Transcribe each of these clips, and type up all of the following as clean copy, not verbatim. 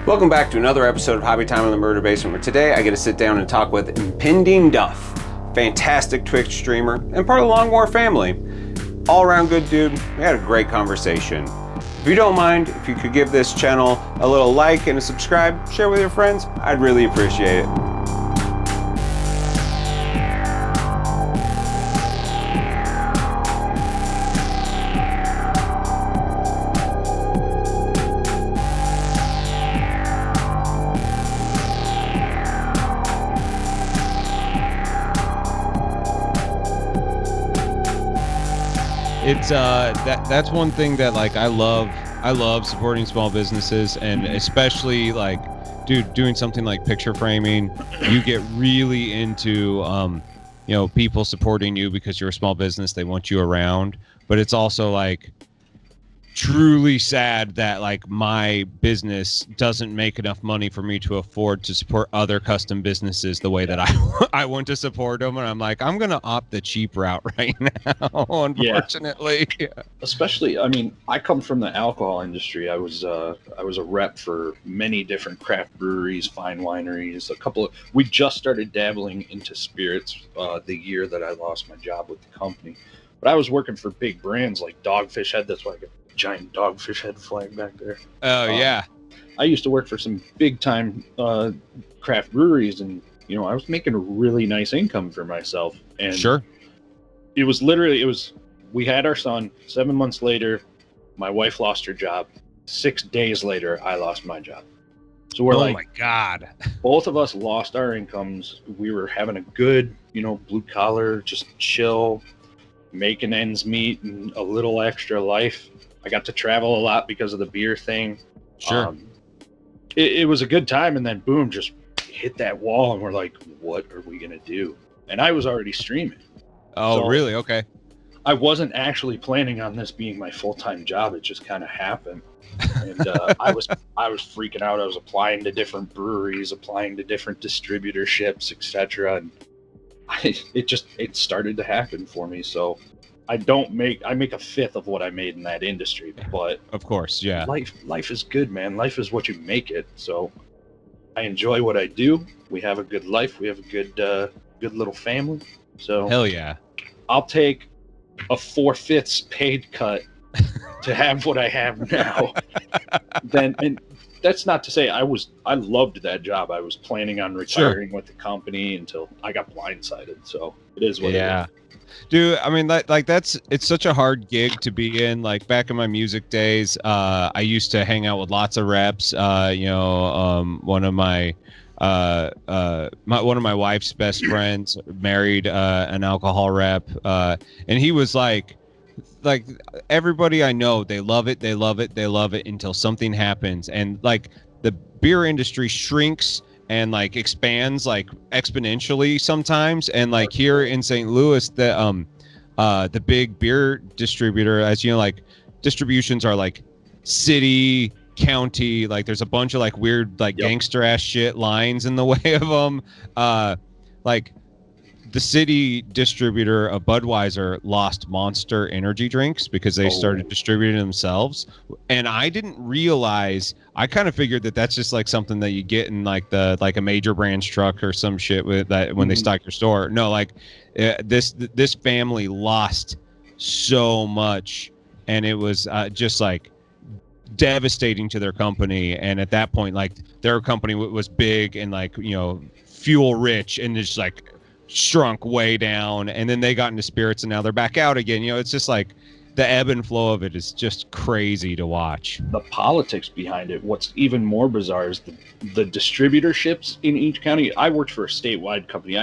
Welcome back to another episode of Hobby Time in the Murder Basement, where today I get to sit down and talk with ImpendingDuff, fantastic Twitch streamer and part of the Longmore family. All around good dude. We had a great conversation. If you don't mind, if you could give this channel a little like and a subscribe, share with your friends, I'd really appreciate it. It's that's one thing that like I love supporting small businesses, and especially like, dude, doing something like picture framing. You get really into people supporting you because you're a small business, they want you around. But it's also like truly sad that like my business doesn't make enough money for me to afford to support other custom businesses the way that I want to support them, and I'm like, I'm gonna opt the cheap route right now, unfortunately. Yeah. Especially, I mean, I come from the alcohol industry. I was a rep for many different craft breweries, fine wineries. We just started dabbling into spirits the year that I lost my job with the company, but I was working for big brands like Dogfish Head. That's why I got giant Dogfish Head flag back there. Oh yeah. I used to work for some big time craft breweries, and I was making a really nice income for myself. And sure. It was we had our son. 7 months later, my wife lost her job. 6 days later, I lost my job. So we're oh my God. Both of us lost our incomes. We were having a good, blue collar, just chill, making ends meet and a little extra life. I got to travel a lot because of the beer thing. Sure. It was a good time, and then boom, just hit that wall, and we're like, what are we gonna do? And I was already streaming. Oh, so really? Okay. I wasn't actually planning on this being my full-time job. It just kind of happened. And I was freaking out. I was applying to different breweries, applying to different distributorships, etc. And it started to happen for me. So I make a fifth of what I made in that industry, but of course, yeah. Life is good, man. Life is what you make it. So I enjoy what I do. We have a good life. We have a good little family. So hell yeah. I'll take a 4/5 paid cut to have what I have now. And that's not to say I loved that job. I was planning on retiring with the company until I got blindsided. So it is what it is. Dude, I mean, it's such a hard gig to be in. Like back in my music days, I used to hang out with lots of reps. One of my wife's best friends married an alcohol rep, and he was like everybody I know, they love it until something happens, and like the beer industry shrinks and like expands like exponentially sometimes. And like here in St. Louis, the big beer distributor, as you know, like distributions are like city, county, like there's a bunch of like weird like gangster ass shit lines in the way of them. Like the city distributor of Budweiser lost Monster energy drinks because they started distributing themselves. And I didn't realize, I kind of figured that that's just like something that you get in like a major brands truck or some shit with that when they stock your store. No, like this family lost so much, and it was just like devastating to their company. And at that point, like their company was big and like, fuel rich, and just like shrunk way down, and then they got into spirits, and now they're back out again. It's just like the ebb and flow of it is just crazy to watch. The politics behind it. What's even more bizarre is the distributorships in each county. I worked for a statewide company.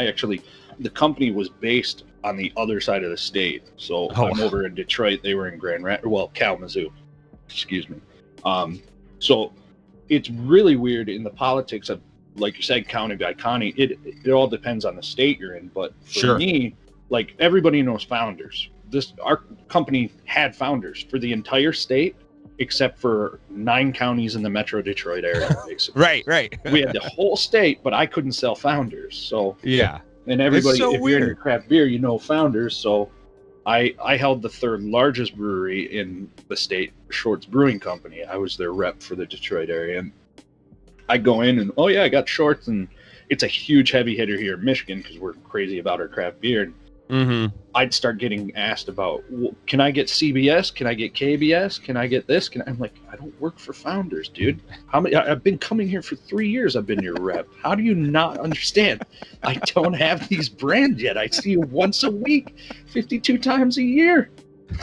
The company was based on the other side of the state. So I'm over in Detroit. They were in Kalamazoo. Excuse me. So it's really weird in the politics of, like you said, county by county. It all depends on the state you're in. But for me, like everybody knows Founders. Our company had Founders for the entire state, except for 9 counties in the Metro Detroit area. Basically. Right. We had the whole state, but I couldn't sell Founders. So yeah. And everybody, so if weird. You're in craft beer, Founders. So I held the 3rd largest brewery in the state, Shorts Brewing Company. I was their rep for the Detroit area. And I go in and, oh yeah, I got shorts, and it's a huge heavy hitter here in Michigan because we're crazy about our craft beer. Mm-hmm. I'd start getting asked about, well, can I get CBS? Can I get KBS? Can I get this? I'm like, I don't work for Founders, dude. How many? I've been coming here for 3 years. I've been your rep. How do you not understand? I don't have these brands yet. I see you once a week, 52 times a year.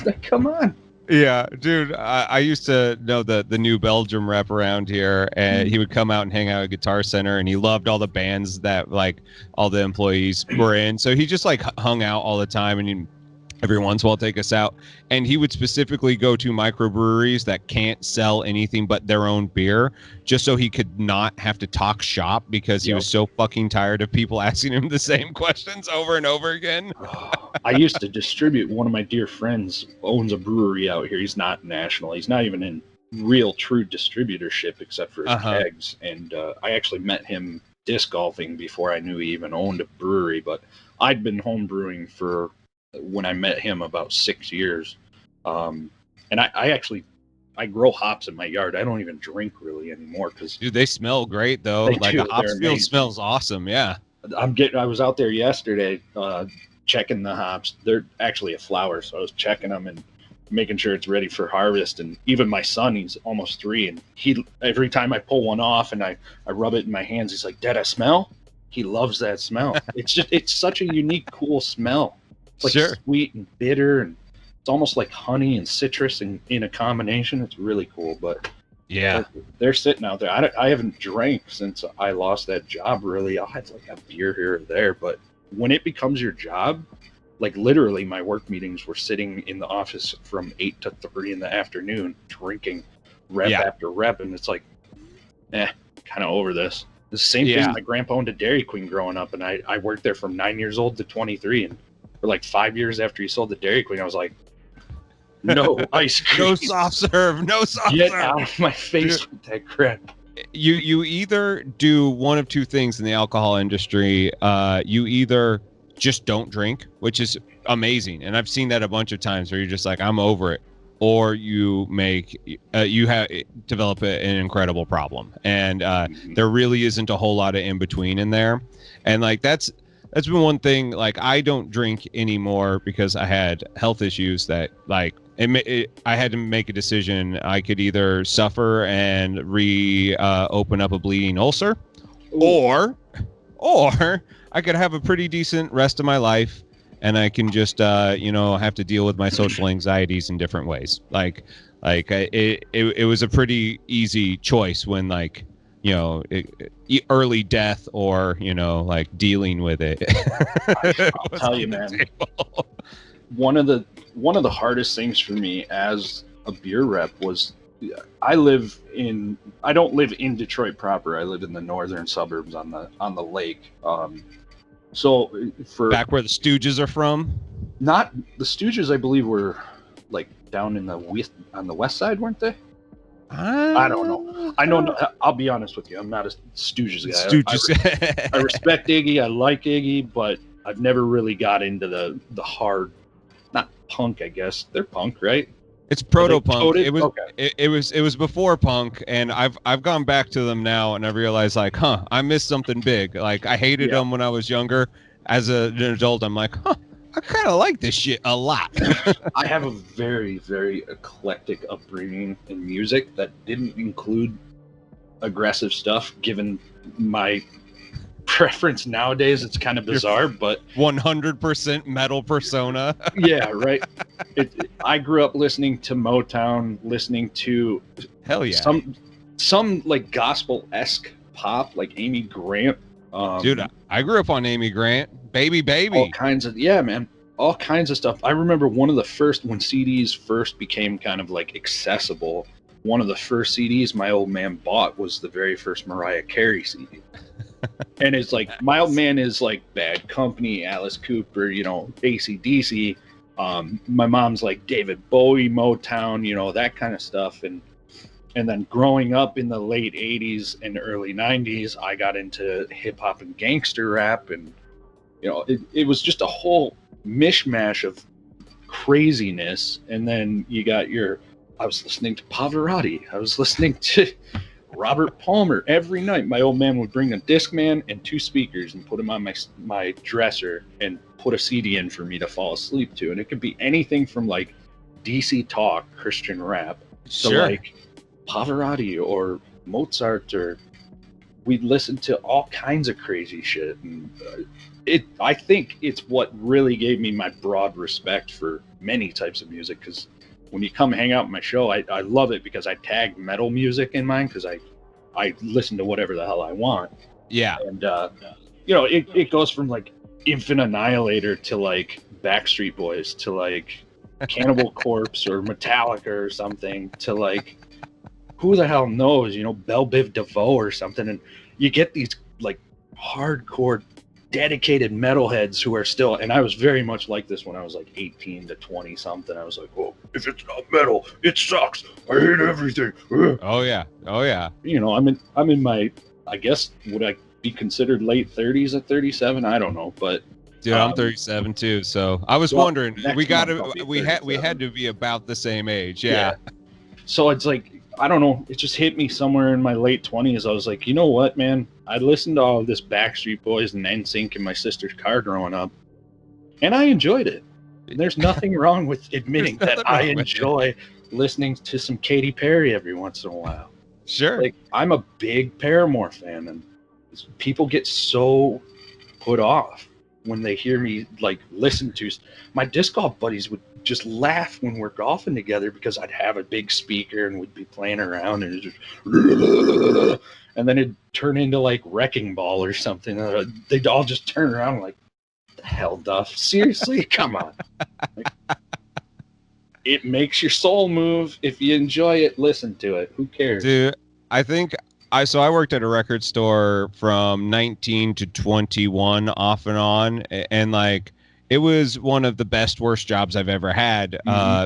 Like, come on. Yeah, dude, I used to know the New Belgium rep around here, and he would come out and hang out at Guitar Center, and he loved all the bands that like all the employees were in. So he just like hung out all the time, and every once in a while take us out. And he would specifically go to microbreweries that can't sell anything but their own beer, just so he could not have to talk shop, because he was so fucking tired of people asking him the same questions over and over again. I used to distribute. One of my dear friends owns a brewery out here. He's not national. He's not even in real true distributorship except for his kegs. And I actually met him disc golfing before I knew he even owned a brewery. But I'd been home brewing for, when I met him, about 6 years. And I grow hops in my yard. I don't even drink really anymore because, dude, they smell great though. Like the hops field smells awesome. Yeah. I was out there yesterday checking the hops. They're actually a flower, so I was checking them and making sure it's ready for harvest. And even my son, he's almost 3, and he, every time I pull one off and I rub it in my hands, he's like, "Dad, I smell?" He loves that smell. It's such a unique, cool smell. It's like sweet and bitter, and it's almost like honey and citrus in a combination. It's really cool. But yeah, they're sitting out there. I haven't drank since I lost that job. Really, I'll have like a beer here or there. But when it becomes your job, like literally, my work meetings were sitting in the office from 8 to 3 in the afternoon, drinking rep after rep, and it's like, kind of over this. The same thing. My grandpa owned a Dairy Queen growing up, and I worked there from 9 years old to 23, and for like 5 years after he sold the Dairy Queen, I was like, no ice cream. No soft serve. No soft serve. Get out of my face with that crap. You either do one of two things in the alcohol industry. You either just don't drink, which is amazing, and I've seen that a bunch of times where you're just like, I'm over it, or you develop an incredible problem, and there really isn't a whole lot of in between in there. And like that's been one thing. Like, I don't drink anymore because I had health issues that like I had to make a decision. I could either suffer and open up a bleeding ulcer, or I could have a pretty decent rest of my life, and I can just have to deal with my social anxieties in different ways. It was a pretty easy choice when early death or like dealing with it. I'll tell you, man. One of the hardest things for me as a beer rep was I don't live in Detroit proper. I live in the northern suburbs on the lake. So for back where the Stooges are from. Not the Stooges, I believe, were like down on the west side, weren't they? I don't know. I know. I'll be honest with you. I'm not a Stooges guy. Stooges. I respect Iggy. I like Iggy, but I've never really got into the hard, not punk. I guess they're punk, right? It's proto-punk. It was before punk, and I've gone back to them now, and I realized I missed something big. Like, I hated them when I was younger. As an adult, I'm like, I kind of like this shit a lot. I have a very, very eclectic upbringing in music that didn't include aggressive stuff. Given my preference nowadays, it's kind of bizarre, but 100% metal persona. Yeah, right. I grew up listening to Motown, listening to some like gospel-esque pop, like Amy Grant. Dude, I grew up on Amy Grant. Baby. All kinds of stuff. I remember one of the first, when CDs first became kind of like accessible, one of the first CDs my old man bought was the very first Mariah Carey CD. And it's like, my old man is like Bad Company, Alice Cooper, AC/DC. My mom's like David Bowie, Motown, that kind of stuff. And then growing up in the late 80s and early 90s, I got into hip hop and gangster rap, and it was just a whole mishmash of craziness. And then you got I was listening to Pavarotti. I was listening to Robert Palmer. Every night, my old man would bring a Discman and 2 speakers and put them on my dresser and put a CD in for me to fall asleep to. And it could be anything from like DC Talk, Christian rap, to like Pavarotti or Mozart, or we'd listen to all kinds of crazy shit. And I think it's what really gave me my broad respect for many types of music, because when you come hang out at my show, I love it because I tag metal music in mine, because I listen to whatever the hell I want. Yeah. And, you know, it goes from like Infant Annihilator to like Backstreet Boys to like Cannibal Corpse or Metallica or something to like, who the hell knows, you know, Belle Biv DeVoe or something. And you get these like hardcore dedicated metalheads who are still, and I was very much like this when I was like 18 to 20 something. I was like, well, if it's not metal, it sucks. I hate everything. Oh yeah. You know, I'm in my, I guess, would I be considered late 30s at 37? I don't know, but dude, I'm 37 too. So I was wondering, we had to be about the same age. Yeah. So it's like, I don't know, it just hit me somewhere in my late 20s. I was like, you know what, man? I listened to all of this Backstreet Boys and NSYNC in my sister's car growing up, and I enjoyed it. And there's nothing wrong with admitting that I enjoy listening to some Katy Perry every once in a while. Sure. Like, I'm a big Paramore fan, and people get so put off when they hear me like listen to. My disc golf buddies would just laugh when we're golfing together because I'd have a big speaker and we'd be playing around and just, and then it'd turn into like Wrecking Ball or something. They'd all just turn around like, the hell, Duff? Seriously? Come on. Like, it makes your soul move. If you enjoy it, listen to it. Who cares? Dude, I think I worked at a record store from 19 to 21 off and on, and like it was one of the best worst jobs I've ever had,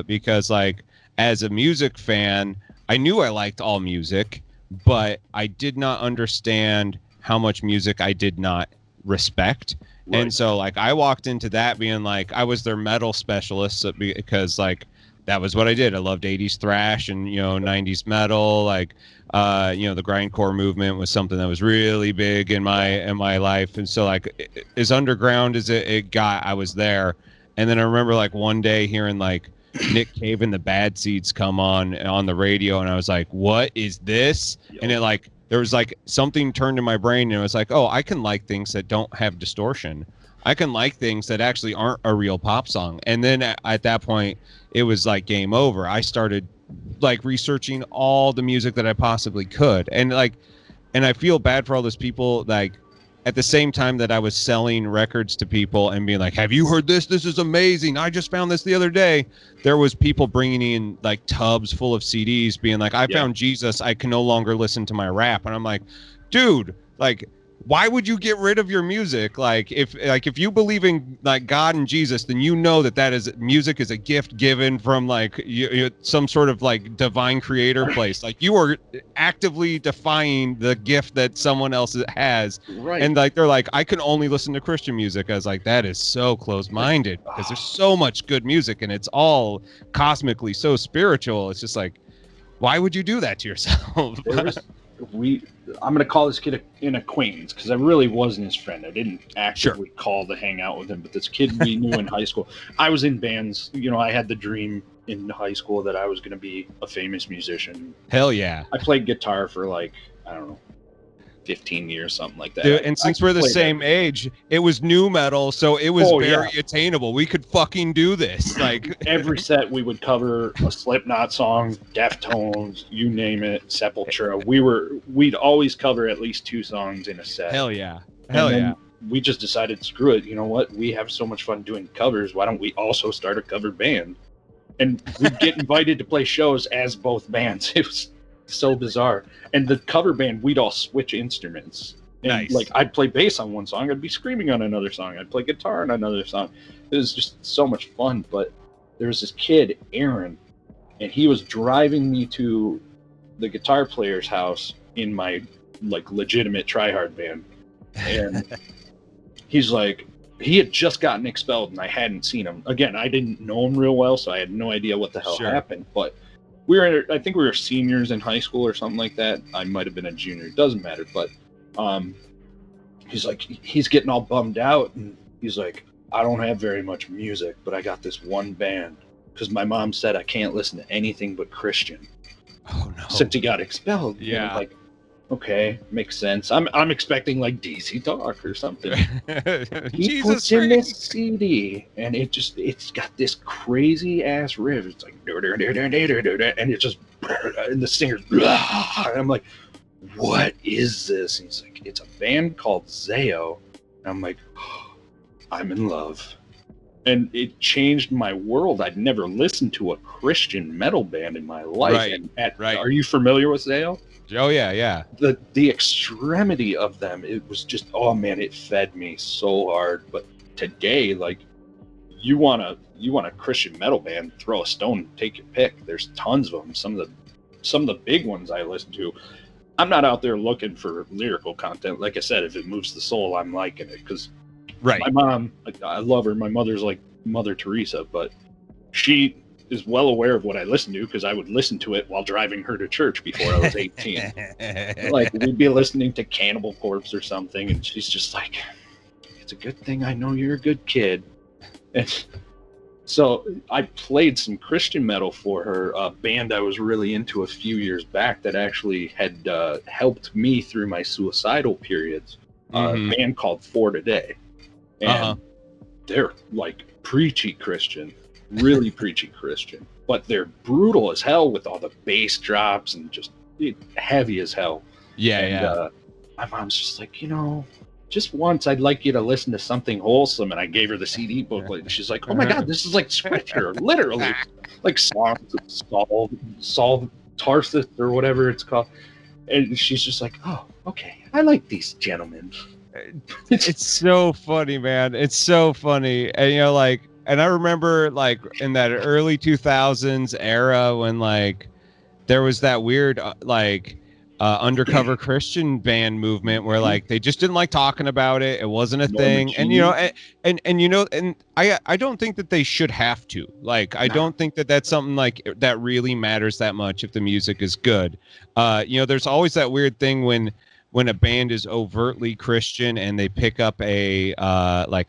because like as a music fan, I knew I liked all music, but I did not understand how much music I did not respect. Right. And so like I walked into that being like I was their metal specialist, because like that was what I did. I loved 80s thrash and, you know, 90s metal. Like, you know, the grindcore movement was something that was really big in my life. And so like as underground as it got, I was there. And then I remember like one day hearing like Nick Cave and the Bad Seeds come on the radio, and I was like, what is this? Yep. And it like there was like something turned in my brain, and it was like, oh, I can like things that don't have distortion. I can like things that actually aren't a real pop song. And then at that point, it was like game over. I started like researching all the music that I possibly could. And like, and I feel bad for all those people, like at the same time that I was selling records to people and being like, have you heard this? This is amazing. I just found this the other day. There was people bringing in like tubs full of CDs being like, I found Jesus. I can no longer listen to my rap. And I'm like, dude, like, why would you get rid of your music? Like if you believe in like God and Jesus, then you know that is music is a gift given from like some sort of like divine creator place. Like you are actively defying the gift that someone else has. Right. And like they're like, I can only listen to Christian music. I was like, that is so close-minded, because there's so much good music and it's all cosmically so spiritual. It's just like, why would you do that to yourself? I'm going to call this kid an acquaintance, because I really wasn't his friend. I didn't actively call to hang out with him, but this kid we knew in high school. I was in bands. You know, I had the dream in high school that I was going to be a famous musician. Hell yeah. I played guitar for like, I don't know, 15 years, something like that. Dude, and since we're the same age, it was new metal, so it was very attainable. We could fucking do this. Like every set we would cover a Slipknot song, Deftones, you name it, Sepultura. We'd always cover at least 2 songs in a set. Hell yeah. Hell yeah. We just decided, screw it. You know what? We have so much fun doing covers. Why don't we also start a cover band? And we'd get invited to play shows as both bands. It was so bizarre. And the cover band, we'd all switch instruments. And nice. Like I'd play bass on one song, I'd be screaming on another song, I'd play guitar on another song. It was just so much fun. But there was this kid, Aaron, and he was driving me to the guitar player's house in my like legitimate tryhard band. And he's like, he had just gotten expelled and I hadn't seen him. Again, I didn't know him real well, so I had no idea what the hell happened. But I think we were seniors in high school or something like that. I might have been a junior. It doesn't matter. But he's getting all bummed out, and he's like, I don't have very much music, but I got this one band because my mom said I can't listen to anything but Christian. Oh no! Since he got expelled. Yeah. And I'm like, okay, makes sense. I'm expecting like DC Talk or something. He puts in this CD, and it's got this crazy ass riff. It's like, and it just, and the singer's, and I'm like, what is this? And he's like, it's a band called Zayo. And I'm like, oh, I'm in love. And it changed my world. I'd never listened to a Christian metal band in my life. Right, And right. Are you familiar with Zayo? Oh yeah. The extremity of them, it was just, oh man, it fed me so hard. But today, like, you want a Christian metal band, throw a stone, take your pick. There's tons of them. Some of the big ones I listen to. I'm not out there looking for lyrical content. Like I said, if it moves the soul, I'm liking it. Because right. My mom, I love her. My mother's like Mother Teresa, but she is well aware of what I listen to because I would listen to it while driving her to church before I was 18. Like, we'd be listening to Cannibal Corpse or something, and she's just like, it's a good thing I know you're a good kid. And so I played some Christian metal for her, a band I was really into a few years back that actually had helped me through my suicidal periods. A band called For Today. And they're like preachy Christian, really preachy Christian, but they're brutal as hell with all the bass drops and just heavy as hell. Yeah. My mom's just like, just once I'd like you to listen to something wholesome. And I gave her the CD booklet, and she's like, oh my God, this is like scripture, literally, like songs of Saul Tarsus or whatever it's called. And she's just like, oh, okay, I like these gentlemen. It's so funny, man. It's so funny. And and I remember like in that early 2000s era when like there was that weird undercover Christian band movement where like they just didn't like talking about it. It wasn't a thing. And and I don't think that they should have to. Like I don't think that that's something like that really matters that much if the music is good. There's always that weird thing when a band is overtly Christian and they pick up a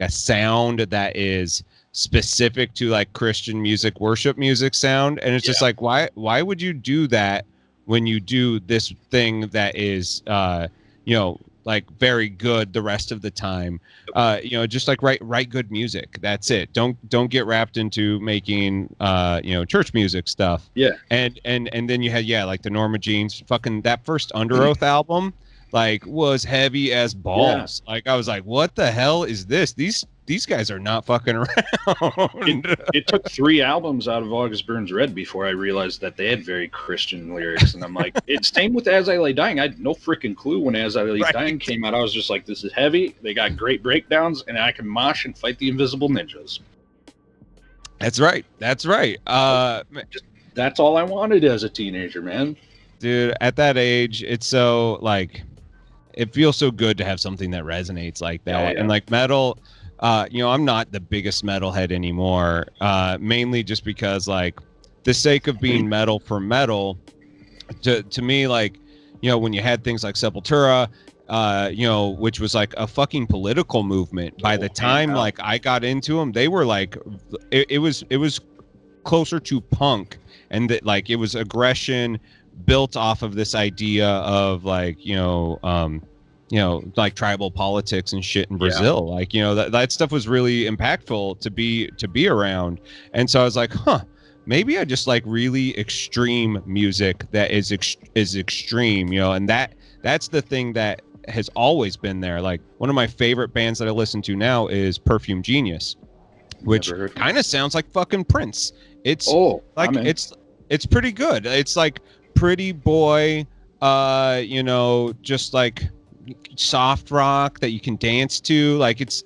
sound that is specific to like Christian music, worship music sound, and it's just like, why would you do that when you do this thing that is like very good the rest of the time? Just like write good music. That's it. Don't get wrapped into making church music stuff. Yeah. And then you had like the Norma Jean's fucking that first Under Oath album like was heavy as balls. Yeah. Like I was like, what the hell is this? These guys are not fucking around. It took 3 albums out of August Burns Red before I realized that they had very Christian lyrics. And I'm like, it's same with As I Lay Dying. I had no freaking clue when As I Lay Dying came out. I was just like, this is heavy. They got great breakdowns, and I can mosh and fight the invisible ninjas. That's right. That's all I wanted as a teenager, man. Dude, at that age, it's so like, it feels so good to have something that resonates like that. And like metal, I'm not the biggest metalhead anymore, mainly just because like the sake of being metal for metal, to me, like, when you had things like Sepultura, which was like a fucking political movement. By the time like I got into them, they were like, it was closer to punk, and that like it was aggression built off of this idea of like like tribal politics and shit in Brazil. Like that stuff was really impactful to be around. And so I was like, maybe I just like really extreme music that is extreme, and that's the thing that has always been there. Like one of my favorite bands that I listen to now is Perfume Genius, which kind of sounds like fucking Prince. It's it's pretty good. It's like pretty boy, just like soft rock that you can dance to. Like it's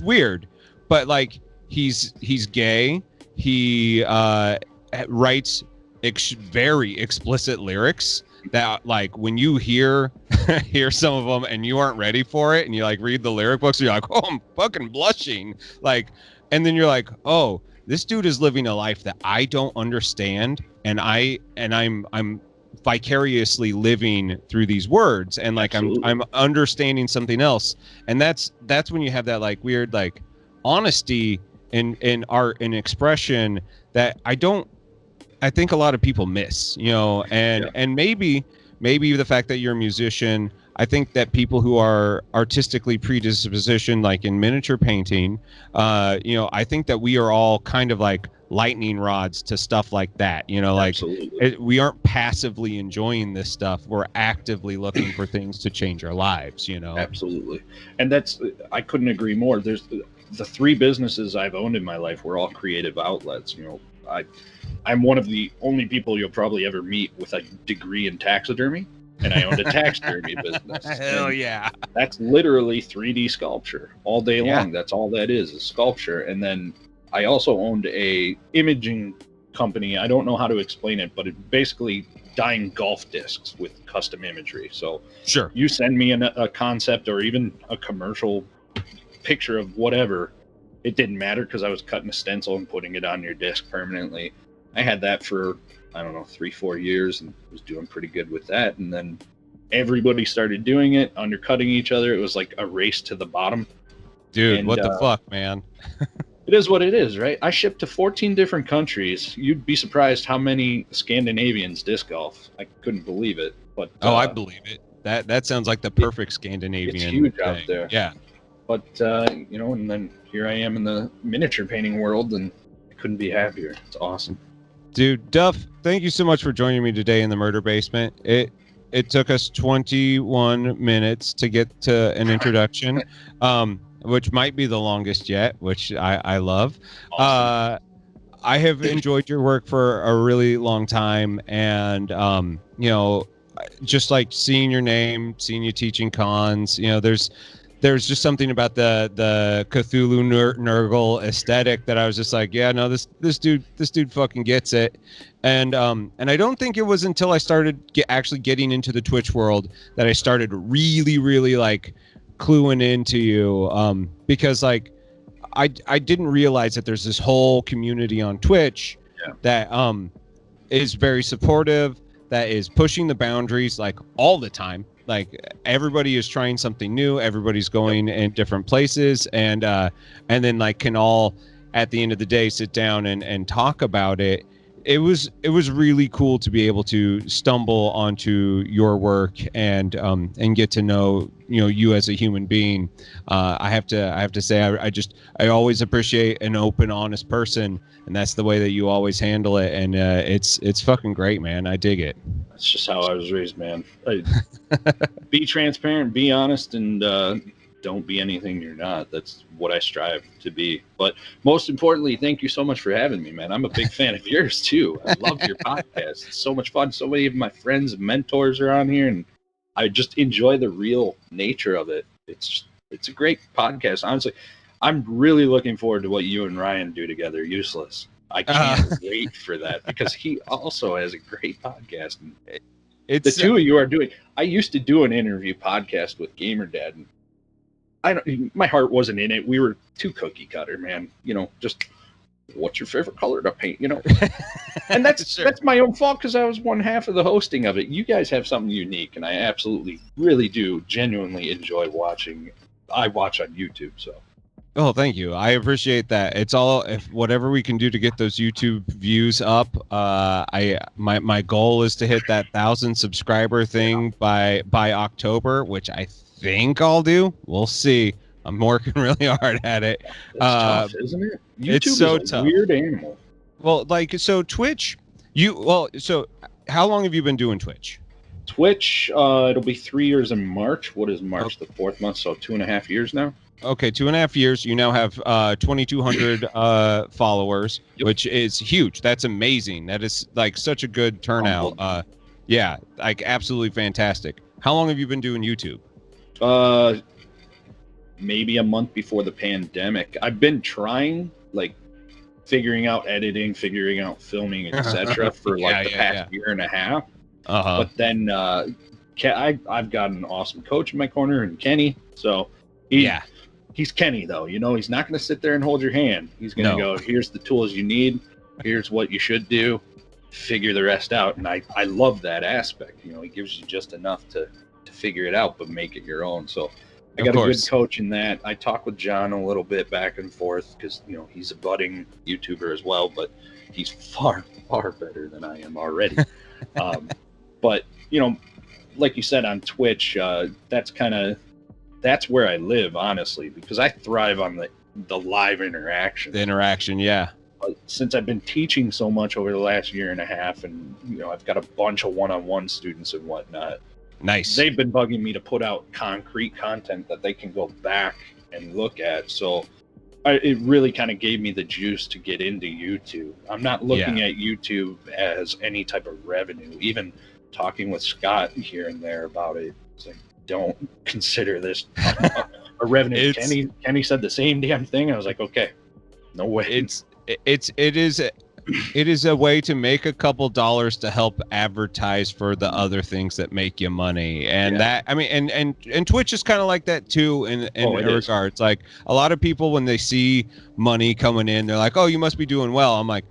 weird, but like he's gay. He writes very explicit lyrics that like when you hear some of them and you aren't ready for it and you like read the lyric books, you're like, oh, I'm fucking blushing. Like, and then you're like, oh, this dude is living a life that I don't understand, and I'm vicariously living through these words, and like I'm understanding something else. And that's when you have that like weird like honesty in art and expression that I think a lot of people miss, you know. And maybe the fact that you're a musician, I think that people who are artistically predispositioned, like in miniature painting, you know, I think that we are all kind of like lightning rods to stuff like that, you know, like we aren't passively enjoying this stuff. We're actively looking for things to change our lives, you know. Absolutely. And I couldn't agree more. There's the 3 businesses I've owned in my life were all creative outlets. You know, I'm one of the only people you'll probably ever meet with a degree in taxidermy, and I owned a taxidermy business. Hell yeah. That's literally 3D sculpture all day long. That's all that is sculpture. And then I also owned a imaging company. I don't know how to explain it, but it basically dyeing golf discs with custom imagery. So sure, you send me a concept or even a commercial picture of whatever, it didn't matter because I was cutting a stencil and putting it on your disc permanently. I had that for, I don't know, 3-4 years and was doing pretty good with that. And then everybody started doing it, undercutting each other. It was like a race to the bottom. Dude, what the fuck, man? It is what it is, right? I shipped to 14 different countries. You'd be surprised how many Scandinavians disc golf. I couldn't believe it. But I believe it. That sounds like the perfect Scandinavian. It's huge thing. Out there. Yeah. But you know, and then here I am in the miniature painting world, and I couldn't be happier. It's awesome. Dude, Duff, thank you so much for joining me today in the Murder Basement. It took us 21 minutes to get to an introduction, which might be the longest yet, which I love. Awesome. I have enjoyed your work for a really long time, and you know, just like seeing your name, seeing you teaching cons, you know, there's just something about the Cthulhu Nurgle aesthetic that I was just like, yeah, no, this dude fucking gets it. And I don't think it was until I started actually getting into the Twitch world that I started really like cluing into you, because like I didn't realize that there's this whole community on Twitch that is very supportive, that is pushing the boundaries like all the time. Like everybody is trying something new, everybody's going in different places, and then like can all at the end of the day sit down and talk about it. It was really cool to be able to stumble onto your work and get to know, you know, you as a human being. I have to say I always appreciate an open, honest person, and that's the way that you always handle it. And it's fucking great, man. I dig it. That's just how I was raised, man. Be transparent, be honest, and don't be anything you're not. That's what I strive to be. But most importantly, thank you so much for having me, man. I'm a big fan of yours too. I love your podcast. It's so much fun. So many of my friends and mentors are on here, and I just enjoy the real nature of it. It's a great podcast. Honestly, I'm really looking forward to what you and Ryan do together. Useless. I can't wait for that because he also has a great podcast. And the two of you are doing. I used to do an interview podcast with Gamer Dad, and my heart wasn't in it. We were too cookie cutter, man. You know, just what's your favorite color to paint? You know, and that's my own fault because I was one half of the hosting of it. You guys have something unique, and I absolutely, really do, genuinely enjoy watching. I watch on YouTube, so. Oh, thank you. I appreciate that. It's all if whatever we can do to get those YouTube views up. My goal is to hit that 1,000 subscriber thing by October, which I think I'll do. We'll see. I'm working really hard at it. It's tough, isn't it? YouTube it's so is a tough. Weird animal. Well, like so Twitch. So how long have you been doing Twitch? Twitch, it'll be 3 years in March. What is March, the 4th month? So 2.5 years now. Okay, 2.5 years. You now have 2,200 followers, which is huge. That's amazing. That is like such a good turnout. Yeah, like absolutely fantastic. How long have you been doing YouTube? Maybe a month before the pandemic. I've been trying, like, figuring out editing, figuring out filming, etc. for like the past year and a half. But then I've got an awesome coach in my corner, and Kenny. So he's Kenny though. You know, he's not going to sit there and hold your hand. He's going to go, here's the tools you need. Here's what you should do. Figure the rest out. And I love that aspect. You know, he gives you just enough to figure it out, but make it your own. So I got a good coach in that. I talk with John a little bit back and forth because, you know, he's a budding YouTuber as well, but he's far, far better than I am already. But, you know, like you said on Twitch, that's where I live, honestly, because I thrive on the live interaction. The interaction, yeah. But since I've been teaching so much over the last year and a half, and, you know, I've got a bunch of one-on-one students and whatnot. Nice. They've been bugging me to put out concrete content that they can go back and look at. So it really kind of gave me the juice to get into YouTube. I'm not looking at YouTube as any type of revenue. Even talking with Scott here and there about it, it's like, don't consider this a revenue. Kenny said the same damn thing. I was like, okay, no way. It is a way to make a couple dollars to help advertise for the other things that make you money. And that, I mean, and Twitch is kind of like that too in regards. Like a lot of people, when they see money coming in, they're like, oh, you must be doing well. I'm like,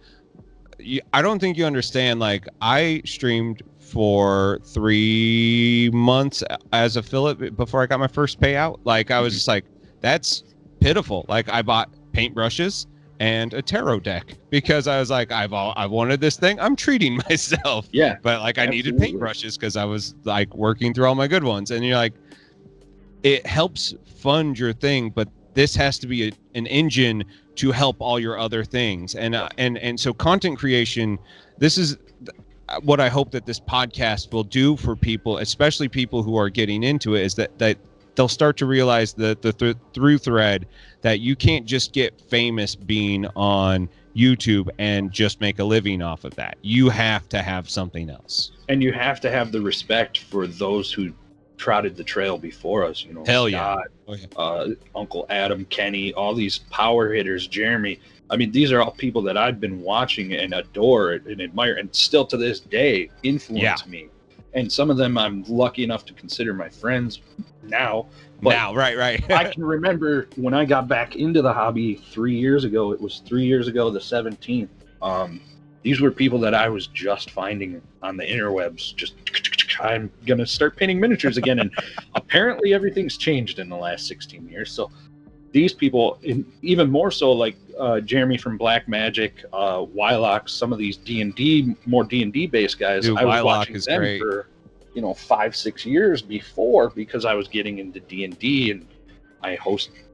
I don't think you understand. Like, I streamed for 3 months as affiliate before I got my first payout. Like, I was just like, that's pitiful. Like, I bought paintbrushes and a tarot deck because I was like, I wanted this thing. I'm treating myself. Yeah. But like, I needed paintbrushes because I was like working through all my good ones. And you're like, it helps fund your thing, but this has to be an engine to help all your other things. And so content creation, this is what I hope that this podcast will do for people, especially people who are getting into it, is that they'll start to realize that the through thread that you can't just get famous being on YouTube and just make a living off of that. You have to have something else. And you have to have the respect for those who trotted the trail before us, you know. Hell Scott, yeah. Uncle Adam, Kenny, all these power hitters, Jeremy. I mean, these are all people that I've been watching and adore and admire, and still to this day influence me. And some of them I'm lucky enough to consider my friends now. But right. I can remember when I got back into the hobby 3 years ago. It was 3 years ago, the 17th. These were people that I was just finding on the interwebs. Just, I'm going to start painting miniatures again. And apparently everything's changed in the last 16 years. So these people, even more so, like Jeremy from Black Magic, Wylock, some of these D&D, more D&D based guys. Dude, I was Wylock watching is them great. for 5-6 years before, because I was getting into D&D, and I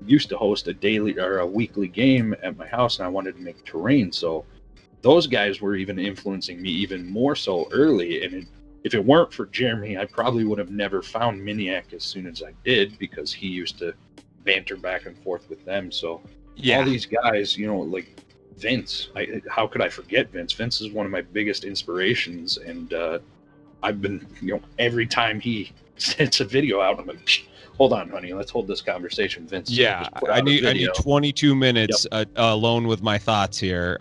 used to host a daily or a weekly game at my house, and I wanted to make terrain. So those guys were even influencing me even more so early. And if it weren't for Jeremy, I probably would have never found Miniac as soon as I did, because he used to banter back and forth with them. So all these guys, like Vince, how could I forget Vince? Vince is one of my biggest inspirations, and I've been, every time he sends a video out, I'm like, hold on, honey, let's hold this conversation, Vince. Yeah, I need 22 minutes alone with my thoughts here.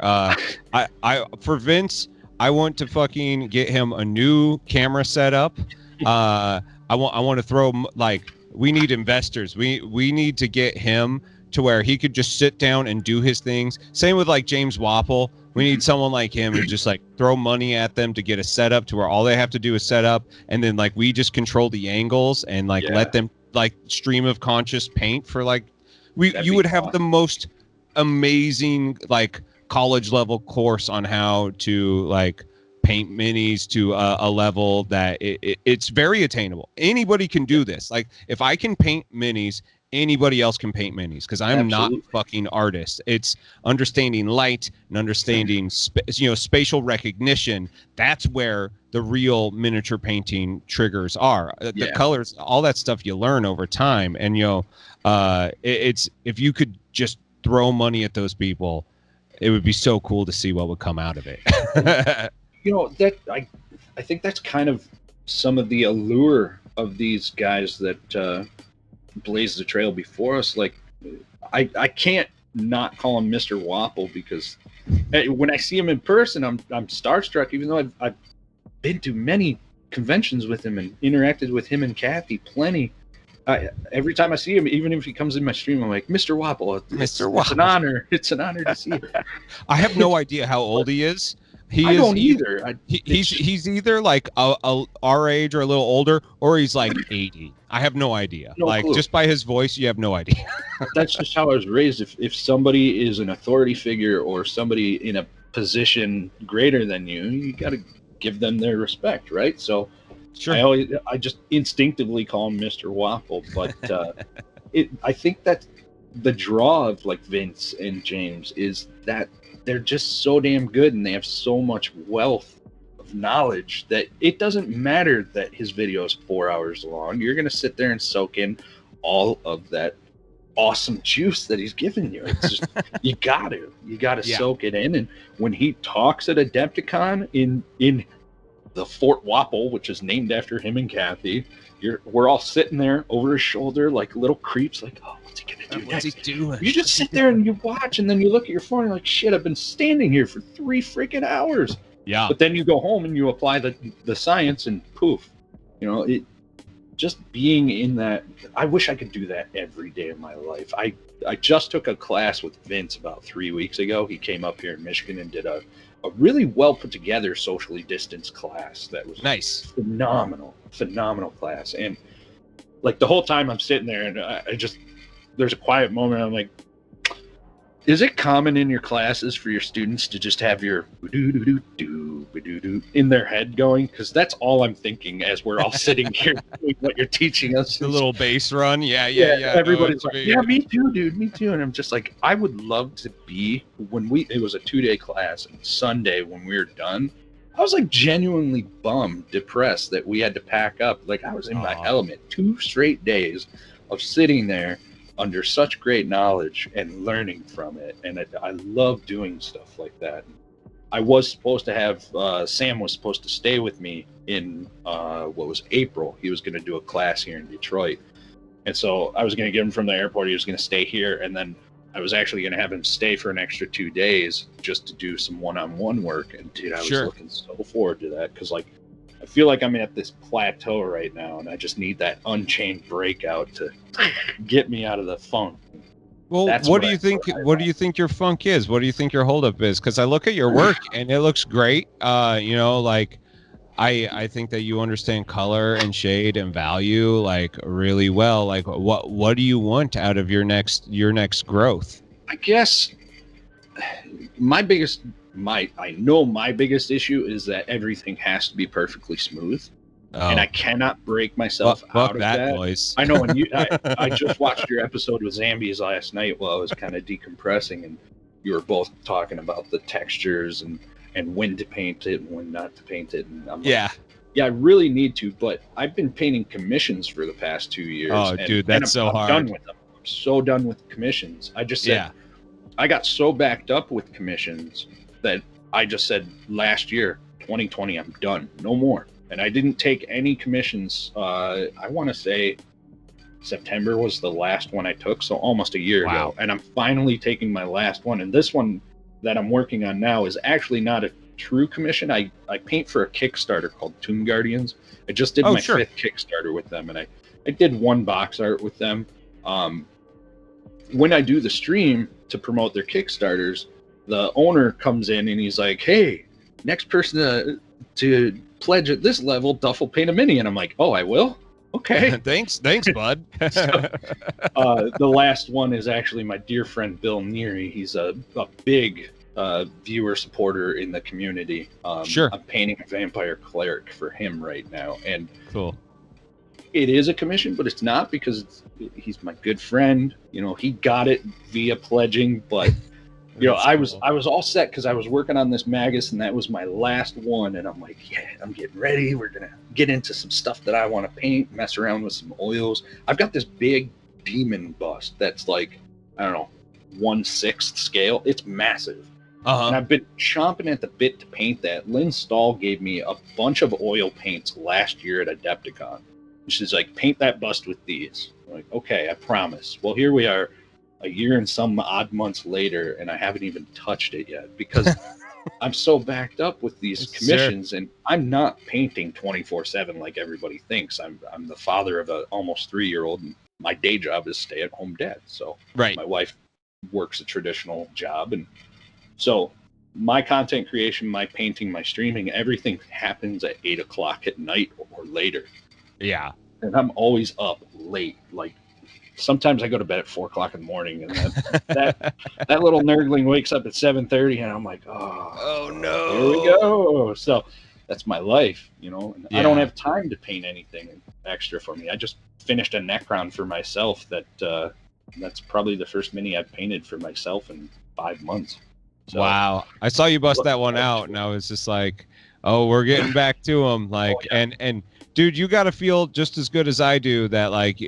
For Vince, I want to fucking get him a new camera setup. I want to throw, like, we need investors. We need to get him to where he could just sit down and do his things. Same with like James Wapple. We need someone like him to just like throw money at them to get a setup to where all they have to do is set up, and then like we just control the angles and like let them like stream of conscious paint for like you would have the most amazing like college level course on how to like paint minis to a level that it's very attainable. Anybody can do this. Like if I can paint minis, anybody else can paint minis, because I'm not fucking artist. It's understanding light and understanding spatial recognition. That's where the real miniature painting triggers are. The colors, all that stuff you learn over time. And it's, if you could just throw money at those people, it would be so cool to see what would come out of it. That I think that's kind of some of the allure of these guys that blazed the trail before us. Like I can't not call him Mr. Wapple, because when I see him in person, I'm starstruck, even though I've been to many conventions with him and interacted with him and Kathy plenty. Every time I see him, even if he comes in my stream, I'm like, Mr. Wapple, it's an honor. It's an honor to see you. I have no idea how old he is. I don't either. He's either like our age or a little older, or he's like 80. I have no idea. No clue. Just by his voice, you have no idea. That's just how I was raised. If somebody is an authority figure or somebody in a position greater than you, you got to give them their respect, right? So Sure. I just instinctively call him Mr. Waffle, but I think that the draw of like Vince and James is that they're just so damn good and they have so much wealth of knowledge that it doesn't matter that his video is 4 hours long. You're going to sit there and soak in all of that awesome juice that he's giving you. It's just, you got to soak it in. And when he talks at Adepticon in the Fort Wapple, which is named after him and Kathy, we're all sitting there over his shoulder like little creeps, like, oh, what's he gonna do next? What's he doing? You just sit there and you watch, and then you look at your phone and you're like, shit, I've been standing here for 3 freaking hours. Yeah. But then you go home and you apply the science, and poof, it just being in that. I wish I could do that every day of my life. I just took a class with Vince about 3 weeks ago. He came up here in Michigan and did a really well put together socially distanced class that was nice, phenomenal class. And like the whole time I'm sitting there and I just, there's a quiet moment. I'm like, is it common in your classes for your students to just have your in their head going? Because that's all I'm thinking as we're all sitting here doing what you're teaching us. The little bass run. Yeah. Everybody's like, yeah, me too, dude, me too. And I'm just like, I would love to be, it was a 2-day class, and Sunday when we were done, I was like genuinely bummed, depressed that we had to pack up. Like I was in my element. 2 straight days of sitting there under such great knowledge and learning from it. And I love doing stuff like that. I was supposed to have, Sam was supposed to stay with me in, April. He was going to do a class here in Detroit. And so I was going to get him from the airport. He was going to stay here. And then I was actually going to have him stay for an extra 2 days just to do some one-on-one work. And dude, I was looking so forward to that. Cause like, I feel like I'm at this plateau right now, and I just need that Unchained breakout to get me out of the funk. Well, what do you think? What do you think your funk is? What do you think your holdup is? Because I look at your work and it looks great. Like I think that you understand color and shade and value like really well. Like what do you want out of your next growth? I guess my biggest issue is that everything has to be perfectly smooth. And I cannot break myself out of that. Voice. I know when I just watched your episode with Zambies last night while I was kind of decompressing, and you were both talking about the textures and when to paint it and when not to paint it. And I'm like, I really need to, but I've been painting commissions for the past 2 years. Oh, dude, that's so hard. I'm done with them. I'm so done with commissions. I just said, I got so backed up with commissions that I just said last year, 2020, I'm done. No more. And I didn't take any commissions. I want to say September was the last one I took, so almost a year ago. And I'm finally taking my last one. And this one that I'm working on now is actually not a true commission. I paint for a Kickstarter called Tomb Guardians. I just did my 5th Kickstarter with them, and I did 1 box art with them. When I do the stream to promote their Kickstarters, the owner comes in and he's like, hey, next person to pledge at this level, Duff will paint a mini. And I'm like, oh, I will? Okay. Thanks, bud. The last one is actually my dear friend Bill Neary. He's a big viewer supporter in the community. I'm painting a vampire cleric for him right now. And cool. It is a commission, but it's not, because he's my good friend. He got it via pledging, but I was all set because I was working on this Magus, and that was my last one. And I'm like, yeah, I'm getting ready. We're going to get into some stuff that I want to paint, mess around with some oils. I've got this big demon bust that's like, I don't know, 1/6 scale. It's massive. And I've been chomping at the bit to paint that. Lynn Stahl gave me a bunch of oil paints last year at Adepticon. She's like, paint that bust with these. I'm like, okay, I promise. Well, here we are, a year and some odd months later, and I haven't even touched it yet, because I'm so backed up with these commissions, and I'm not painting 24/7 like everybody thinks. I'm the father of a almost 3-year-old, and my day job is stay-at-home dad. So Right. my wife works a traditional job, and so my content creation, my painting, my streaming, everything happens at 8 o'clock at night or later. Yeah. And I'm always up late. Like sometimes I go to bed at 4 o'clock in the morning, and that little nerdling wakes up at 7:30, and I'm like, Oh no. here we go. So that's my life, you know. And I don't Yeah. have time to paint anything extra for me. I just finished a Necron for myself. That's probably the first mini I've painted for myself in 5 months. So, wow. I saw you bust that one out, and I was just like, oh, we're getting back to him. Like, and dude, you got to feel just as good as I do that, like,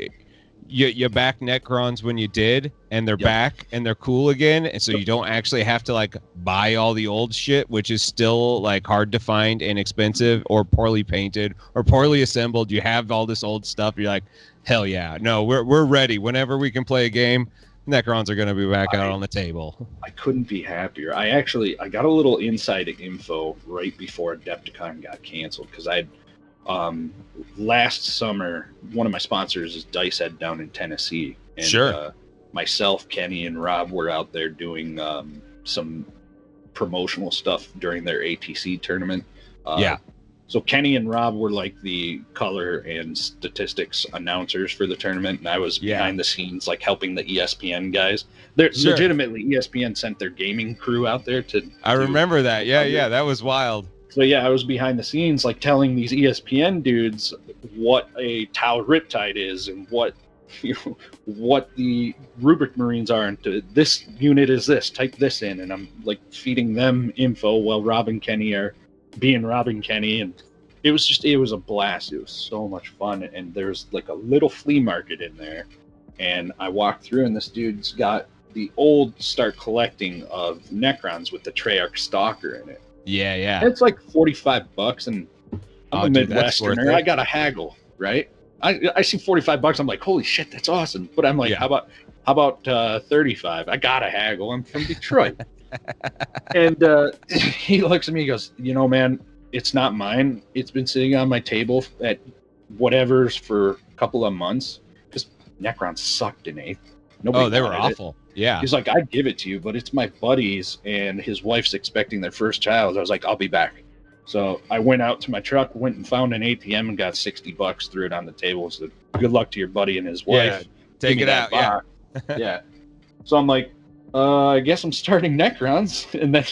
you back Necrons when you did, and they're back and they're cool again, and so you don't actually have to like buy all the old shit, which is still like hard to find and expensive or poorly painted or poorly assembled. You have all this old stuff. You're like, hell yeah, no, we're ready. Whenever we can play a game, Necrons are going to be back out on the table. I couldn't be happier. I got a little inside info right before Adepticon got canceled, because I had last summer, one of my sponsors is Dice Head down in Tennessee, and myself, Kenny, and Rob were out there doing some promotional stuff during their ATC tournament. So Kenny and Rob were like the color and statistics announcers for the tournament, and I was behind the scenes, like helping the ESPN guys. They're legitimately, ESPN sent their gaming crew out there to. I remember that. Yeah, that was wild. So yeah, I was behind the scenes, like telling these ESPN dudes what a Tau Riptide is and what the Rubric Marines are, and this unit is this. Type this in, and I'm like feeding them info while Rob and Kenny are being Rob and Kenny, and it was a blast. It was so much fun, and there's like a little flea market in there, and I walked through, and this dude's got the old Start Collecting of Necrons with the Treyarch Stalker in it. Yeah. It's like $45, and I'm a Midwesterner. I got a haggle, right? I see $45. I'm like, holy shit, that's awesome. But I'm like, how about 35? I got a haggle. I'm from Detroit. And he looks at me, he goes, you know, man, it's not mine. It's been sitting on my table at whatever's for a couple of months, because Necron sucked in 8th. Nobody they were awful. Yeah. He's like, I'd give it to you, but it's my buddy's, and his wife's expecting their first child. I was like, I'll be back. So I went out to my truck, went and found an ATM and got $60, threw it on the table. So good luck to your buddy and his wife. Yeah, take it out. Yeah. So I'm like, I guess I'm starting Necrons. And then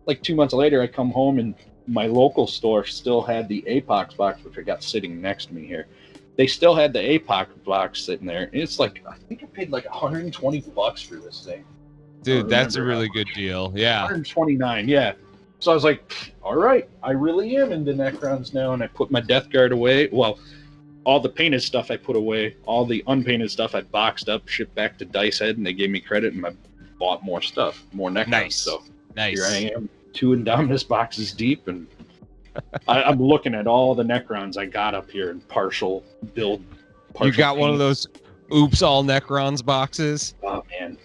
like 2 months later, I come home, and my local store still had the Apox box, which I got sitting next to me here. They still had the Apox box sitting there. And it's like, I think I paid like $120 for this thing. Dude, that's a really good deal. Yeah. 129, yeah. So I was like, all right, I really am into Necrons now. And I put my Death Guard away. Well, all the painted stuff I put away. All the unpainted stuff I boxed up, shipped back to Dice Head, and they gave me credit, and I bought more stuff, more Necrons. Nice. So nice. Here I am, 2 Indominus boxes deep, and I'm looking at all the Necrons I got up here in partial build. You got one of those oops all Necrons boxes? Oh, man.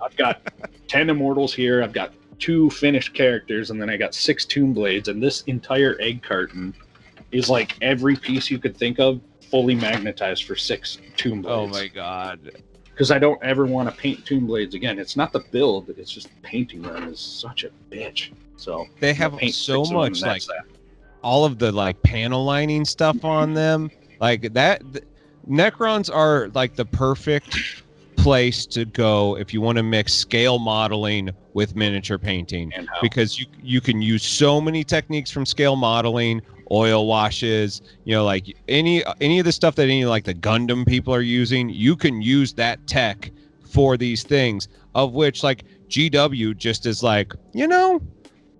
I've got 10 Immortals here. I've got 2 finished characters, and then I got 6 Tomb Blades, and this entire egg carton is like every piece you could think of fully magnetized for 6 Tomb Blades. Oh my god. Because I don't ever want to paint Tomb Blades again. It's not the build, it's just painting them is such a bitch. So they have so much, like all of the like panel lining stuff on them. Like that Necrons are like the perfect place to go if you want to mix scale modeling with miniature painting, because you can use so many techniques from scale modeling, oil washes, you know, like any of the stuff that any like the Gundam people are using. You can use that tech for these things, of which like GW just is like, you know,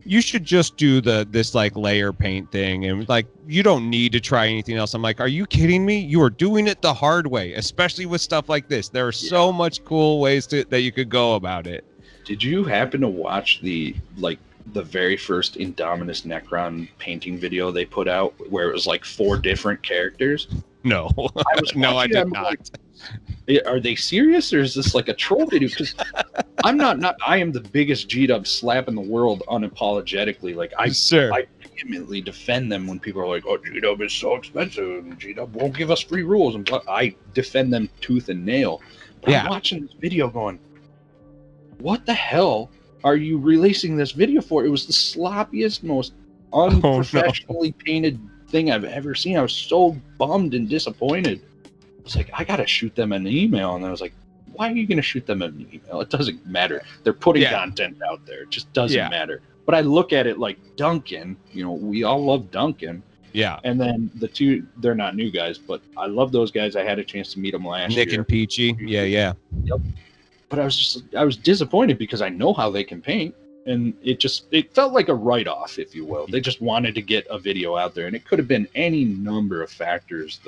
you should just do this like layer paint thing, and like you don't need to try anything else. I'm like, are you kidding me? You are doing it the hard way, especially with stuff like this. There are so much cool ways that you could go about it. Did you happen to watch the very first Indominus Necron painting video they put out, where it was like 4 different characters? No. I did not. Are they serious, or is this like a troll video? Because I am the biggest G-Dub slap in the world unapologetically. Like I vehemently defend them when people are like, "Oh, G-Dub is so expensive, and G-Dub won't give us free rules," and I defend them tooth and nail. But I'm watching this video going, what the hell are you releasing this video for? It was the sloppiest, most unprofessionally painted thing I've ever seen. I was so bummed and disappointed. I was like, I gotta shoot them an email. And I was like, why are you gonna shoot them an email? It doesn't matter. They're putting content out there. It just doesn't matter. But I look at it like Duncan, we all love Duncan. Yeah. And then the two, they're not new guys, but I love those guys. I had a chance to meet them last year. Nick and Peachy. Yeah. Yep. But I was disappointed because I know how they can paint. And it felt like a write-off, if you will. They just wanted to get a video out there. And it could have been any number of factors,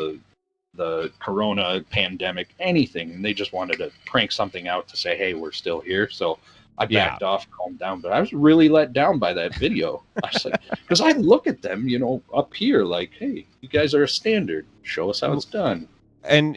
the corona pandemic, anything. And they just wanted to crank something out to say, hey, we're still here. So I backed off, calmed down. But I was really let down by that video. I was like, because I look at them, up here like, hey, you guys are a standard. Show us how it's done. And,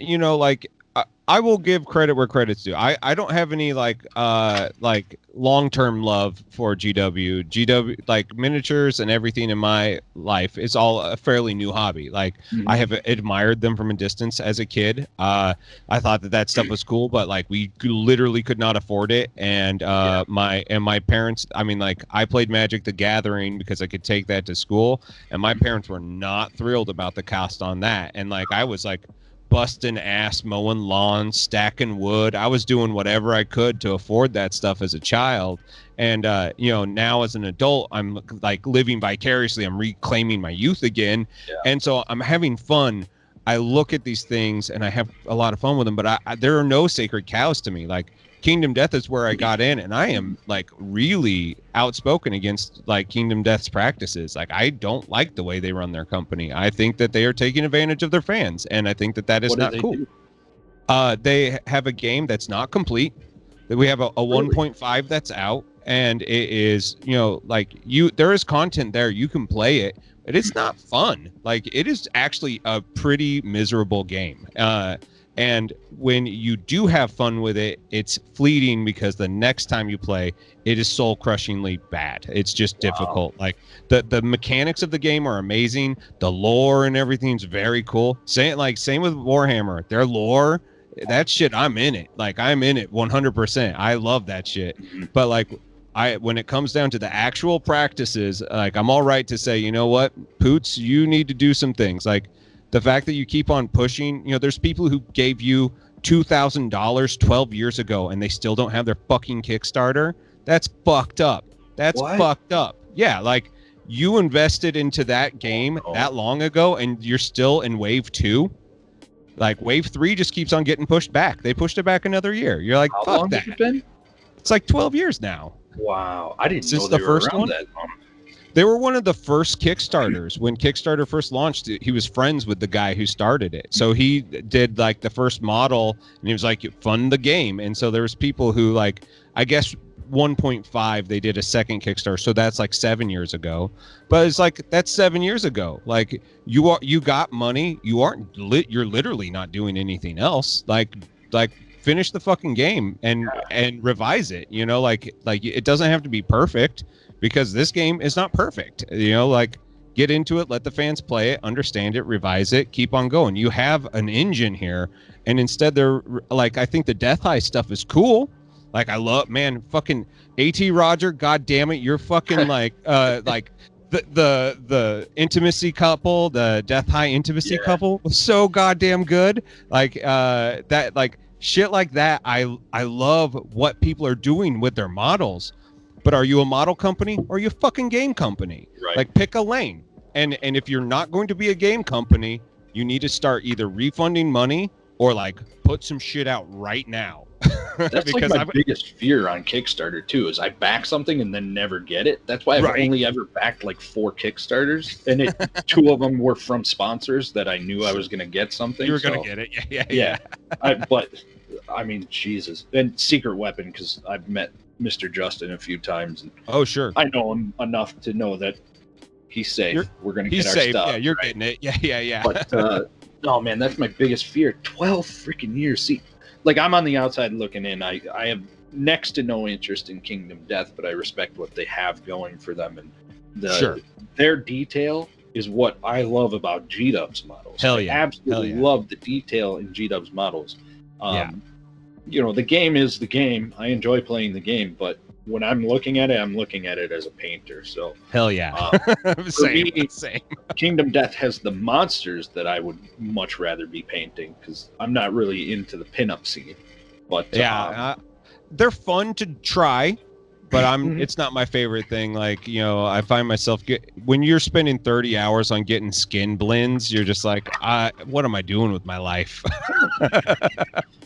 I will give credit where credit's due. I don't have any like long-term love for GW. GW, like miniatures and everything in my life, is all a fairly new hobby. Like I have admired them from a distance as a kid. I thought that stuff was cool, but like we literally could not afford it. And my parents, I mean, like I played Magic the Gathering because I could take that to school, and my parents were not thrilled about the cost on that. And like I was like busting ass, mowing lawns, stacking wood. I was doing whatever I could to afford that stuff as a child. And, now as an adult, I'm like living vicariously. I'm reclaiming my youth again. Yeah. And so I'm having fun. I look at these things and I have a lot of fun with them, but there are no sacred cows to me. Like Kingdom Death is where I got in, and I am like really outspoken against like Kingdom Death's practices. Like I don't like the way they run their company. I think that they are taking advantage of their fans, and I think that is not cool. They have a game that's not complete. That we have a 1.5 that's out, and it is, there is content there. You can play it, but it's not fun. Like it is actually a pretty miserable game. And when you do have fun with it, it's fleeting because the next time you play, it is soul-crushingly bad. It's just difficult. Like the mechanics of the game are amazing. The lore and everything's very cool. Same with Warhammer. Their lore, that shit, I'm in it. Like I'm in it 100%. I love that shit. But like when it comes down to the actual practices, like I'm all right to say, you know what, Poots, you need to do some things. Like the fact that you keep on pushing, there's people who gave you $2,000 12 years ago and they still don't have their fucking Kickstarter. That's fucked up. That's fucked up. Yeah, like you invested into that game that long ago and you're still in wave 2. Like wave 3 just keeps on getting pushed back. They pushed it back another year. You're like, how fuck long that. Has it been? It's like 12 years now. Wow. I didn't know Since they the were first around one? that long. They were one of the first Kickstarters. When Kickstarter first launched, he was friends with the guy who started it. So he did like the first model and he was like, fund the game. And so there was people who like, I guess 1.5, they did a second Kickstarter. So that's like 7 years ago. But it's like, that's 7 years ago. Like you got money. You're literally not doing anything else. Like finish the fucking game and revise it, like it doesn't have to be perfect. Because this game is not perfect, like get into it, let the fans play it, understand it, revise it, keep on going. You have an engine here, and instead they're like, I think the Death High stuff is cool. Like I love, man, fucking AT Roger, god damn it, you're fucking like the intimacy couple, the Death High intimacy couple was so goddamn good. Like that, like shit like that. I love what people are doing with their models. But are you a model company or are you a fucking game company? Right. Like pick a lane. And if you're not going to be a game company, you need to start either refunding money or like put some shit out right now. That's like my biggest fear on Kickstarter too, is I back something and then never get it. That's why I've only ever backed like 4 Kickstarters, and 2 of them were from sponsors that I knew I was going to get something. You were going to get it. Yeah. But I mean, Jesus. And Secret Weapon, because I've met Mr. Justin a few times. And oh, sure. I know him enough to know that he's safe. We're going to get our safe. stuff. Yeah, you're getting it. Yeah. But Oh man, that's my biggest fear. 12 freaking years. See, like I'm on the outside looking in. I have next to no interest in Kingdom Death, but I respect what they have going for them, and their detail is what I love about G-Dub's models. Hell yeah. I absolutely love the detail in G-Dub's models. The game is the game. I enjoy playing the game, but when I'm looking at it as a painter. So hell yeah. Same. Kingdom Death has the monsters that I would much rather be painting because I'm not really into the pinup scene. But they're fun to try, but it's not my favorite thing. Like, I find myself when you're spending 30 hours on getting skin blends, you're just like, what am I doing with my life?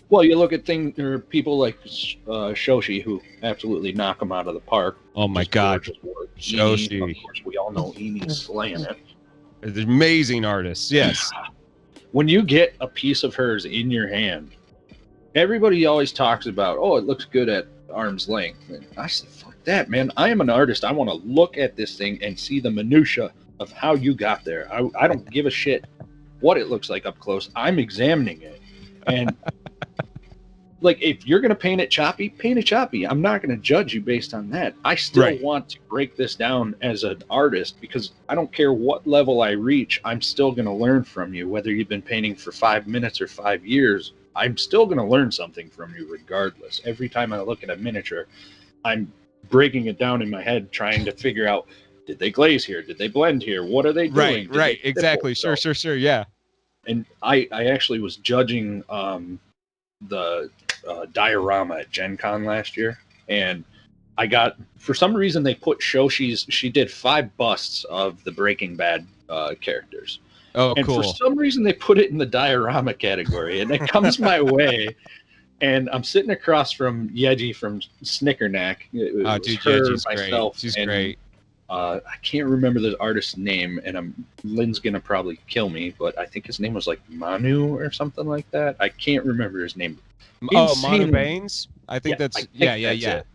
Well, you look at people like Shoshi, who absolutely knock them out of the park. Oh my God, Shoshi! Of course, we all know Eni's slaying it. They're amazing artists. Yes. When you get a piece of hers in your hand, everybody always talks about, it looks good at arm's length. And I said, fuck that, man. I am an artist. I want to look at this thing and see the minutia of how you got there. I don't give a shit what it looks like up close. I'm examining it. And like, if you're going to paint it choppy. I'm not going to judge you based on that. I still want to break this down as an artist because I don't care what level I reach. I'm still going to learn from you, whether you've been painting for 5 minutes or 5 years. I'm still going to learn something from you regardless. Every time I look at a miniature, I'm breaking it down in my head, trying to figure out, did they glaze here? Did they blend here? What are they doing? Right. Exactly. Sure. Yeah. And I actually was judging the diorama at Gen Con last year, and I got, for some reason, they put she did 5 busts of the Breaking Bad characters. Oh, and cool. For some reason, they put it in the diorama category, and it comes my way. And I'm sitting across from Yeji from Snickernack. Yeji's great. She's great. I can't remember the artist's name, and Lynn's gonna probably kill me, but I think his name was like Manu or something like that. I can't remember his name. Manu Baines? I think that's it.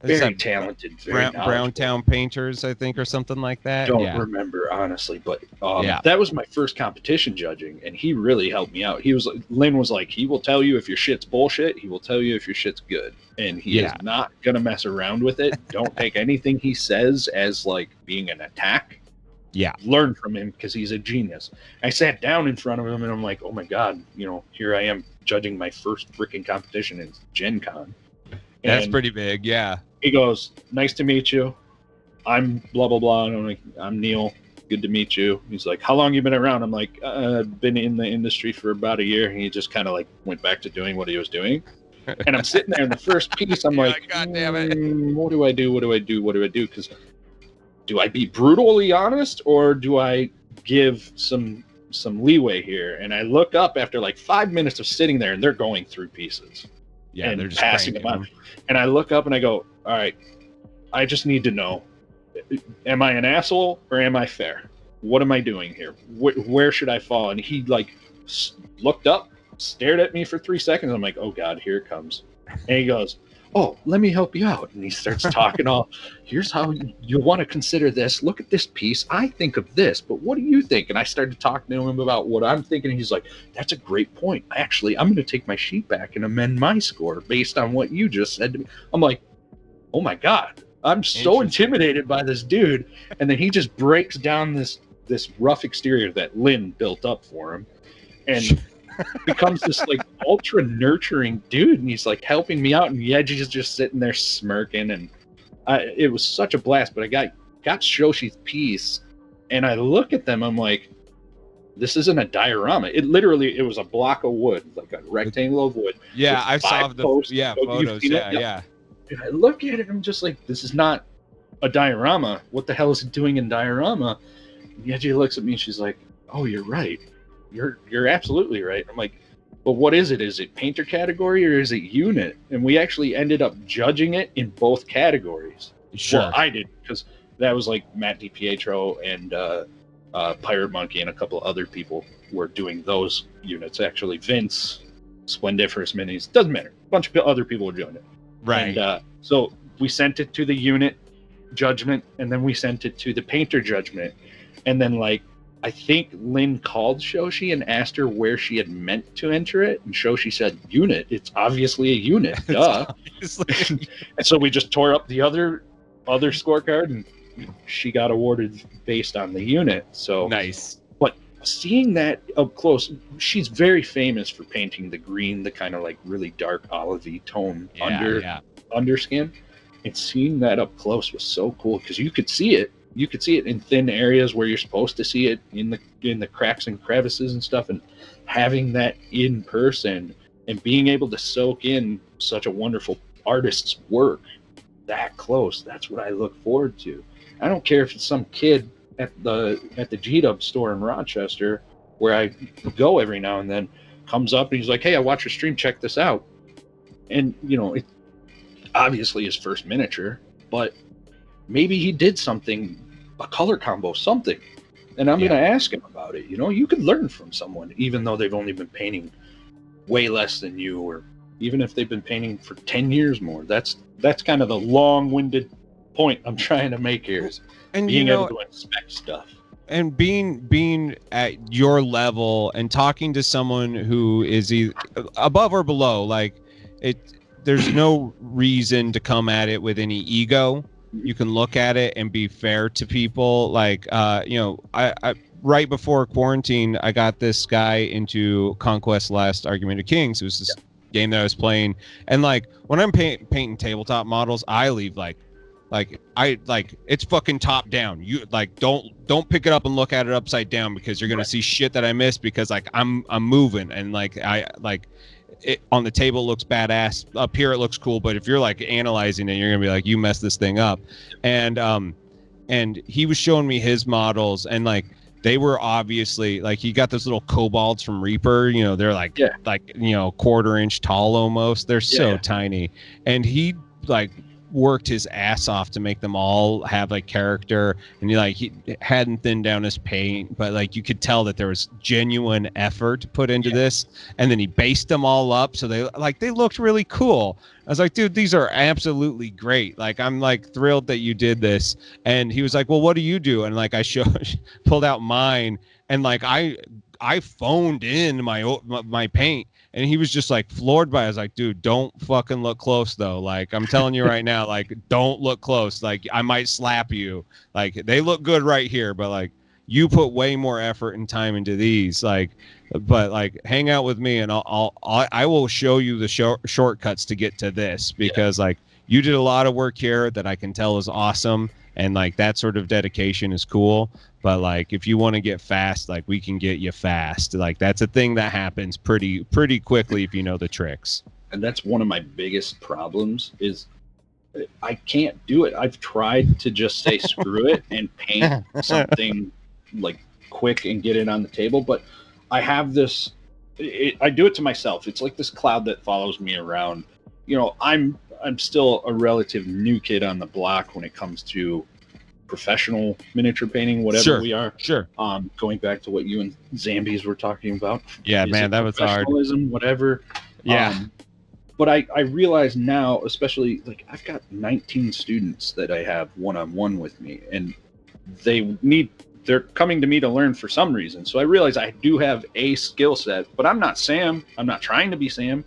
Very talented. Browntown Painters, I think, or something like that. Don't remember, honestly, but that was my first competition judging, and he really helped me out. Lynn was like, he will tell you if your shit's bullshit, he will tell you if your shit's good, and he is not going to mess around with it. Don't take anything he says as like being an attack. Yeah. Learn from him because he's a genius. I sat down in front of him, and I'm like, oh my God, here I am judging my first freaking competition in Gen Con. That's pretty big, yeah. He goes, nice to meet you. I'm blah, blah, blah. And I'm like, I'm Neil. Good to meet you. He's like, how long you been around? I'm like, I've been in the industry for about a year. And he just kind of like went back to doing what he was doing. And I'm sitting there in the first piece. I'm like, God damn it. What do I do? Because do I be brutally honest or do I give some leeway here? And I look up after like 5 minutes of sitting there, and they're going through pieces. Yeah, and they're just passing them on. And I look up and I go, all right, I just need to know, am I an asshole or am I fair? What am I doing here? Where should I fall? And he like looked up, stared at me for 3 seconds. I'm like, oh God, here it comes. And he goes, oh, let me help you out. And he starts talking all, here's how you want to consider this. Look at this piece. I think of this, but what do you think? And I started talking to him about what I'm thinking. And he's like, that's a great point. Actually, I'm going to take my sheet back and amend my score based on what you just said to me. I'm like, oh my God, I'm so intimidated by this dude. And then he just breaks down this rough exterior that Lynn built up for him. And becomes this like ultra nurturing dude, and he's like helping me out, and Yeji's just sitting there smirking, and it was such a blast. But I got Shoshi's piece, and I look at them, I'm like, this isn't a diorama. It was a block of wood, like a rectangle of wood. Yeah, I saw the photos. Yeah. And I look at it, I'm just like, this is not a diorama. What the hell is it doing in diorama? And Yeji looks at me, and she's like, oh, you're right. You're absolutely right. I'm like, but what is it? Is it painter category or is it unit? And we actually ended up judging it in both categories. Sure. Well, I did, because that was like Matt DiPietro and Pirate Monkey and a couple other people were doing those units. Actually, Vince, Splendiferous Minis, doesn't matter. A bunch of other people were doing it. Right. And so we sent it to the unit judgment, and then we sent it to the painter judgment. And then like, I think Lynn called Shoshi and asked her where she had meant to enter it, and Shoshi said unit. It's obviously a unit, duh. And so we just tore up the other scorecard, and she got awarded based on the unit. So nice. But seeing that up close, she's very famous for painting the green, the kind of like really dark olivey tone underskin. And seeing that up close was so cool because you could see it. You could see it in thin areas where you're supposed to see it in the cracks and crevices and stuff. And having that in person and being able to soak in such a wonderful artist's work that close, that's what I look forward to. I don't care if it's some kid at the G-Dub store in Rochester where I go every now and then, comes up and he's like, hey, I watched your stream, check this out. And, you know, it obviously his first miniature, but maybe he did something, a color combo, something. And I'm going to ask him about it. You know, you could learn from someone, even though they've only been painting way less than you, or even if they've been painting for 10 years more. That's kind of the long-winded point I'm trying to make here, is and being able to inspect stuff. And being at your level and talking to someone who is either above or below, like there's no reason to come at it with any ego. You can look at it and be fair to people. Like, you know, I right before quarantine, I got this guy into Conquest Last Argument of Kings. It was this game that I was playing. And like, when I'm painting tabletop models, I leave like it's fucking top down. You like, don't pick it up and look at it upside down, because you're going to see shit that I missed, because like I'm moving, and like I like it on the table looks badass, up here it looks cool, but if you're like analyzing it, you're gonna be like, you messed this thing up. And he was showing me his models, and like they were obviously like, he got those little kobolds from Reaper, you know, they're like like, you know, 1/4 inch tall almost, they're so tiny, and he like worked his ass off to make them all have like character, and he hadn't thinned down his paint, but like you could tell that there was genuine effort put into this, and then he based them all up so they looked really cool. I was like, dude, these are absolutely great. Like, I'm like thrilled that you did this. And he was like, well, what do you do? And like I pulled out mine, and like I phoned in my paint. And he was just like floored by it. I was like, dude, don't fucking look close though. Like, I'm telling you right now, like, don't look close. Like, I might slap you. Like, they look good right here, but like, you put way more effort and time into these. Like, but like, hang out with me, and I will show you the shortcuts to get to this, because like, you did a lot of work here that I can tell is awesome. And like, that sort of dedication is cool. But like, if you want to get fast, like, we can get you fast. Like, that's a thing that happens pretty quickly if you know the tricks. And that's one of my biggest problems, is I can't do it. I've tried to just say screw it and paint something like quick and get it on the table, but I have this, I do it to myself. It's like this cloud that follows me around. You know, I'm still a relative new kid on the block when it comes to professional miniature painting, whatever we are. Sure. Going back to what you and Zambies were talking about. Yeah, man, that was hard. Whatever. Yeah. But I realize now, especially like, I've got 19 students that I have one-on-one with me, and they're coming to me to learn for some reason. So I realize I do have a skill set, but I'm not Sam. I'm not trying to be Sam,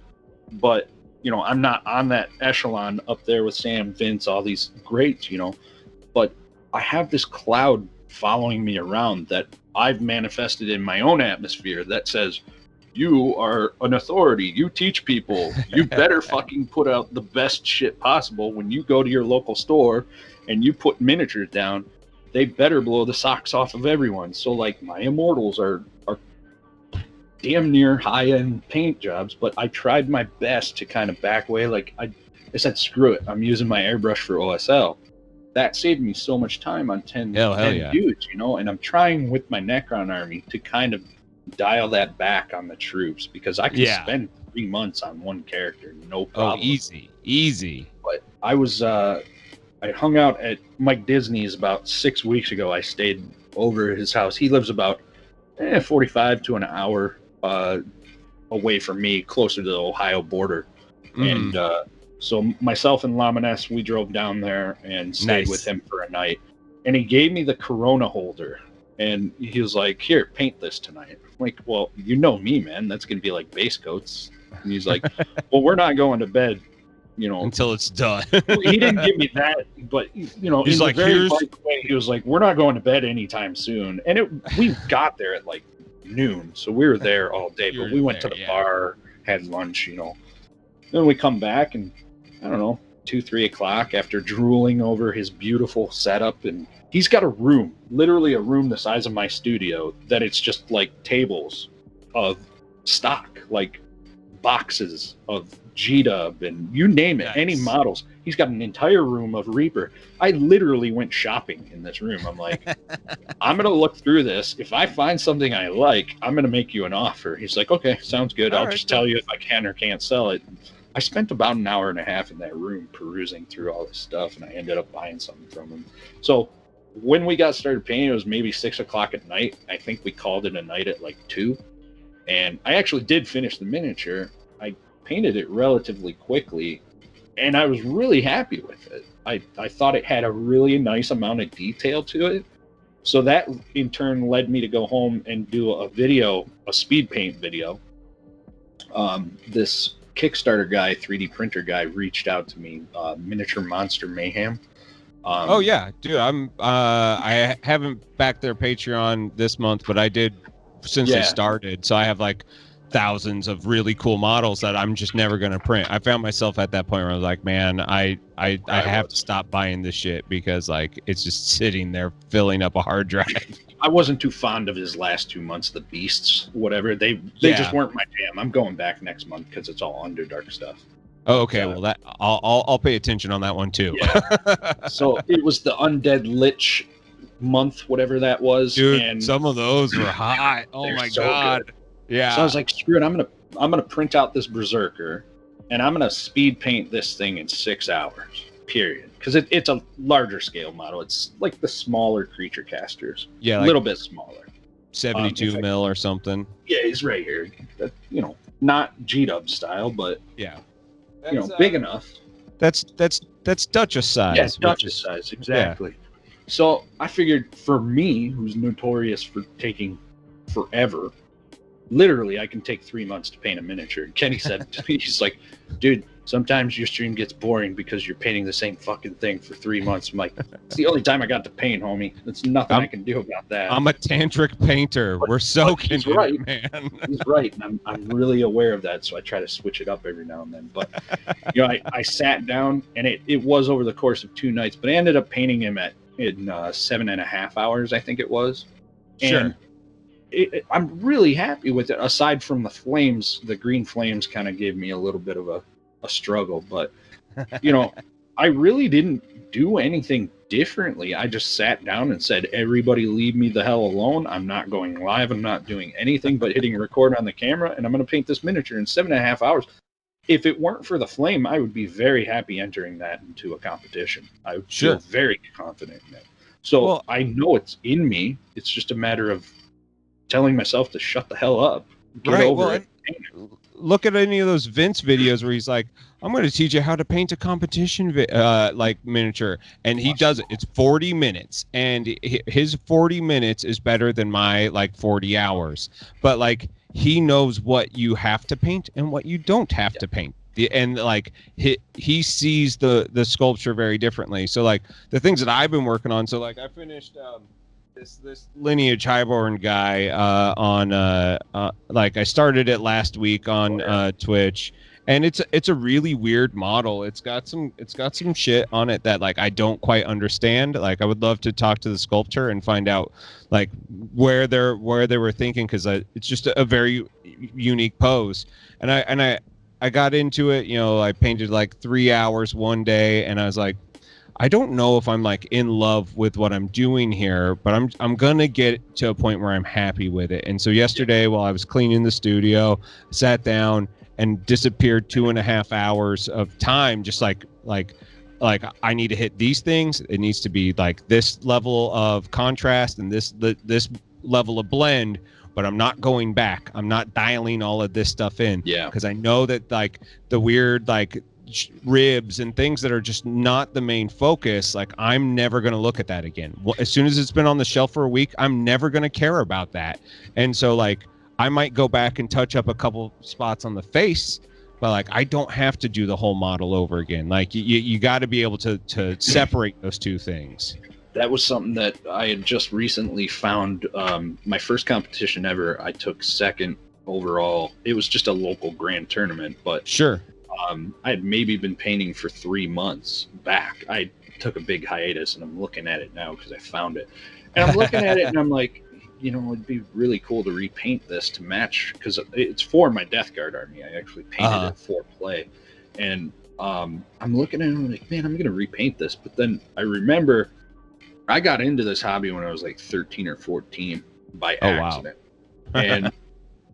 but you know, I'm not on that echelon up there with Sam, Vince, all these greats, you know, but I have this cloud following me around that I've manifested in my own atmosphere that says, you are an authority. You teach people. You better fucking put out the best shit possible. When you go to your local store and you put miniatures down, they better blow the socks off of everyone. So like, my immortals are damn near high-end paint jobs, but I tried my best to kind of back away. Like, I said, screw it. I'm using my airbrush for OSL. That saved me so much time on 10 dudes, you know, and I'm trying with my Necron army to kind of dial that back on the troops, because I can spend 3 months on one character, no problem. Oh, easy. But I was, I hung out at Mike Disney's about 6 weeks ago. I stayed over at his house. He lives about 45 to an hour away from me, closer to the Ohio border. And so myself and Laminess, we drove down there and stayed with him for a night. And he gave me the Corona holder And he was like, "Here, paint this tonight." I'm like, "Well, you know me, man. That's gonna be like base coats." And he's like, "Well, we're not going to bed, until it's done. He didn't give me that, but He's in like, the very "Here's-" polite way, he was like, "We're not going to bed anytime soon." And we got there at like noon, so we were there all day. You But were we went to there, the yeah. bar, had lunch, Then we come back, and I don't know, 2-3 o'clock after drooling over his beautiful setup, and he's got a room, literally a room the size of my studio, that it's just like tables of stock, like boxes of G-Dub and you name it, Nice. any models. He's got an entire room of Reaper. I literally went shopping in this room. I'm like, I'm going to look through this. If I find something I like, I'm going to make you an offer. He's like, okay, sounds good. All I'll right, just cool. tell you if I can or can't sell it. I spent about an hour and a half in that room perusing through all this stuff, and I ended up buying something from him. So when we got started painting, it was maybe 6 o'clock at night. I think we called it a night at like 2. And I actually did finish the miniature. I painted it relatively quickly, and I was really happy with it. I thought it had a really nice amount of detail to it. So that in turn led me to go home and do a speed paint video. This Kickstarter guy, 3D printer guy, reached out to me, Miniature Monster Mayhem. Oh yeah, dude. I haven't backed their Patreon this month, but I did since they started. So I have like thousands of really cool models that I'm just never gonna print. I found myself at that point where I was like, man, I have to stop buying this shit because like it's just sitting there filling up a hard drive. I wasn't too fond of his last 2 months, the Beasts, whatever. They just weren't my jam. I'm going back next month because it's all Underdark stuff. Oh, okay. Well, that I'll pay attention on that one too. Yeah. So it was the Undead Lich month, whatever that was. Dude, and some of those were hot. Oh my so god. good. Yeah. So I was like, screw it. I'm gonna print out this Berserker, and I'm gonna speed paint this thing in 6 hours. Period. Because it's a larger scale model. It's like the smaller creature casters. Yeah, a like little bit smaller. 72 mil or something. Yeah, he's right here. Not G-Dub style, but Yeah. big enough. That's Duchess size. Yeah, Duchess size, exactly. So I figured for me, who's notorious for taking forever, literally I can take 3 months to paint a miniature. And Kenny said to me, he's like, dude, sometimes your stream gets boring because you're painting the same fucking thing for 3 months. I'm like, it's the only time I got to paint, homie. There's nothing I can do about that. I'm a tantric painter. We're soaking he's right, man. He's right. And I'm really aware of that. So I try to switch it up every now and then. But, I sat down, and it was over the course of 2 nights, but I ended up painting him in 7.5 hours, I think it was. Sure. And I'm really happy with it. Aside from the flames, the green flames kind of gave me a little bit of a struggle, but I really didn't do anything differently. I just sat down and said, everybody leave me the hell alone. I'm not going live. I'm not doing anything but hitting record on the camera, and I'm going to paint this miniature in 7.5 hours. If it weren't for the flame, I would be very happy entering that into a competition. I would feel very confident in it. So I know it's in me. It's just a matter of telling myself to shut the hell up. Get over it. Look at any of those Vince videos where he's like, I'm going to teach you how to paint a competition like miniature. And he does it. It's 40 minutes. And his 40 minutes is better than my like 40 hours. But like he knows what you have to paint and what you don't have to paint. And like he sees the sculpture very differently. So like the things that I've been working on. So like I finished this Lineage Highborn guy on like I started it last week on Twitch, and it's a really weird model. It's got some shit on it that like I don't quite understand. Like I would love to talk to the sculptor and find out like where they were thinking, because it's just a very unique pose. And I got into it. I painted like 3 hours one day, and I was like, I don't know if I'm like in love with what I'm doing here, but I'm gonna get to a point where I'm happy with it. And so yesterday, while I was cleaning the studio, I sat down and disappeared 2.5 hours of time, just like I need to hit these things. It needs to be like this level of contrast and this level of blend. But I'm not going back. I'm not dialing all of this stuff in. Yeah. Because I know that like the weird like ribs and things that are just not the main focus, like I'm never going to look at that again. As soon as it's been on the shelf for a week, I'm never going to care about that. And so like I might go back and touch up a couple spots on the face, but like I don't have to do the whole model over again. Like you got to be able to separate those two things. That was something that I had just recently found. My first competition ever, I took second overall. It was just a local grand tournament, but sure. I had maybe been painting for 3 months back. I took a big hiatus, and I'm looking at it now because I found it. And I'm looking at it, and I'm like, you know, it'd be really cool to repaint this to match, because it's for my Death Guard army. I actually painted it for play. And I'm looking at it, and I'm like, man, I'm going to repaint this. But then I remember I got into this hobby when I was like 13 or 14 by accident. Wow. And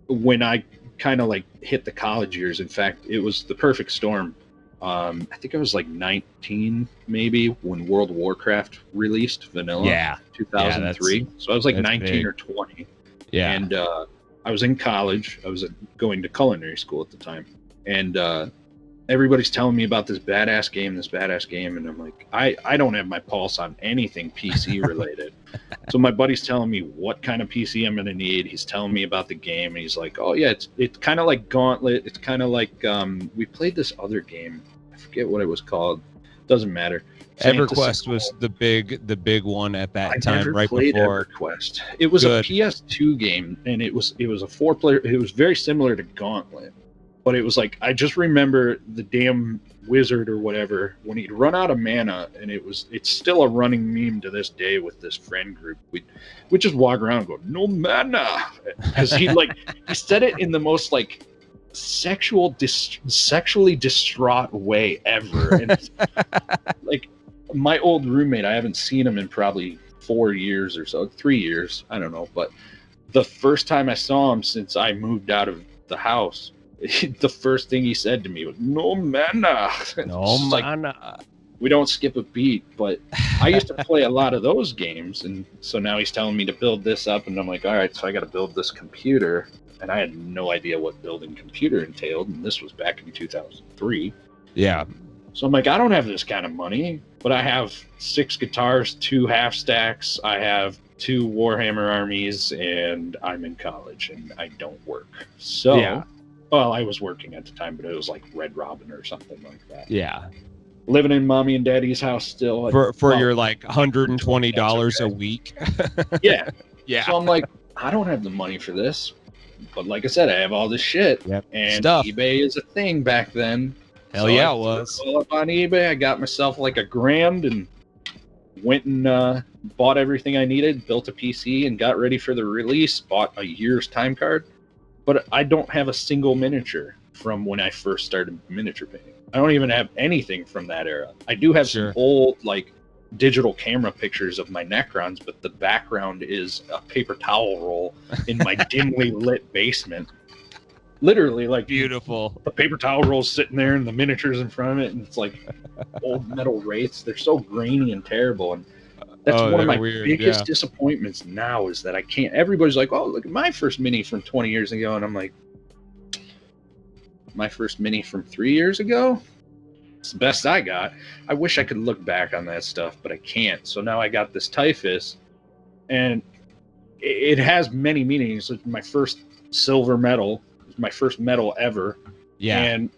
when I kind of like hit the college years, in fact, it was the perfect storm. I think I was like 19 maybe when World of Warcraft released vanilla. 2003. So I was like 19 big. Or 20. Yeah. And I was in college. I was going to culinary school at the time. And everybody's telling me about this badass game, and I'm like, I don't have my pulse on anything PC related. So my buddy's telling me what kind of PC I'm going to need. He's telling me about the game, and he's like, oh yeah, it's kind of like Gauntlet. It's kind of like we played this other game. I forget what it was called. Doesn't matter. EverQuest was the big one at that time, right before EverQuest. It was a PS2 game, and it was a 4-player. It was very similar to Gauntlet. But it was like, I just remember the damn wizard or whatever, when he'd run out of mana, and it's still a running meme to this day with this friend group. We'd just walk around and go, no mana. Because he said it in the most like sexually distraught way ever. And like my old roommate, I haven't seen him in probably 4 years or so, 3 years, I don't know. But the first time I saw him since I moved out of the house, the first thing he said to me was, no mana. No mana. Like, we don't skip a beat. But I used to play a lot of those games, and so now he's telling me to build this up, and I'm like, all right, so I got to build this computer. And I had no idea what building computer entailed, and this was back in 2003. Yeah. So I'm like, I don't have this kind of money, but I have 6 guitars, 2 half stacks, I have 2 Warhammer armies, and I'm in college, and I don't work. So yeah. Well, I was working at the time, but it was like Red Robin or something like that. Yeah. Living in mommy and daddy's house still. For your like $120 a week. Yeah. Yeah. So I'm like, I don't have the money for this. But like I said, I have all this shit. Yep. And stuff. eBay is a thing back then. Hell so yeah, it was. I up on eBay. I got myself like $1,000 and went and bought everything I needed, built a PC, and got ready for the release. Bought a year's time card. But I don't have a single miniature from when I first started miniature painting. I don't even have anything from that era. I do have some old, like, digital camera pictures of my Necrons, but the background is a paper towel roll in my dimly lit basement. Literally, like, beautiful. The paper towel roll's sitting there and the miniatures in front of it, and it's like old metal wraiths. They're so grainy and terrible, and that's one of my biggest disappointments now is that I can't. Everybody's like, oh, look at my first mini from 20 years ago. And I'm like, my first mini from 3 years ago? It's the best I got. I wish I could look back on that stuff, but I can't. So now I got this Typhus, and it has many meanings. It's my first silver medal. It's my first medal ever. Yeah. And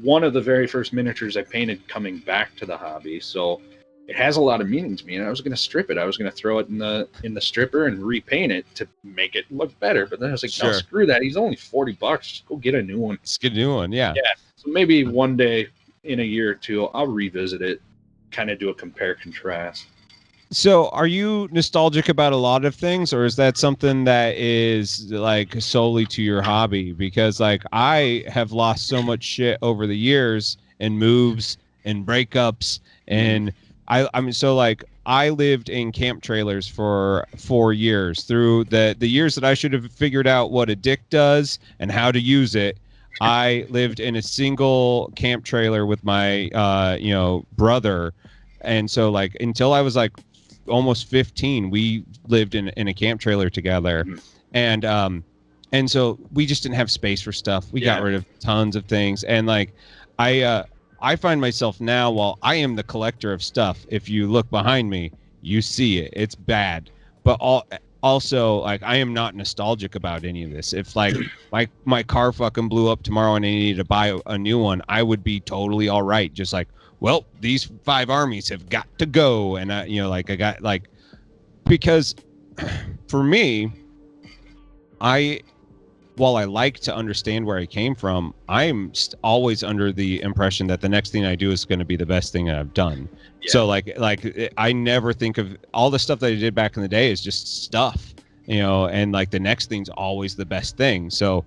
one of the very first miniatures I painted coming back to the hobby. So it has a lot of meaning to me, and I was going to strip it. I was going to throw it in the stripper and repaint it to make it look better. But then I was like, no, screw that. He's only $40. Just go get a new one. Let's get a new one. Yeah. Yeah. So maybe one day in a year or two, I'll revisit it, kind of do a compare contrast. So are you nostalgic about a lot of things, or is that something that is like solely to your hobby? Because like I have lost so much shit over the years and moves and breakups, and I mean, so like I lived in camp trailers for 4 years. Through the years that I should have figured out what a dick does and how to use it, I lived in a single camp trailer with my brother. And so like until I was like almost 15, we lived in a camp trailer together. And so we just didn't have space for stuff. We got rid of tons of things. And like I I find myself now, while I am the collector of stuff, if you look behind me, you see it. It's bad. But also, like, I am not nostalgic about any of this. If like my car fucking blew up tomorrow and I needed to buy a new one, I would be totally all right. Just like, well, these 5 armies have got to go, and I got like, because for me, while I like to understand where I came from, I'm always under the impression that the next thing I do is going to be the best thing that I've done. Yeah. So I never think of all the stuff that I did back in the day as just stuff, and like the next thing's always the best thing. So,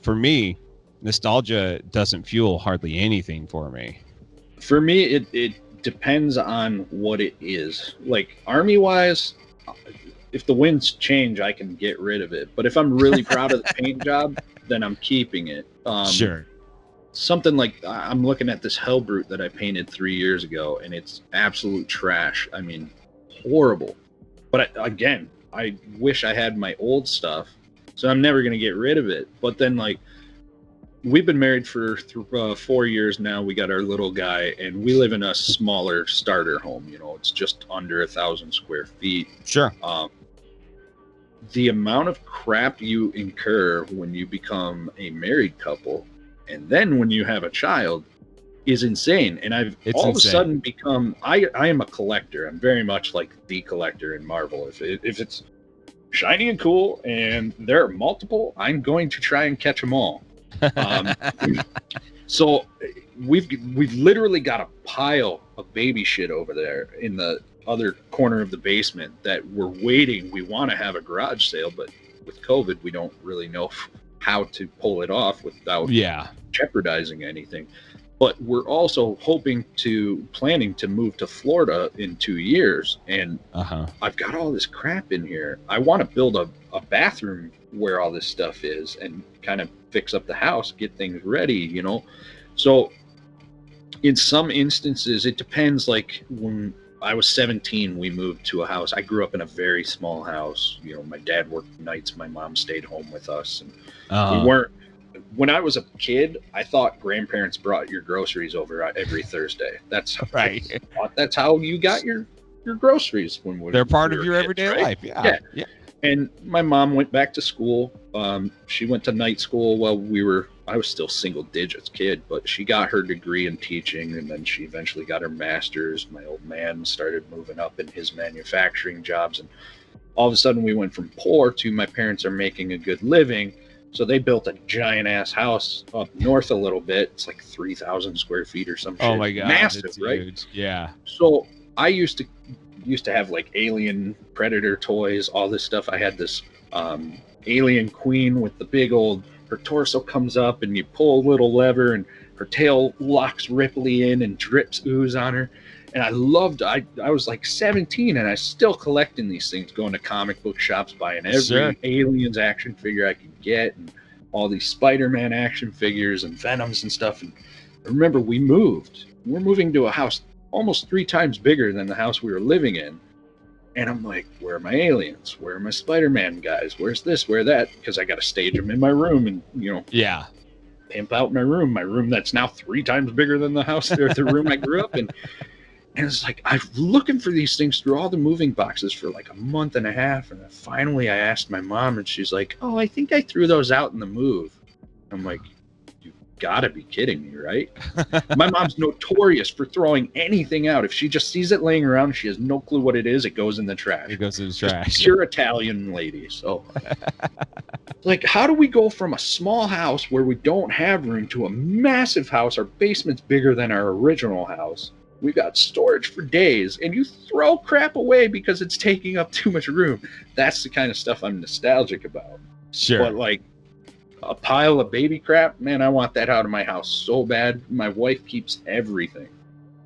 for me, nostalgia doesn't fuel hardly anything for me. For me, it depends on what it is. Like army wise, if the winds change, I can get rid of it. But if I'm really proud of the paint job, then I'm keeping it. Sure. Something like I'm looking at this Hellbrute that I painted 3 years ago, and it's absolute trash. I mean, horrible. But again, I wish I had my old stuff, so I'm never going to get rid of it. But then, like, we've been married for 4 years now. We got our little guy, and we live in a smaller starter home. It's just under 1,000 square feet. Sure. The amount of crap you incur when you become a married couple, and then when you have a child, is insane. And it's all insane. Of a sudden become, I am a collector. I'm very much like the collector in Marvel. If it's shiny and cool and there are multiple, I'm going to try and catch them all. So we've literally got a pile of baby shit over there in the other corner of the basement that we're waiting. We want to have a garage sale, but with COVID, we don't really know how to pull it off without jeopardizing anything. But we're also planning to move to Florida in 2 years. And I've got all this crap in here. I want to build a bathroom where all this stuff is and kind of fix up the house, get things ready, So in some instances, it depends. Like when I was 17, we moved to a house. I grew up in a very small house. My dad worked nights. My mom stayed home with us. And we weren't, when I was a kid, I thought grandparents brought your groceries over every Thursday. That's right. That's how you got your groceries they're part of your everyday life. Yeah. And my mom went back to school. She went to night school while I was still single digits kid, but she got her degree in teaching, and then she eventually got her master's. My old man started moving up in his manufacturing jobs, and all of a sudden we went from poor to my parents are making a good living. So they built a giant ass house up north a little bit. It's like 3,000 square feet or something. Oh my God. Massive, it's right? Huge. Yeah. So I used to have like Alien Predator toys, all this stuff. I had this alien queen with the big old, her torso comes up and you pull a little lever and her tail locks Ripley in and drips ooze on her. And I was like 17 and I still collecting these things, going to comic book shops, buying every Aliens action figure I could get, and all these Spider-Man action figures and Venoms and stuff. And I remember we're moving to a house almost 3 times bigger than the house we were living in. And I'm like, where are my aliens? Where are my Spider-Man guys? Where's this? Where that? Because I got to stage them in my room and, pimp out my room that's now 3 times bigger than the house or the room I grew up in. And it's like, I'm looking for these things through all the moving boxes for like a month and a half. And then finally I asked my mom and she's like, oh, I think I threw those out in the move. I'm like, you gotta be kidding me, right? My mom's notorious for throwing anything out. If she just sees it laying around, she has no clue what it is. It goes in the trash. It goes in the trash. Just pure Italian lady. So like, how do we go from a small house where we don't have room to a massive house? Our basement's bigger than our original house. We've got storage for days, and you throw crap away because it's taking up too much room. That's the kind of stuff I'm nostalgic about. Sure. But like a pile of baby crap, man, I want that out of my house so bad. My wife keeps everything.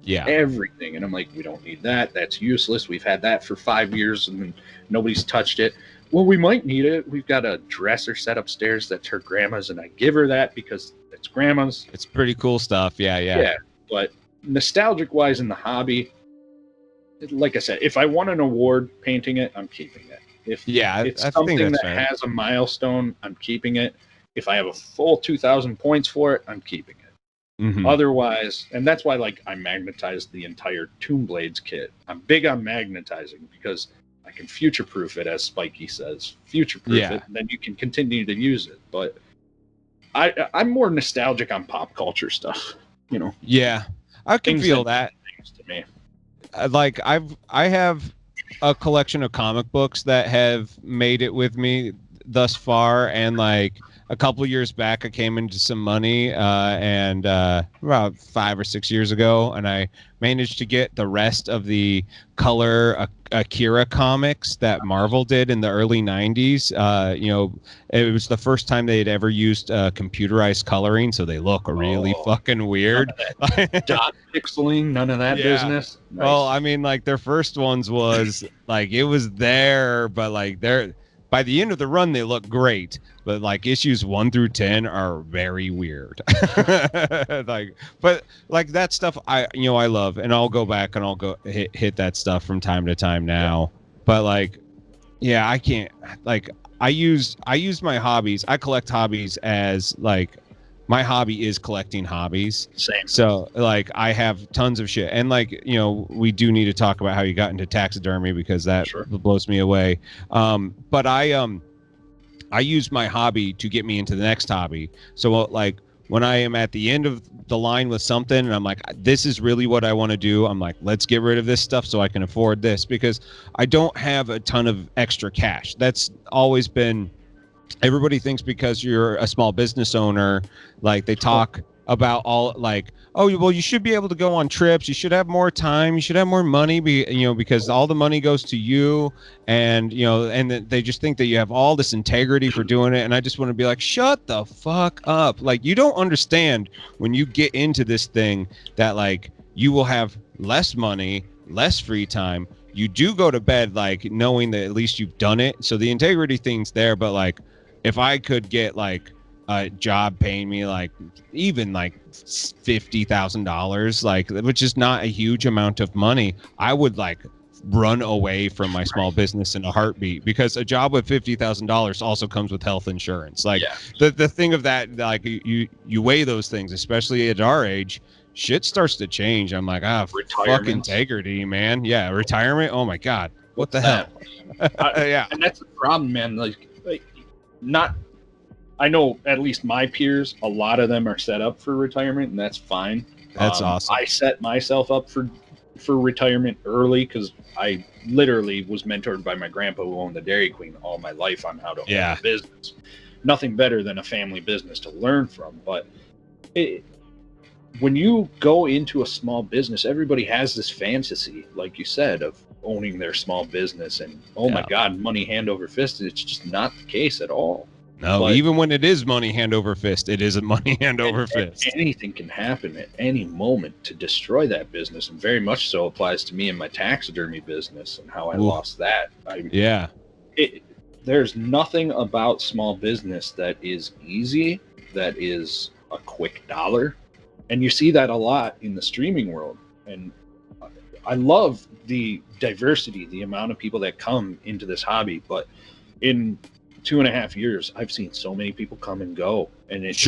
Yeah. Everything. And I'm like, we don't need that. That's useless. We've had that for 5 years and nobody's touched it. Well, we might need it. We've got a dresser set upstairs that's her grandma's, and I give her that because it's grandma's. It's pretty cool stuff. Yeah. But nostalgic wise in the hobby, like I said, if I won an award painting it, I'm keeping it. If it's something that has a milestone, I'm keeping it. If I have a full 2,000 points for it, I'm keeping it. Mhm. Otherwise, and that's why like I magnetized the entire Tomb Blades kit. I'm big on magnetizing because I can future proof it, as Spikey says. Future proof Yeah. it, and then you can continue to use it. But I'm more nostalgic on pop culture stuff. You know, Yeah. I can things feel that that. things to me. Like I have a collection of comic books that have made it with me thus far, and like a couple years back I came into some money and about 5 or 6 years ago, and I managed to get the rest of the color Akira comics that Marvel did in the early 90s. It was the first time they had ever used computerized coloring, so they look really fucking weird. Dot pixeling, none of that Yeah. business. Nice. Well, I mean, like their first ones was like it was there, but like they're by the end of the run they look great, but like issues 1 through 10 are very weird. But like that stuff I love, and I'll go back and I'll go hit that stuff from time to time now. But like, yeah, I can't like I use my hobbies. I collect hobbies as like my hobby is collecting hobbies. Same. So like I have tons of shit, and like we do need to talk about how you got into taxidermy because that blows me away. But I use my hobby to get me into the next hobby. So like when I am at the end of the line with something and I'm like, this is really what I want to do, I'm like, let's get rid of this stuff so I can afford this, because I don't have a ton of extra cash. That's always been, everybody thinks because you're a small business owner, like they talk about all like, oh, well, you should be able to go on trips. You should have more time. You should have more money, because all the money goes to you. And, and they just think that you have all this integrity for doing it. And I just want to be like, shut the fuck up. Like, you don't understand when you get into this thing that like you will have less money, less free time. You do go to bed, like knowing that at least you've done it. So the integrity thing's there, but like, if I could get like a job paying me like even like $50,000, like which is not a huge amount of money, I would like run away from my small business in a heartbeat, because a job with $50,000 also comes with health insurance. Like the thing of that, like you weigh those things, especially at our age. Shit starts to change. I'm like, fuck integrity, man. Yeah, retirement. Oh my god, what the hell? Yeah, and that's the problem, man. Like not, I know at least my peers, a lot of them are set up for retirement, and that's fine. That's awesome. I set myself up for retirement early because I literally was mentored by my grandpa, who owned the Dairy Queen, all my life on how to own a business. Nothing better than a family business to learn from. But when you go into a small business, everybody has this fantasy, like you said, of owning their small business, and my god, money hand over fist. It's just not the case at all. No, even when it is money hand over fist, it isn't money hand over fist. Anything can happen at any moment to destroy that business, and very much so applies to me and my taxidermy business and how I lost that. There's nothing about small business that is easy, that is a quick dollar, and you see that a lot in the streaming world. And I love the diversity, the amount of people that come into this hobby, but in 2.5 years, I've seen so many people come and go. And it's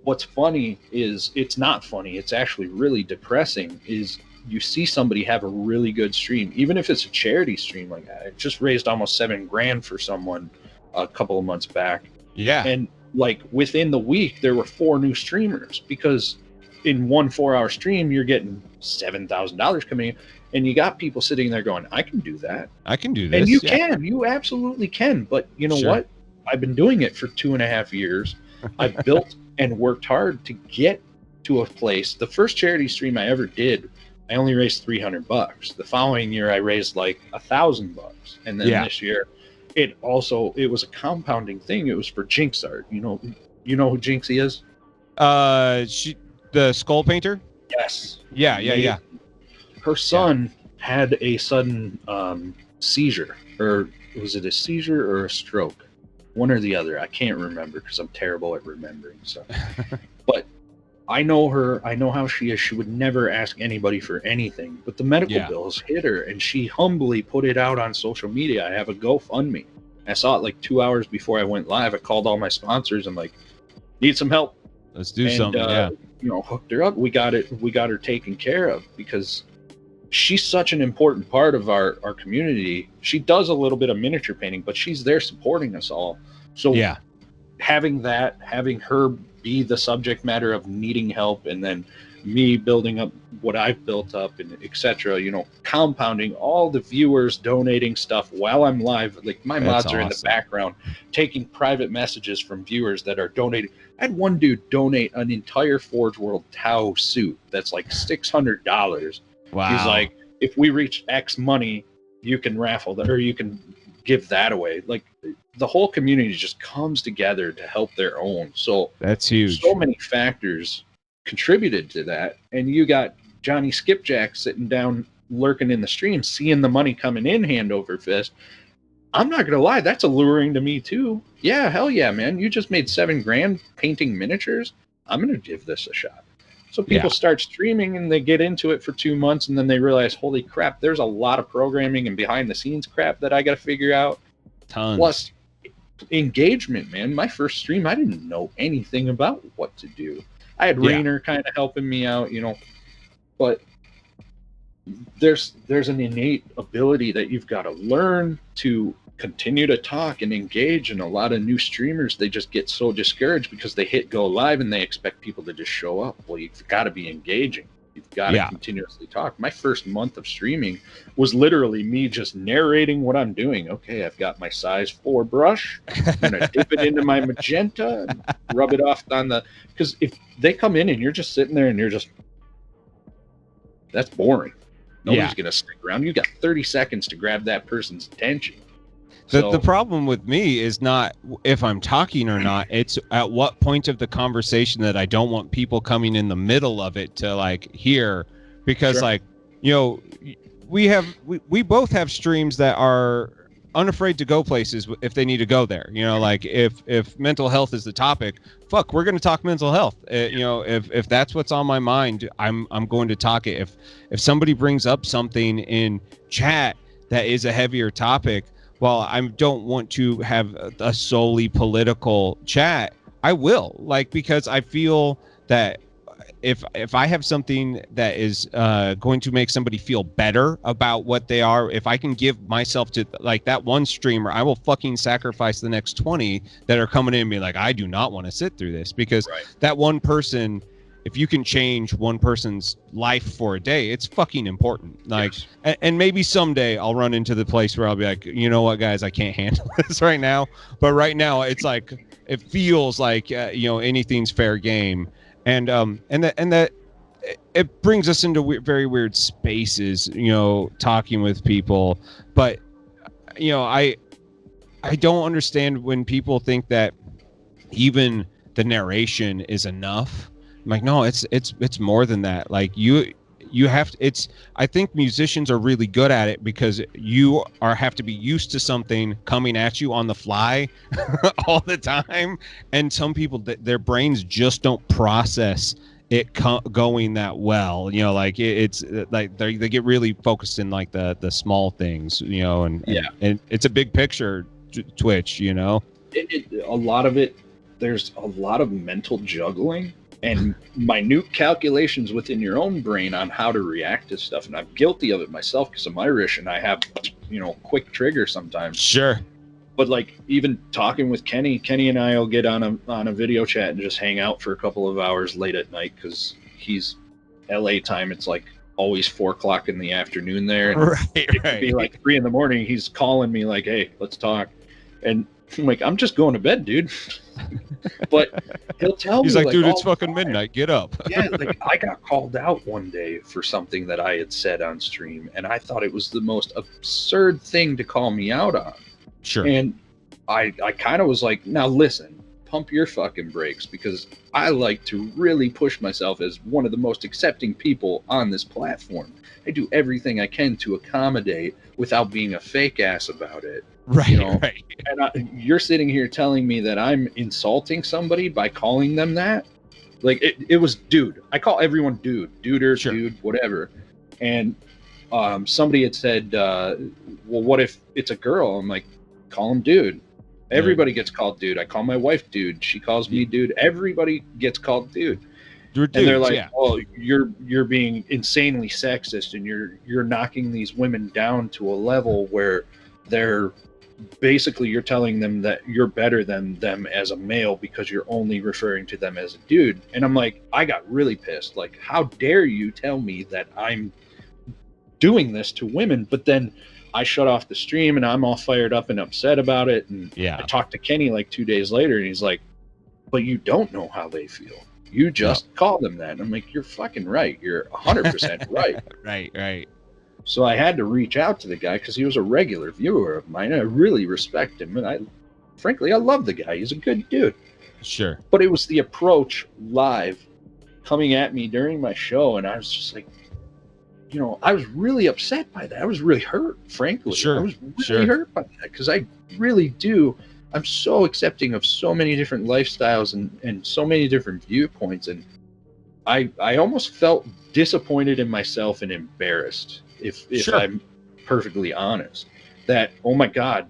what's funny is it's not funny. It's actually really depressing. Is you see somebody have a really good stream, even if it's a charity stream. Like I just raised almost $7,000 for someone a couple of months back. Yeah. And like within the week, there were 4 new streamers, because in one 4-hour stream, you're getting $7,000 coming in. And you got people sitting there going, I can do that. I can do this. And you can. You absolutely can. But you know what? I've been doing it for 2.5 years. I've built and worked hard to get to a place. The first charity stream I ever did, I only raised $300. The following year, I raised like $1,000. And then this year, it was a compounding thing. It was for Jinx Art. You know who Jinxie is? The skull painter? Yes. Yeah. Her son had a sudden seizure, or was it a seizure or a stroke? One or the other. I can't remember because I'm terrible at remembering. So, but I know her. I know how she is. She would never ask anybody for anything, but the medical bills hit her, and she humbly put it out on social media. I have a GoFundMe. I saw it like 2 hours before I went live. I called all my sponsors. I'm like, need some help. Let's do something. Yeah. Hooked her up. We got her taken care of because she's such an important part of our community. She does a little bit of miniature painting, but she's there supporting us all. So Yeah. having her be the subject matter of needing help, and then me building up what I've built up, and etc., compounding all the viewers donating stuff while I'm live. Like my mods are in the background taking private messages from viewers that are donating. I had one dude donate an entire Forge World Tau suit that's like $600. Wow. He's like, if we reach X money, you can raffle that, or you can give that away. Like the whole community just comes together to help their own. So that's huge. So many factors contributed to that. And you got Johnny Skipjack sitting down, lurking in the stream, seeing the money coming in hand over fist. I'm not going to lie, that's alluring to me too. Yeah, hell yeah, man. You just made $7,000 painting miniatures. I'm going to give this a shot. So people start streaming and they get into it for 2 months, and then they realize, holy crap, there's a lot of programming and behind the scenes crap that I got to figure out. Tons. Plus engagement, man. My first stream, I didn't know anything about what to do. I had Rainer kind of helping me out, but there's an innate ability that you've got to learn to continue to talk and engage. And a lot of new streamers, they just get so discouraged because they hit go live and they expect people to just show up. Well, you've got to be engaging. You've got to continuously talk. My first month of streaming was literally me just narrating what I'm doing. Okay, I've got my size 4 brush. I'm going to dip it into my magenta and rub it off on the... Because if they come in and you're just sitting there and you're just... That's boring. Nobody's going to stick around. You've got 30 seconds to grab that person's attention. The problem with me is not if I'm talking or not. It's at what point of the conversation that I don't want people coming in the middle of it to like hear, because we both have streams that are unafraid to go places if they need to go there. Like if mental health is the topic, fuck, we're going to talk mental health. If that's what's on my mind, I'm going to talk it. If somebody brings up something in chat that is a heavier topic, well, I don't want to have a solely political chat, I will, because I feel that if I have something that is going to make somebody feel better about what they are, if I can give myself to like that one streamer, I will fucking sacrifice the next 20 that are coming in and be like, I do not want to sit through this, because that one person, if you can change one person's life for a day, it's fucking important. And maybe someday I'll run into the place where I'll be like, you know what, guys, I can't handle this right now. But right now, it's like it feels like anything's fair game, and that it brings us into very weird spaces. Talking with people, but I don't understand when people think that even the narration is enough. I'm like, no, it's more than that. Like you have to, I think musicians are really good at it because you have to be used to something coming at you on the fly all the time. And some people, their brains just don't process it going that well. It's like they get really focused in like the small things, and it's a big picture Twitch, a lot of it, there's a lot of mental juggling and minute calculations within your own brain on how to react to stuff. And I'm guilty of it myself because I'm Irish and I have, quick trigger sometimes. Sure. But even talking with Kenny and I will get on a video chat and just hang out for a couple of hours late at night because he's LA time. It's like always 4:00 in the afternoon there. And it could be like 3 a.m. He's calling me like, hey, let's talk. And I'm like, I'm just going to bed, dude. But he'll tell me. He's like, dude, it's fucking midnight. Get up. Yeah, I got called out one day for something that I had said on stream, and I thought it was the most absurd thing to call me out on. Sure. And I kind of was like, now listen, pump your fucking brakes, because I like to really push myself as one of the most accepting people on this platform. I do everything I can to accommodate without being a fake ass about it. Right. And you're sitting here telling me that I'm insulting somebody by calling them that? Like, it was dude. I call everyone dude. Duder, sure. Dude, whatever. And somebody had said, well, what if it's a girl? I'm like, call him dude. Everybody gets called dude. I call my wife dude. She calls me dude. Everybody gets called dude. You're And they're dudes, like, yeah. "Oh, you're being insanely sexist, and you're knocking these women down to a level where they're basically you're telling them that you're better than them as a male because you're only referring to them as a dude." And I'm like, I got really pissed. Like, how dare you tell me that I'm doing this to women? But then I shut off the stream and I'm all fired up and upset about it. And Yeah. I talked to Kenny like 2 days later, and he's like, "But you don't know how they feel. You just call them that." And I'm like, "You're fucking right. You're 100% right." Right. So I had to reach out to the guy because he was a regular viewer of mine. I really respect him, and frankly, I love the guy. He's a good dude. Sure. But it was the approach live coming at me during my show, and I was just like, I was really upset by that. I was really hurt, frankly. Sure. I was really hurt by that because I really do. I'm so accepting of so many different lifestyles and so many different viewpoints, and I almost felt disappointed in myself and embarrassed, if I'm perfectly honest, that, oh my God,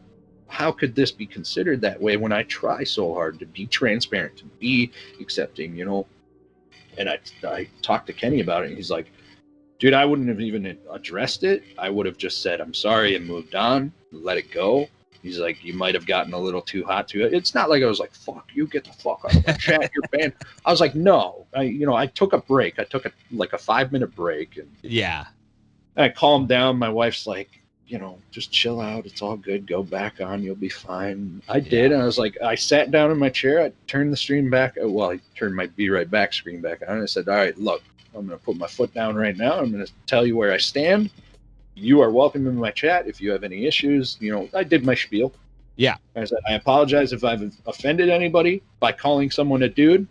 how could this be considered that way when I try so hard to be transparent, to be accepting, And I talked to Kenny about it, and he's like, "Dude, I wouldn't have even addressed it. I would have just said, I'm sorry, and moved on, let it go." He's like, "You might have gotten a little too hot to it." It's not like I was like, "Fuck you, get the fuck out of my chat, you're banned." I was like, no. I took a break. I took a 5-minute break, and Yeah. I calmed down. My wife's like, "Just chill out. It's all good. Go back on. You'll be fine." I did. And I was like, I sat down in my chair. I turned the stream back. Well, I turned my Be Right Back screen back on. And I said, "All right, look, I'm going to put my foot down right now. I'm going to tell you where I stand. You are welcome in my chat if you have any issues." I did my spiel. Yeah. I said, "I apologize if I've offended anybody by calling someone a dude.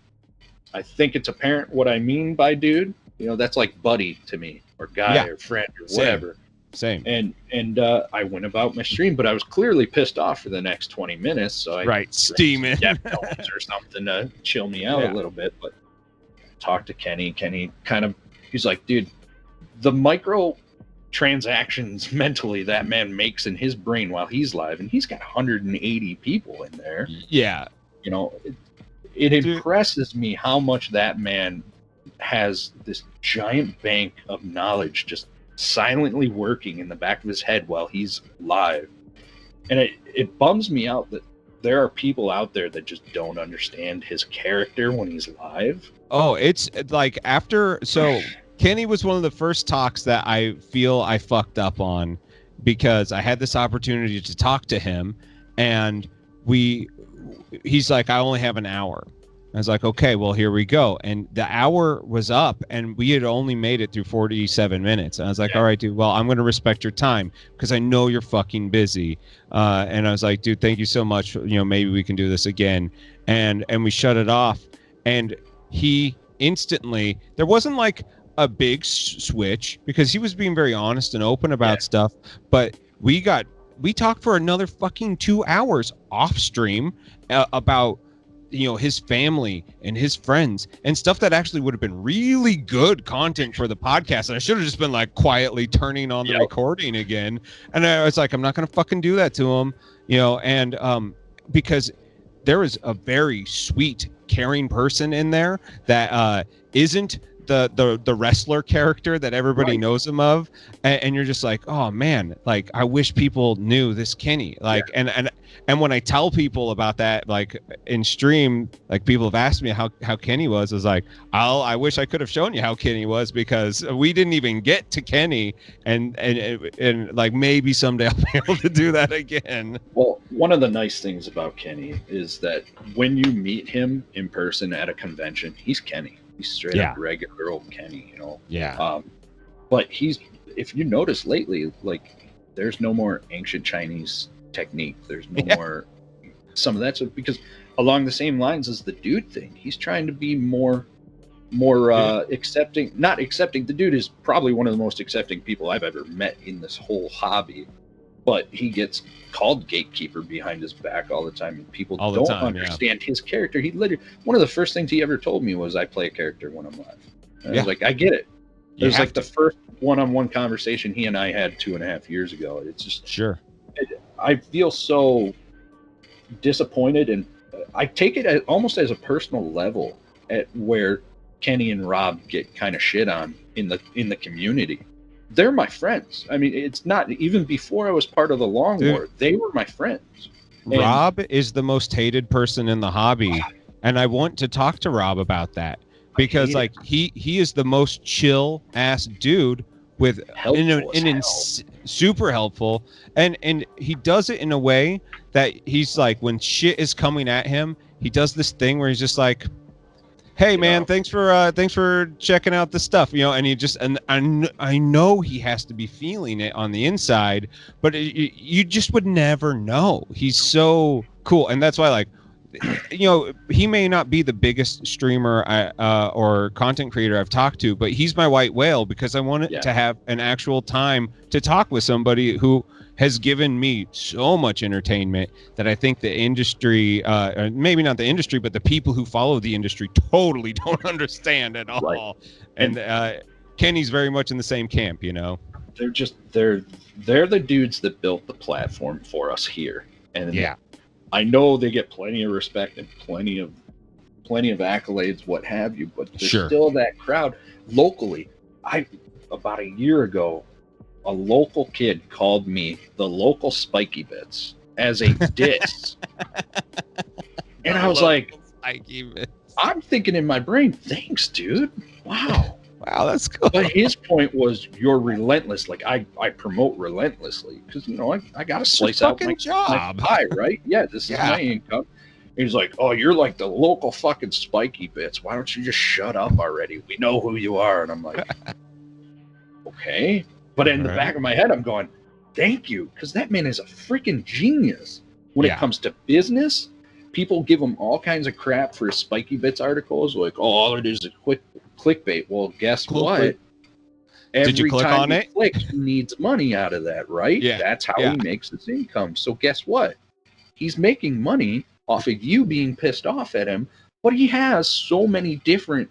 I think it's apparent what I mean by dude. That's like buddy to me, or guy, or friend, or whatever." Same. And I went about my stream, but I was clearly pissed off for the next 20 minutes. So I steaming Deftones or something to chill me out a little bit. But I talked to Kenny. Kenny he's like, "Dude, the micro transactions mentally that man makes in his brain while he's live, and he's got 180 people in there." Yeah. It impresses me how much that man has this giant bank of knowledge just silently working in the back of his head while he's live. And it bums me out that there are people out there that just don't understand his character when he's live. Oh, it's like so Kenny was one of the first talks that I feel I fucked up on, because I had this opportunity to talk to him, and he's like, "I only have an hour." I was like, "Okay, well, here we go." And the hour was up, and we had only made it through 47 minutes. And I was like, "All right, dude, well, I'm going to respect your time because I know you're fucking busy." And I was like, "Dude, thank you so much. Maybe we can do this again." And we shut it off. And he instantly, there wasn't like a big switch, because he was being very honest and open about stuff. But we talked for another fucking 2 hours off stream about his family and his friends and stuff that actually would have been really good content for the podcast. And I should have just been like quietly turning on the recording again. And I was like, I'm not going to fucking do that to him, and because there is a very sweet, caring person in there that isn't the wrestler character that everybody knows him of, and you're just like, oh man, like I wish people knew this Kenny, like and when I tell people about that, like in stream, like people have asked me how Kenny was. I was like, I wish I could have shown you how Kenny was, because we didn't even get to Kenny, and like maybe someday I'll be able to do that again. Well, one of the nice things about Kenny is that when you meet him in person at a convention, he's Kenny. He's straight up regular old Kenny, Yeah. But if you notice lately, like there's no more ancient Chinese technique. There's no more some of that stuff, because along the same lines as the dude thing, he's trying to be more accepting. Not accepting. The dude is probably one of the most accepting people I've ever met in this whole hobby. But he gets called gatekeeper behind his back all the time, and people don't understand his character. He literally, one of the first things he ever told me was, "I play a character when I'm live." And I was like, I get it. It was like the first one-on-one conversation he and I had 2.5 years ago. It's just sure. I feel so disappointed, and I take it almost as a personal level at where Kenny and Rob get kind of shit on in the community. They're my friends. I mean, it's not even before I was part of the Long Dude. War. They were my friends. And Rob is the most hated person in the hobby, and I want to talk to Rob about that because like he is the most chill ass dude with super helpful, and he does it in a way that he's like, when shit is coming at him, he does this thing where he's just like, hey man, thanks for checking out the stuff, and he just, and I know he has to be feeling it on the inside, but you just would never know. He's so cool, and that's why, like, he may not be the biggest streamer or content creator I've talked to, but he's my white whale because I wanted to have an actual time to talk with somebody who has given me so much entertainment that I think the industry, maybe not the industry, but the people who follow the industry totally don't understand at all. Right. And Kenny's very much in the same camp, They're just they're the dudes that built the platform for us here, and I know they get plenty of respect and plenty of accolades, what have you, but there's still that crowd locally. About a year ago, a local kid called me the local Spiky Bits as a diss. And I was like, Spiky Bits. I'm thinking in my brain, thanks, dude. Wow. Wow, that's cool. But his point was, you're relentless. Like, I promote relentlessly because, I got to slice out my pie, right? Yeah, this is my income. He's like, oh, you're like the local fucking Spiky Bits. Why don't you just shut up already? We know who you are. And I'm like, okay. But in the back of my head, I'm going, thank you, because that man is a freaking genius. When it comes to business, people give him all kinds of crap for his Spiky Bits articles. Like, oh, all it is quick clickbait. Well, guess what? Did you click on it? Click, he needs money out of that, right? Yeah. That's how he makes his income. So guess what? He's making money off of you being pissed off at him, but he has so many different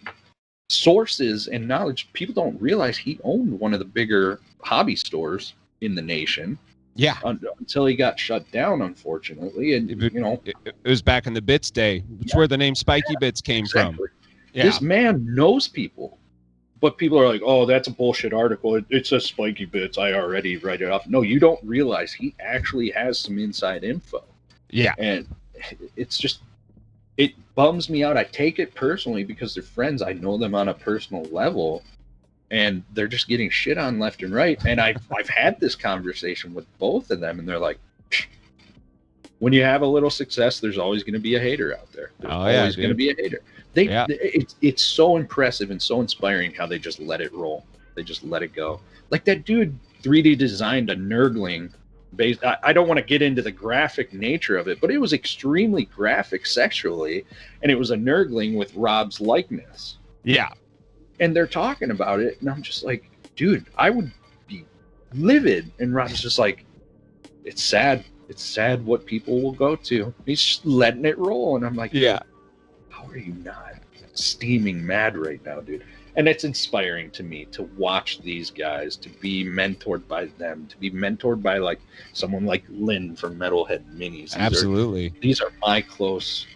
sources and knowledge. People don't realize he owned one of the bigger hobby stores in the nation. Yeah. Until he got shut down, unfortunately. And, it was back in the Bits day. It's where the name Spiky Bits came from. Yeah. This man knows people, but people are like, oh, that's a bullshit article. It says Spiky Bits. I already write it off. No, you don't realize he actually has some inside info. Yeah. And it's just, it bums me out. I take it personally because they're friends. I know them on a personal level, and they're just getting shit on left and right. And I've had this conversation with both of them, and they're like, when you have a little success, there's always going to be a hater out there. There's always going to be a hater. It's so impressive and so inspiring how they just let it roll. They just let it go. Like that dude 3D designed a Nurgling based. I don't want to get into the graphic nature of it, but it was extremely graphic sexually, and it was a Nurgling with Rob's likeness. Yeah. And they're talking about it, and I'm just like, dude, I would be livid. And Rob's just like, it's sad. It's sad what people will go to. He's just letting it roll. And I'm like, yeah. How are you not steaming mad right now, dude? And it's inspiring to me to watch these guys, to be mentored by them, to be mentored by like someone like Lynn from Metalhead Minis. These are my close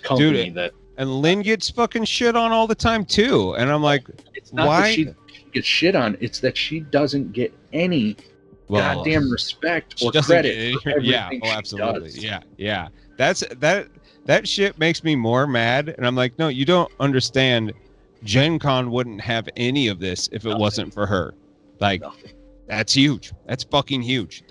company. Dude, and Lynn gets fucking shit on all the time too. And I'm like, it's not why? That she gets shit on. It's that she doesn't get any goddamn respect or credit for everything she does. Yeah. That shit makes me more mad. And I'm like, no, you don't understand. Gen Con wouldn't have any of this if it wasn't for her. Like, that's huge. That's fucking huge.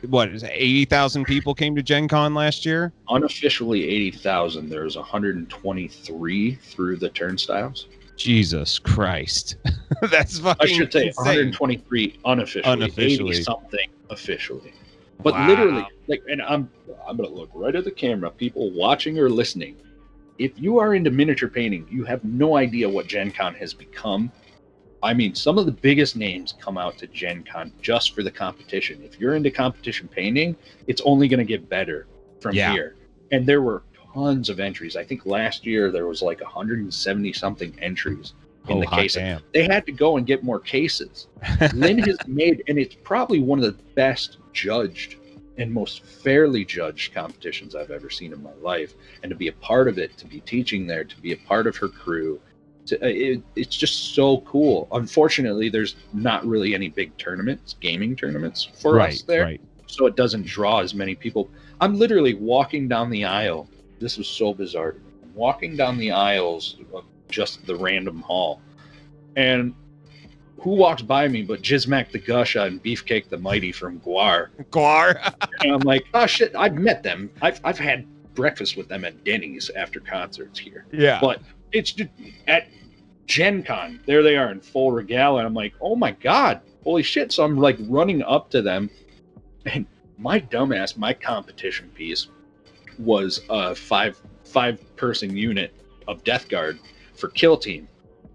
What is it, 80,000 people came to Gen Con last year? Unofficially 80,000. There's 123 through the turnstiles. Jesus Christ. That's fucking I should say insane. 123 unofficially. 80 something officially. But literally, like, and I'm gonna look right at the camera, people watching or listening. If you are into miniature painting, you have no idea what Gen Con has become. I mean, some of the biggest names come out to Gen Con just for the competition. If you're into competition painting, it's only going to get better from here. And there were tons of entries. I think last year there was like 170 something entries in the cases. Damn. They had to go and get more cases. Lynn has made, and it's probably one of the best judged and most fairly judged competitions I've ever seen in my life. And to be a part of it, to be teaching there, to be a part of her crew, it's just so cool. Unfortunately, there's not really any big tournaments, gaming tournaments for us there. Right. So it doesn't draw as many people. I'm literally walking down the aisle. This was so bizarre. I'm walking down the aisles of just the random hall. And who walks by me but Jizmac the Gusha and Beefcake the Mighty from Guar? And I'm like, oh shit, I've met them. I've had breakfast with them at Denny's after concerts here. Yeah. But it's just at Gen Con, there they are in full regale, and I'm like, oh my god, holy shit. So I'm like running up to them, and my dumbass, my competition piece was a five person unit of Death Guard for Kill Team.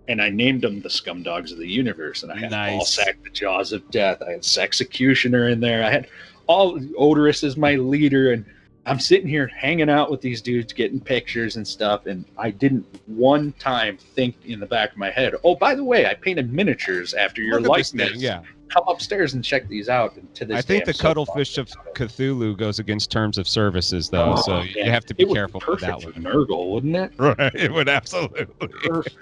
And I named them the Scumdogs of the Universe. And I had Ballsack, the Jaws of Death. I had Sexecutioner in there. I had all Odorous as my leader. And I'm sitting here hanging out with these dudes, getting pictures and stuff. And I didn't one time think in the back of my head, oh, by the way, I painted miniatures after your likeness. Yeah. Come upstairs and check these out. And to this I think the Cuttlefish of Cthulhu goes against terms of services, though. So you have to be careful with that one. Nurgle, wouldn't it? Right. It would absolutely. Perfect.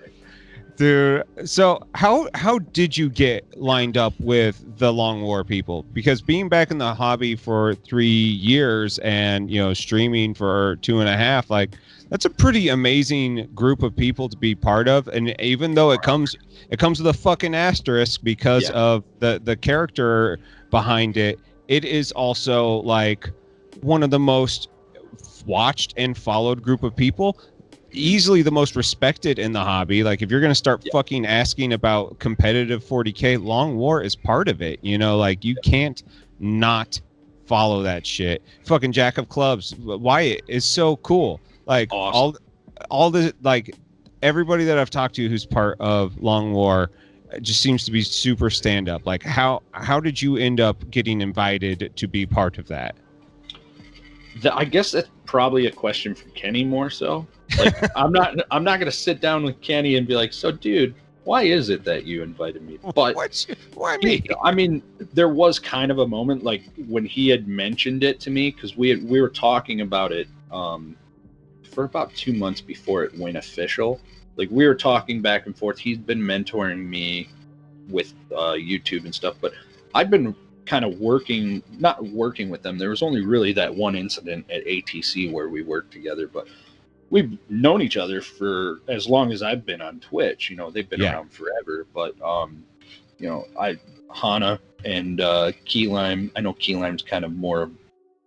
Dude, so how did you get lined up with the Long War people? Because being back in the hobby for 3 years and, you know, streaming for 2.5, like, that's a pretty amazing group of people to be part of. And even though it comes with a fucking asterisk because of the character behind it, it is also like one of the most watched and followed group of people. Easily the most respected in the hobby. Like, if you're going to start fucking asking about competitive 40K, Long War is part of it. You know, like, you can't not follow that shit. Fucking Jack of Clubs, Wyatt is so cool. Like, awesome. all the, like, everybody that I've talked to who's part of Long War just seems to be super stand up. Like, how did you end up getting invited to be part of that? I guess that's probably a question for Kenny more so. Like, I'm not going to sit down with Kenny and be like, so dude, why is it that you invited me? But why me? I mean, there was kind of a moment like when he had mentioned it to me, because we were talking about it for about 2 months before it went official. Like, we were talking back and forth. He's been mentoring me with YouTube and stuff, but I'd been kind of not working with them. There was only really that one incident at ATC where we worked together, but we've known each other for as long as I've been on Twitch. You know, they've been around forever, but you know, Hana and Key Lime, I know Key Lime's kind of more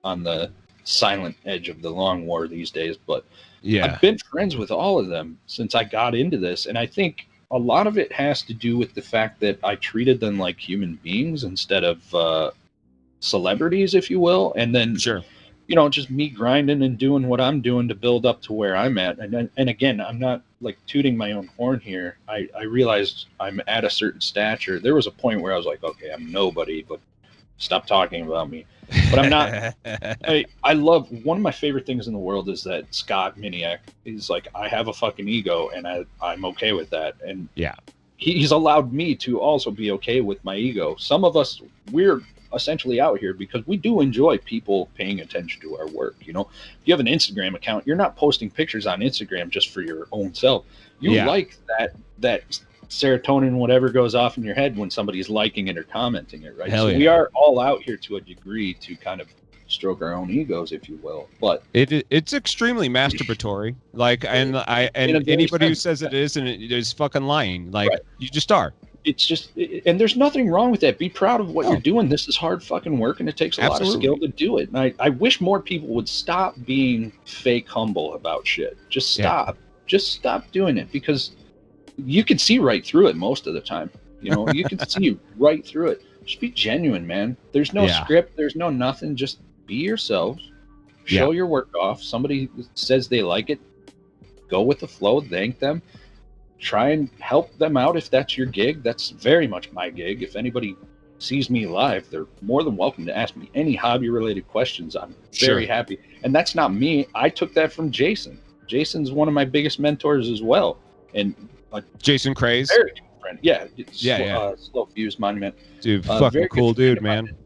on the silent edge of the Long War these days, but I've been friends with all of them since I got into this. And I think a lot of it has to do with the fact that I treated them like human beings instead of celebrities, if you will. And then, you know, just me grinding and doing what I'm doing to build up to where I'm at. And again, I'm not like tooting my own horn here. I realized I'm at a certain stature. There was a point where I was like, okay, I'm nobody, but stop talking about me. But I'm not. I love, one of my favorite things in the world is that Scott Miniak is like, I have a fucking ego, and I'm okay with that. And he's allowed me to also be okay with my ego. Some of us, we're essentially out here because we do enjoy people paying attention to our work. You know, if you have an Instagram account, you're not posting pictures on Instagram just for your own self. You like that serotonin, whatever goes off in your head when somebody's liking it or commenting it, right? We are all out here to a degree to kind of stroke our own egos, if you will. But it's extremely masturbatory. Like, and anybody who says it isn't is fucking lying. Like, you just are. It's just, and there's nothing wrong with that. Be proud of what you're doing. This is hard fucking work, and it takes a lot of skill to do it. And I wish more people would stop being fake humble about shit. Just stop. Just stop doing it, because you can see right through it most of the time. You know, you can see right through it. Just be genuine, man. There's no script. There's no nothing. Just be yourselves. Show your work off. Somebody says they like it, go with the flow. Thank them. Try and help them out if that's your gig. That's very much my gig. If anybody sees me live, they're more than welcome to ask me any hobby-related questions. I'm very happy. And that's not me. I took that from Jason. Jason's one of my biggest mentors as well. And Jason Craze? Very good friend. Slow Fuse Monument. Dude, fucking cool dude, man.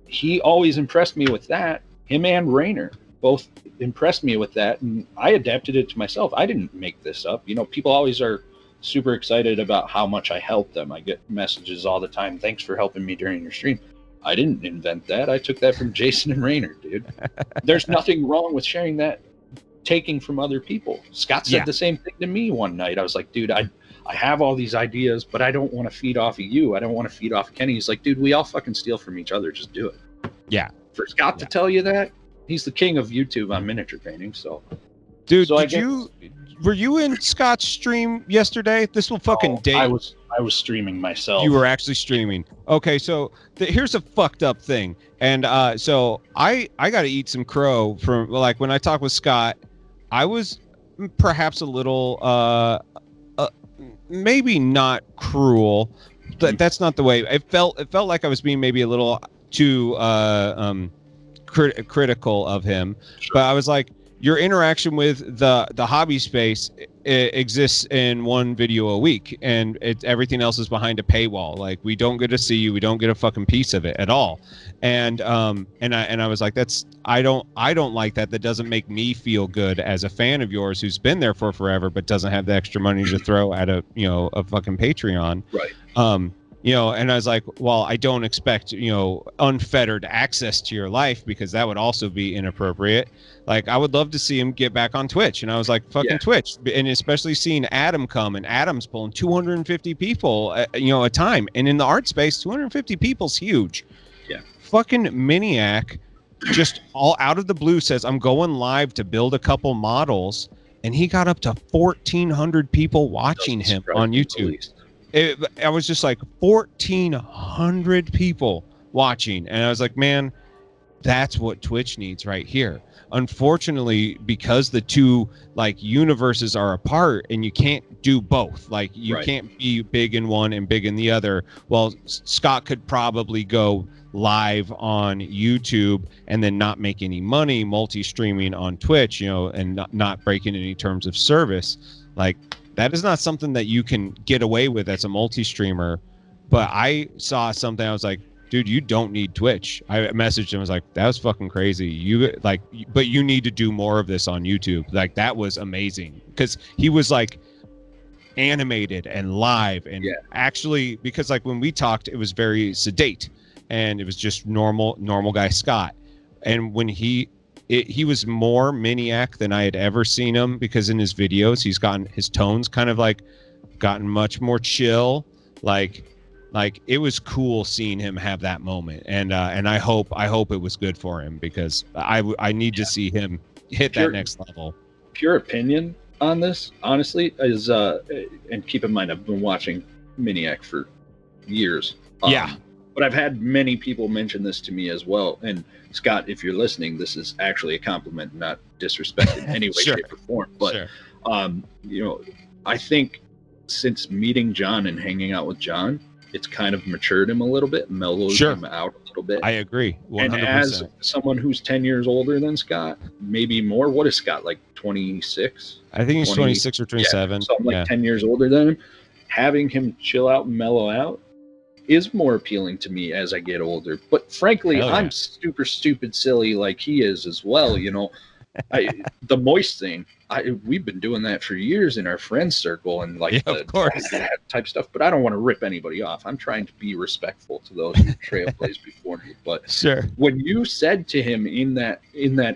he always impressed me with that. Him and Rainer both impressed me with that, and I adapted it to myself. I didn't make this up. You know, people always are super excited about how much I help them. I get messages all the time, thanks for helping me during your stream. I didn't invent that. I took that from Jason and Rainer, dude. There's nothing wrong with sharing that, taking from other people. Scott said the same thing to me one night. I was like, dude, I have all these ideas, but I don't want to feed off of you. I don't want to feed off of Kenny. He's like, dude, we all fucking steal from each other. Just do it. Yeah. For Scott to tell you that, he's the king of YouTube on miniature painting. So, dude, were you in Scott's stream yesterday? This will fucking date. I was streaming myself. You were actually streaming. Okay, so here's a fucked up thing. And so I got to eat some crow from, like, when I talk with Scott, I was perhaps a little maybe not cruel, but that's not the way. It felt like I was being maybe a little too critical of him. Sure. But I was like, your interaction with the hobby space exists in one video a week, and everything else is behind a paywall. Like, we don't get to see you, we don't get a fucking piece of it at all. And I was like, I don't like that. That doesn't make me feel good as a fan of yours who's been there for forever but doesn't have the extra money to throw at a fucking Patreon. Right. And I was like, well, I don't expect, unfettered access to your life, because that would also be inappropriate. Like, I would love to see him get back on Twitch. And I was like, fucking Twitch. And especially seeing Adam come, and Adam's pulling 250 people, a time. And in the art space, 250 people's huge. Yeah. Fucking Maniac just all out of the blue says, I'm going live to build a couple models. And he got up to 1,400 people watching him on YouTube. I was just like 1,400 people watching, and I was like, man, that's what Twitch needs right here. Unfortunately, because the two universes are apart, and you can't do both. Like, you can't be big in one and big in the other. Well, Scott could probably go live on YouTube and then not make any money, multi-streaming on Twitch, and not breaking any terms of service. Like, that is not something that you can get away with as a multi-streamer. But I saw something, I was like, dude, you don't need Twitch. I messaged him, I was like, that was fucking crazy. But you need to do more of this on YouTube. Like, that was amazing. Because he was like animated and live, and actually, because like when we talked, it was very sedate, and it was just normal guy Scott. And when he was more Maniac than I had ever seen him, because in his videos he's gotten his tones kind of gotten much more chill. Like it was cool seeing him have that moment, and I hope it was good for him, because I need to see him hit that next level. Pure opinion on this, honestly, is and keep in mind I've been watching Maniac for years. But I've had many people mention this to me as well. And Scott, if you're listening, this is actually a compliment, not disrespect in any way, shape, or form. But, I think since meeting John and hanging out with John, it's kind of matured him a little bit, mellowed him out a little bit. I agree, 100%. And as someone who's 10 years older than Scott, maybe more, what is Scott, like 26? I think he's 26 or 27. Yeah, so I'm like 10 years older than him. Having him chill out and mellow out is more appealing to me as I get older. But frankly, I'm super stupid silly like he is as well. The moist thing, we've been doing that for years in our friends circle, and of course, type stuff. But I don't want to rip anybody off. I'm trying to be respectful to those who trailblazed before me. But when you said to him in that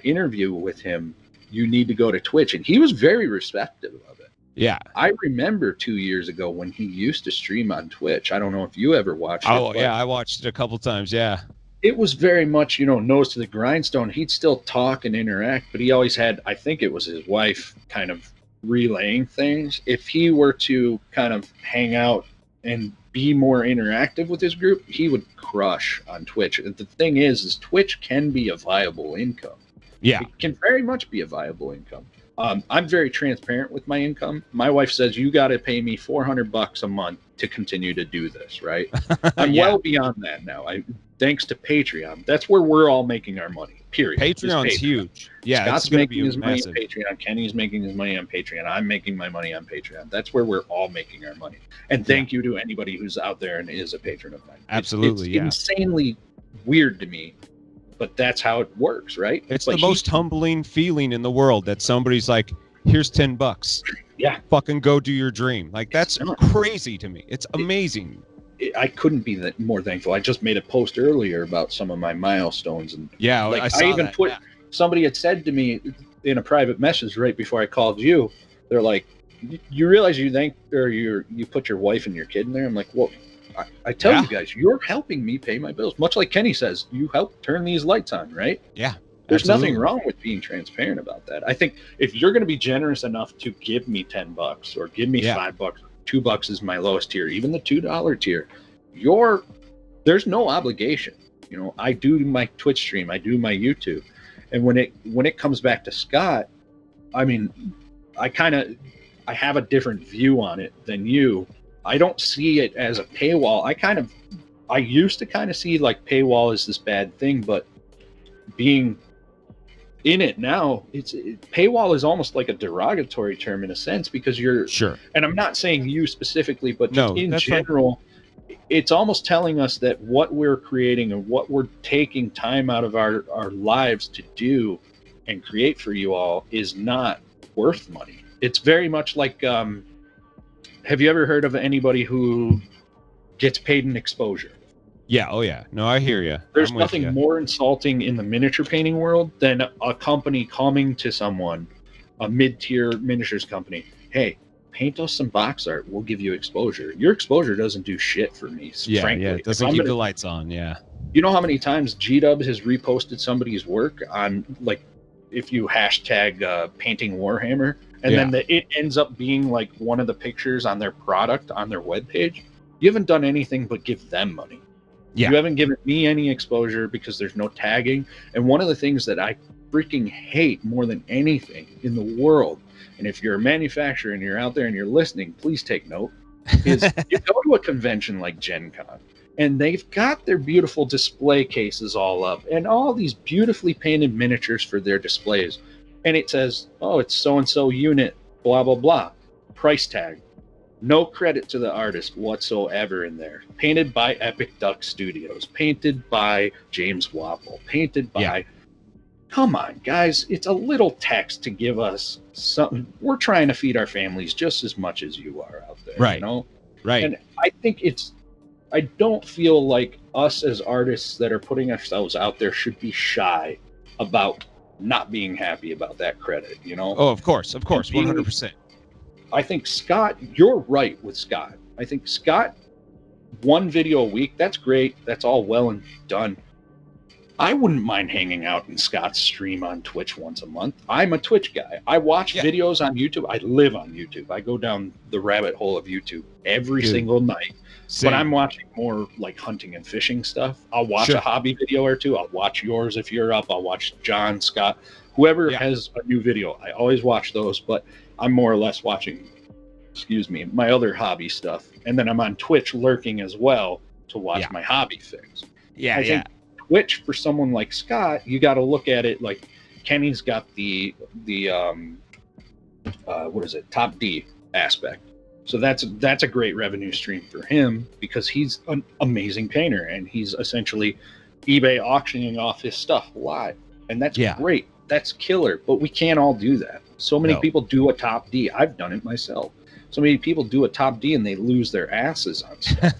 interview with him, you need to go to Twitch, and he was very receptive of it. Yeah. I remember 2 years ago when he used to stream on Twitch. I don't know if you ever watched it. Oh, yeah, I watched it a couple times, yeah. It was very much, nose to the grindstone. He'd still talk and interact, but he always had, I think it was his wife kind of relaying things. If he were to kind of hang out and be more interactive with his group, he would crush on Twitch. The thing is Twitch can be a viable income. Yeah. It can very much be a viable income. I'm very transparent with my income. My wife says, you got to pay me $400 a month to continue to do this, right? I'm well beyond that now. Thanks to Patreon. That's where we're all making our money, period. Patreon's huge. Yeah, Scott's making his money on Patreon. Kenny's making his money on Patreon. I'm making my money on Patreon. That's where we're all making our money. And thank you to anybody who's out there and is a patron of mine. Absolutely, it's insanely weird to me, but that's how it works, right? It's but the most humbling feeling in the world that somebody's like, here's $10. Yeah. Fucking go do your dream. Like, that's crazy to me. It's amazing. I couldn't be more thankful. I just made a post earlier about some of my milestones, and yeah, like, I saw even that. put somebody had said to me in a private message right before I called you, they're like, you realize you put your wife and your kid in there? I'm like, well, I tell you guys, you're helping me pay my bills. Much like Kenny says, you help turn these lights on, right? Yeah. There's absolutely. nothing wrong with being transparent about that. I think if you're going to be generous enough to give me $10 or give me $5, $2 is my lowest tier, even the $2 tier, there's no obligation. You know, I do my Twitch stream, I do my YouTube. And when it comes back to Scott, I mean, I have a different view on it than you. I don't see it as a paywall. I used to kind of see like paywall as this bad thing, but being in it now, paywall is almost like a derogatory term in a sense, because you're sure. And I'm not saying you specifically, but just in fine. general, it's almost telling us that what we're creating and what we're taking time out of our lives to do and create for you all is not worth money. It's very much like, have you ever heard of anybody who gets paid in exposure? Yeah. Oh yeah. No, I hear you. There's nothing more insulting in the miniature painting world than a company coming to someone, a mid-tier miniatures company. Hey, paint us some box art. We'll give you exposure. Your exposure doesn't do shit for me. Yeah. Frankly. Yeah. It doesn't keep the lights on. Yeah. You know how many times G-Dub has reposted somebody's work on, like, if you hashtag painting Warhammer, and then it ends up being like one of the pictures on their product on their webpage? You haven't done anything but give them money. Yeah. You haven't given me any exposure because there's no tagging. And one of the things that I freaking hate more than anything in the world, and if you're a manufacturer and you're out there and you're listening, please take note, is you go to a convention like Gen Con, and they've got their beautiful display cases all up and all these beautifully painted miniatures for their displays. And it says, oh, it's so-and-so unit, blah, blah, blah. Price tag. No credit to the artist whatsoever in there. Painted by Epic Duck Studios. Painted by James Waffle. Painted by... Yeah. Come on, guys. It's a little text to give us something. We're trying to feed our families just as much as you are out there. Right. You know? Right. And I think I don't feel like us as artists that are putting ourselves out there should be shy about not being happy about that credit, you know? Oh, of course, 100%. I think Scott, you're right with Scott. I think Scott, one video a week, that's great. That's all well and done. I wouldn't mind hanging out in Scott's stream on Twitch once a month. I'm a Twitch guy. I watch videos on YouTube. I live on YouTube. I go down the rabbit hole of YouTube every single night. Same. But I'm watching more like hunting and fishing stuff. I'll watch a hobby video or two. I'll watch yours if you're up. I'll watch John, Scott, whoever has a new video. I always watch those, but I'm more or less watching, my other hobby stuff. And then I'm on Twitch lurking as well to watch my hobby things. I think Twitch, for someone like Scott, you got to look at it like Kenny's got the what is it, top D aspect. So that's a great revenue stream for him because he's an amazing painter and he's essentially eBay auctioning off his stuff live. And that's great. That's killer. But we can't all do that. So many people do a top D. I've done it myself. So many people do a top D and they lose their asses on stuff.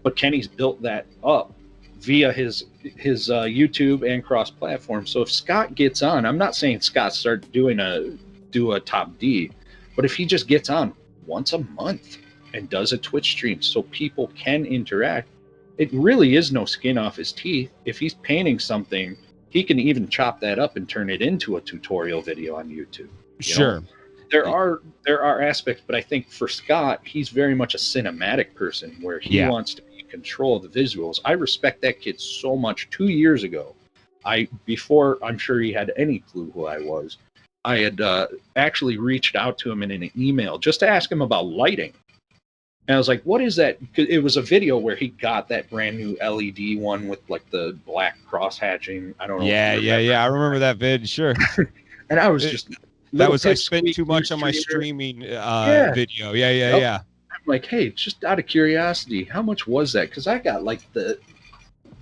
But Kenny's built that up via his YouTube and cross-platform. So if Scott gets on, I'm not saying Scott do a top D, but if he just gets on once a month and does a Twitch stream so people can interact, it really is no skin off his teeth. If he's painting something, he can even chop that up and turn it into a tutorial video on YouTube. You know? There are aspects, but I think for Scott, he's very much a cinematic person where he wants to be in control of the visuals. I respect that kid so much. 2 years ago, before I'm sure he had any clue who I was, I had actually reached out to him in an email just to ask him about lighting. And I was like, what is that? It was a video where he got that brand new LED one with like the black cross hatching. I don't know. Yeah. I remember that vid. Sure. And I was just... I spent too much on my streaming video. Yeah. I'm like, hey, just out of curiosity, how much was that? Because I got like the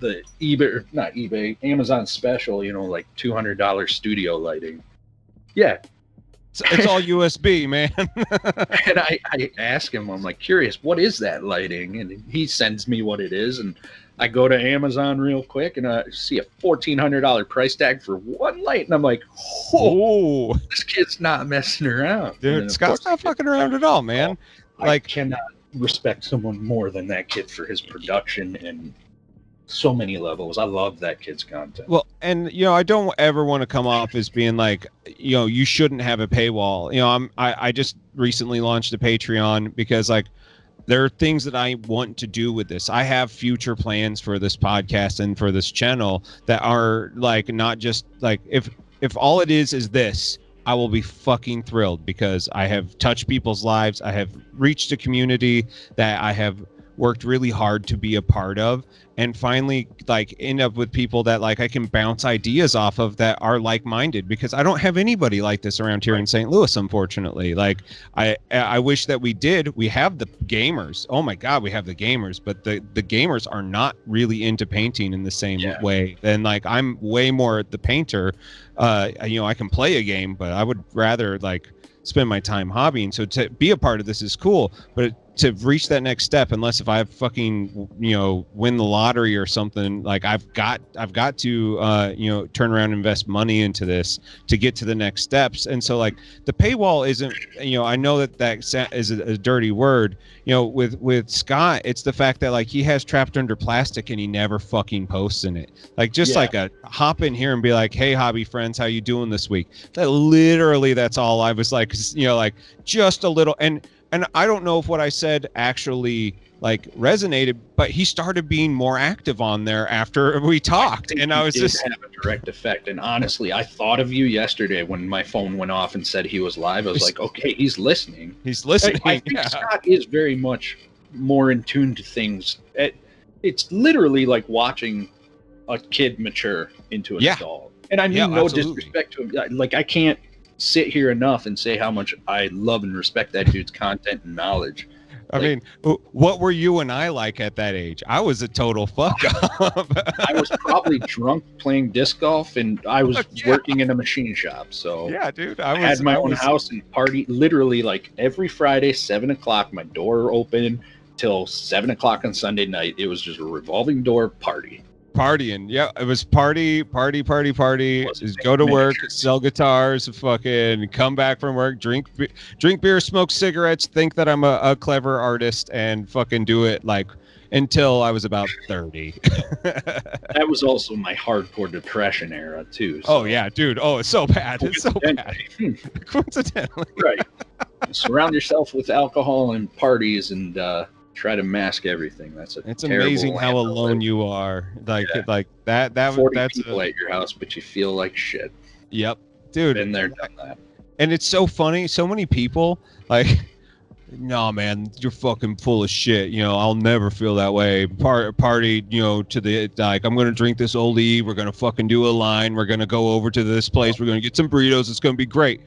the eBay, not eBay, Amazon special, you know, like $200 studio lighting. Yeah. It's all USB, man. And I ask him, I'm like, curious, what is that lighting? And he sends me what it is. And I go to Amazon real quick and I see a $1,400 price tag for one light. And I'm like, oh, this kid's not messing around. Dude, Scott's not fucking around at all, man. I cannot respect someone more than that kid for his production and so many levels. I love that kid's content. Well, and you know, I don't ever want to come off as being like, you know, you shouldn't have a paywall. You know, I just recently launched a Patreon because like there are things that I want to do with this. I have future plans for this podcast and for this channel that are like not just like if all it is this, I will be fucking thrilled because I have touched people's lives. I have reached a community that I have worked really hard to be a part of, and finally like end up with people that like I can bounce ideas off of that are like-minded, because I don't have anybody like this around here in St. Louis, unfortunately. Like I wish that we did. We have the gamers. Oh my God, we have the gamers, but the gamers are not really into painting in the same way. And like I'm way more the painter. You know, I can play a game, but I would rather like spend my time hobbying. So to be a part of this is cool, but to reach that next step, unless if I fucking, you know, win the lottery or something, like I've got to, you know, turn around and invest money into this to get to the next steps. And so like the paywall isn't, you know, I know that is a dirty word, you know, with Scott, it's the fact that like he has Trapped Under Plastic and he never fucking posts in it. Like just like a hop in here and be like, hey, hobby friends, how you doing this week? That literally, that's all I was like, you know, like just a little. And I don't know if what I said actually like resonated, but he started being more active on there after we talked. And I was just have a direct effect. And honestly, I thought of you yesterday when my phone went off and said he was live. I was like, okay, he's listening. He's listening. I think Scott is very much more in tune to things. It's literally like watching a kid mature into an adult. And I mean, no disrespect to him. Like I can't sit here enough and say how much I love and respect that dude's content and knowledge. I mean, what were you and I like at that age? I was a total fuck up. I was probably drunk playing disc golf, and I was working in a machine shop. So yeah, dude, I had my own house and party literally like every Friday, 7:00, my door open till 7:00 on Sunday night. It was just a revolving door party. Partying, yeah, it was party. Is go to work, sell guitars, fucking come back from work, drink beer, smoke cigarettes, think that I'm a clever artist, and fucking do it like until I was about 30. That was also my hardcore depression era too. So. Oh yeah, dude. Oh, it's so bad. It's so bad. Coincidentally, right? Surround yourself with alcohol and parties and. Try to mask everything. It's amazing how alone you are. Like that 40 that's people at your house, but you feel like shit. Yep, dude. Been there, done that. And it's so funny. So many people like, no, man, you're fucking full of shit. You know, I'll never feel that way. Party, you know, to the like, I'm gonna drink this Old E. We're gonna fucking do a line. We're gonna go over to this place. We're gonna get some burritos. It's gonna be great.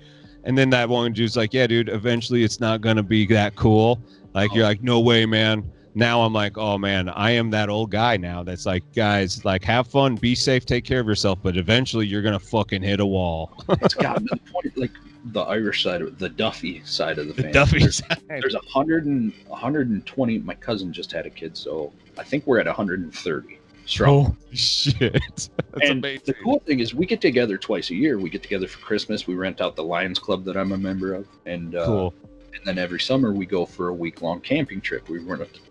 And then that one dude's like, yeah, dude. Eventually, it's not gonna be that cool. Like, you're like, no way, man. Now I'm like, oh, man, I am that old guy now that's like, guys, like, have fun, be safe, take care of yourself. But eventually you're going to fucking hit a wall. It's gotten to the point, like, the Irish side of the Duffy side of the family. Duffy side. There's 120. My cousin just had a kid, so I think we're at 130 strong. Oh, shit. That's amazing. The cool thing is we get together twice a year. We get together for Christmas. We rent out the Lions Club that I'm a member of. And cool. And then every summer we go for a week-long camping trip. We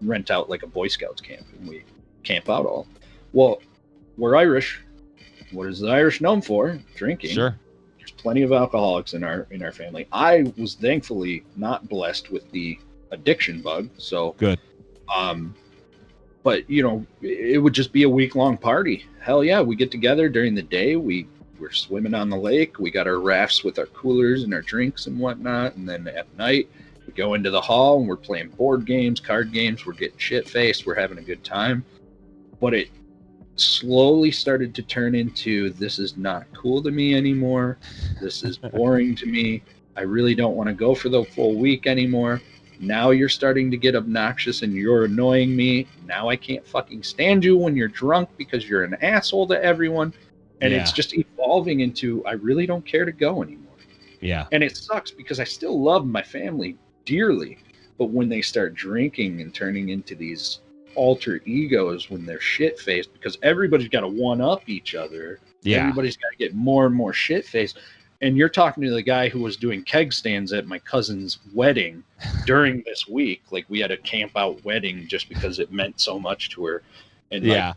rent out like a Boy Scouts camp, and we camp out all. Well, we're Irish. What is the Irish known for? Drinking. Sure. There's plenty of alcoholics in our family. I was thankfully not blessed with the addiction bug, so good. But you know, it would just be a week-long party. Hell yeah, we get together during the day. We're swimming on the lake. We got our rafts with our coolers and our drinks and whatnot. And then at night, we go into the hall and we're playing board games, card games. We're getting shit-faced. We're having a good time. But it slowly started to turn into, this is not cool to me anymore. This is boring to me. I really don't want to go for the full week anymore. Now you're starting to get obnoxious and you're annoying me. Now I can't fucking stand you when you're drunk because you're an asshole to everyone. And it's just evolving into, I really don't care to go anymore. Yeah. And it sucks because I still love my family dearly. But when they start drinking and turning into these alter egos when they're shit-faced, because everybody's got to one-up each other. Yeah. Everybody's got to get more and more shit-faced. And you're talking to the guy who was doing keg stands at my cousin's wedding during this week. Like, we had a camp-out wedding just because it meant so much to her. And like,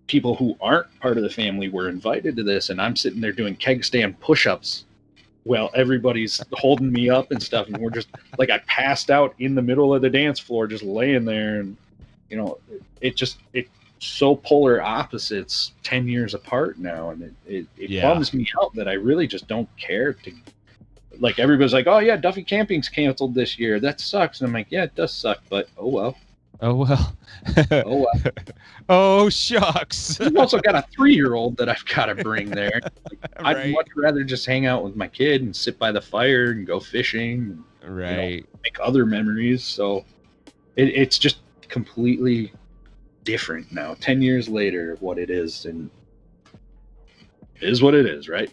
people who aren't part of the family were invited to this, and I'm sitting there doing keg stand push-ups while everybody's holding me up and stuff, and we're just like, I passed out in the middle of the dance floor just laying there. And you know, it's so polar opposites 10 years apart now, and it bums me out that I really just don't care to, like, everybody's like, oh yeah, Duffy Camping's canceled this year, that sucks. And I'm like, yeah, it does suck, but oh well. Oh shucks. You've also got a 3-year-old that I've got to bring there. Like, I'd much rather just hang out with my kid and sit by the fire and go fishing and, make other memories. So it's just completely different now, 10 years later, of what it is, and it is what it is, right?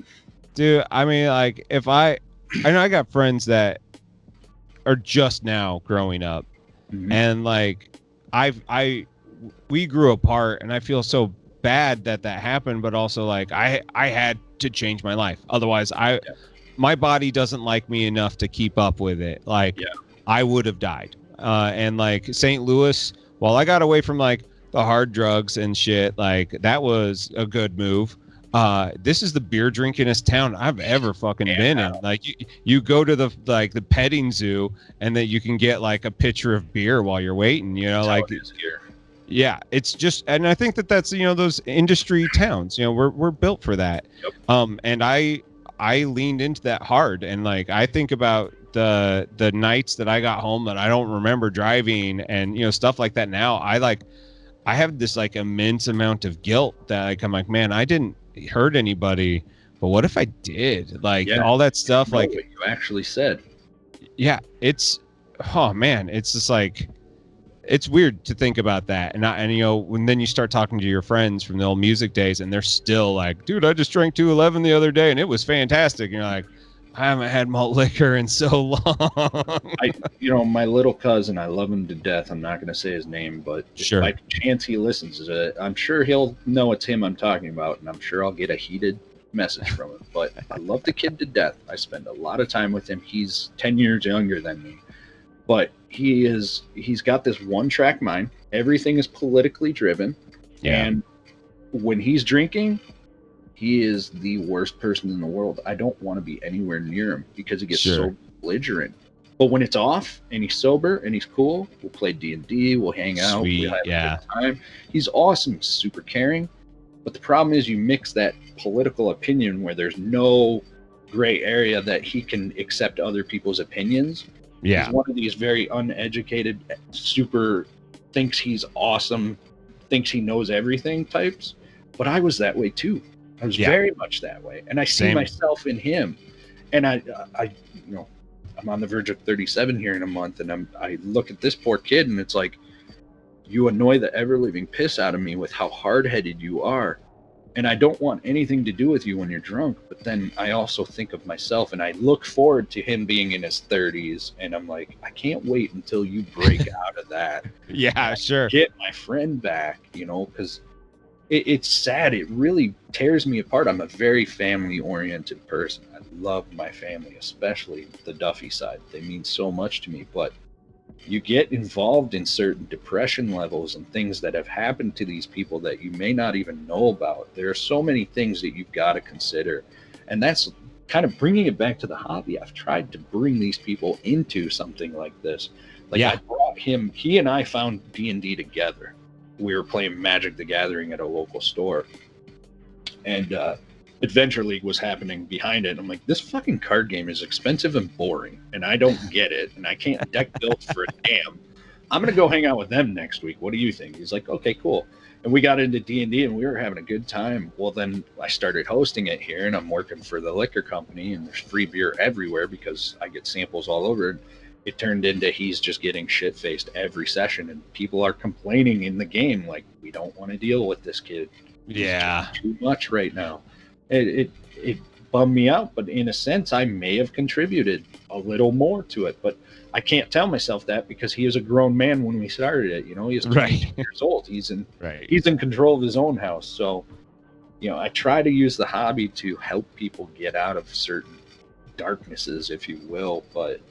Dude, I mean, like, I know I got friends that are just now growing up, and like we grew apart, and I feel so bad that happened, but also like I had to change my life. Otherwise my body doesn't like me enough to keep up with it. Like I would have died. And like St. Louis, while I got away from like the hard drugs and shit, like that was a good move. This is the beer drinkingest town I've ever fucking been in. Like you go to the petting zoo, and then you can get like a pitcher of beer while you're waiting, you know, like here. Yeah, it's just, and I think that's, you know, those industry towns, you know, we're built for that. And I leaned into that hard, and like I think about the nights that I got home that I don't remember driving, and you know, stuff like that. Now I have this like immense amount of guilt that like I'm like, man, I didn't hurt anybody, but what if I did? Like all that stuff, like what you actually said. Yeah, it's, oh man, it's just like, it's weird to think about that. And you know, when then you start talking to your friends from the old music days, and they're still like, dude, I just drank 211 the other day and it was fantastic. And you're like, I haven't had malt liquor in so long. You know, my little cousin, I love him to death. I'm not going to say his name, but if by chance he listens to it, I'm sure he'll know it's him I'm talking about, and I'm sure I'll get a heated message from him. But I love the kid to death. I spend a lot of time with him. He's 10 years younger than me, but he's got this one-track mind. Everything is politically driven, and when he's drinking, he is the worst person in the world. I don't want to be anywhere near him because he gets so belligerent. But when it's off and he's sober and he's cool, we'll play D&D, we'll hang out, we'll have a good time. He's awesome, super caring. But the problem is you mix that political opinion where there's no gray area that he can accept other people's opinions. He's one of these very uneducated, super thinks he's awesome, thinks he knows everything types. But I was that way too. I was very much that way, and I see myself in him. And I, you know, I'm on the verge of 37 here in a month, and I look at this poor kid, and it's like, you annoy the ever-living piss out of me with how hard-headed you are, and I don't want anything to do with you when you're drunk. But then I also think of myself, and I look forward to him being in his 30s, and I'm like, I can't wait until you break out of that. Get my friend back, you know, because it's sad. It really tears me apart. I'm a very family-oriented person. I love my family, especially the Duffy side. They mean so much to me. But you get involved in certain depression levels and things that have happened to these people that you may not even know about. There are so many things that you've got to consider. And that's kind of bringing it back to the hobby. I've tried to bring these people into something like this. Like I brought him, he and I found D&D together. We were playing Magic the Gathering at a local store, and Adventure League was happening behind it. I'm like, this fucking card game is expensive and boring, and I don't get it, and I can't deck build for a damn. I'm gonna go hang out with them next week. What do you think? He's like, okay, cool. And we got into D&D, and we were having a good time. Well, then I started hosting it here, and I'm working for the liquor company, and there's free beer everywhere because I get samples all over. it turned into he's just getting shit faced every session, and people are complaining in the game like, we don't want to deal with this kid. Yeah. He's too much right now. It bummed me out, but in a sense, I may have contributed a little more to it. But I can't tell myself that because he is a grown man when we started it. You know, he's 22 years old. He's in control of his own house. So, you know, I try to use the hobby to help people get out of certain darknesses, if you will. But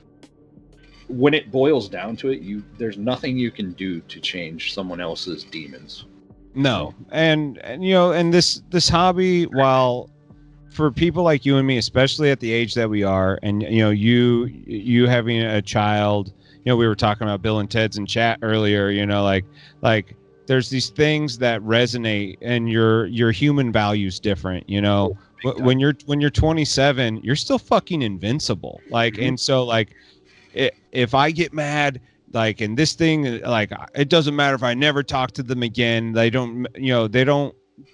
when it boils down to it, there's nothing you can do to change someone else's demons. No. And you know, and this hobby, while for people like you and me, especially at the age that we are, and you know, you having a child, you know, we were talking about Bill and Ted's in chat earlier, you know, like there's these things that resonate, and your human value's different, you know. When you're 27, you're still fucking invincible. Like, and so like, if I get mad, like in this thing, like it doesn't matter if I never talk to them again. They don't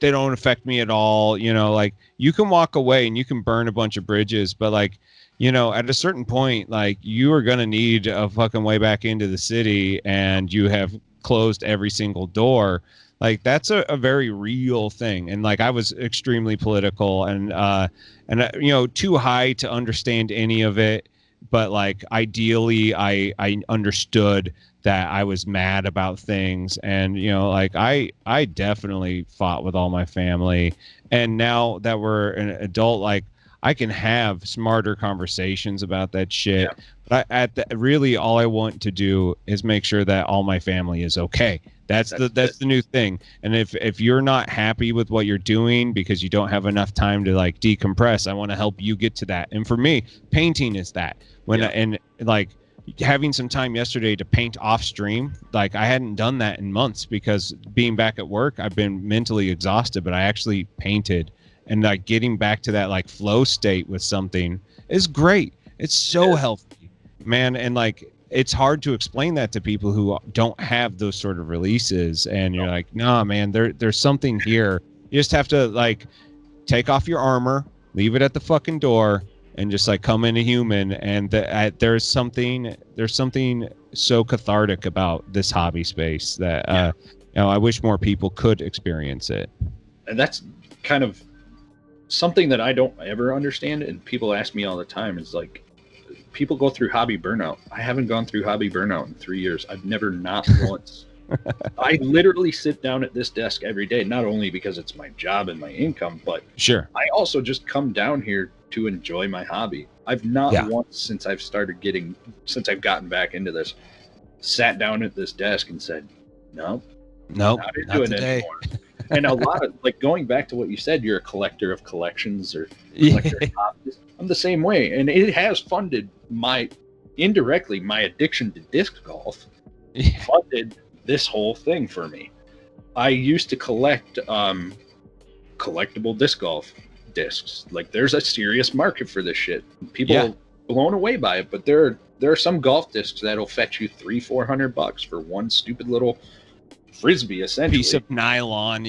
affect me at all. You know, like you can walk away and you can burn a bunch of bridges, but like, you know, at a certain point, like you are going to need a fucking way back into the city, and you have closed every single door. Like that's a very real thing. And like I was extremely political and you know, too high to understand any of it. But like ideally I understood that I was mad about things, and you know, like I definitely fought with all my family. And now that we're an adult, like I can have smarter conversations about that shit. Yeah. But really all I want to do is make sure that all my family is okay. That's the new thing. And if you're not happy with what you're doing because you don't have enough time to like decompress, I want to help you get to that. And for me, painting is that. And like having some time yesterday to paint off stream, like I hadn't done that in months because being back at work, I've been mentally exhausted, but I actually painted, and like getting back to that like flow state with something is great. It's so healthy, man. And like, it's hard to explain that to people who don't have those sort of releases. And you're like, nah, man, there's something here. You just have to like take off your armor, leave it at the fucking door, and just like come in a human. And there's something so cathartic about this hobby space that you know, I wish more people could experience it. And that's kind of something that I don't ever understand. And people ask me all the time, is like, people go through hobby burnout. I haven't gone through hobby burnout in 3 years. I've never, not once. I literally sit down at this desk every day, not only because it's my job and my income, but sure, I also just come down here to enjoy my hobby. I've not once since I've gotten back into this, sat down at this desk and said, nope, not into it anymore. And a lot of, like, going back to what you said, you're a collector of collections or collector of hobbies. I'm the same way. And it has funded indirectly, my addiction to disc golf funded this whole thing for me. I used to collect collectible disc golf discs. Like, there's a serious market for this shit. People are blown away by it, but there are some golf discs that'll fetch you $300-400 for one stupid little frisbee, essentially. Piece of nylon,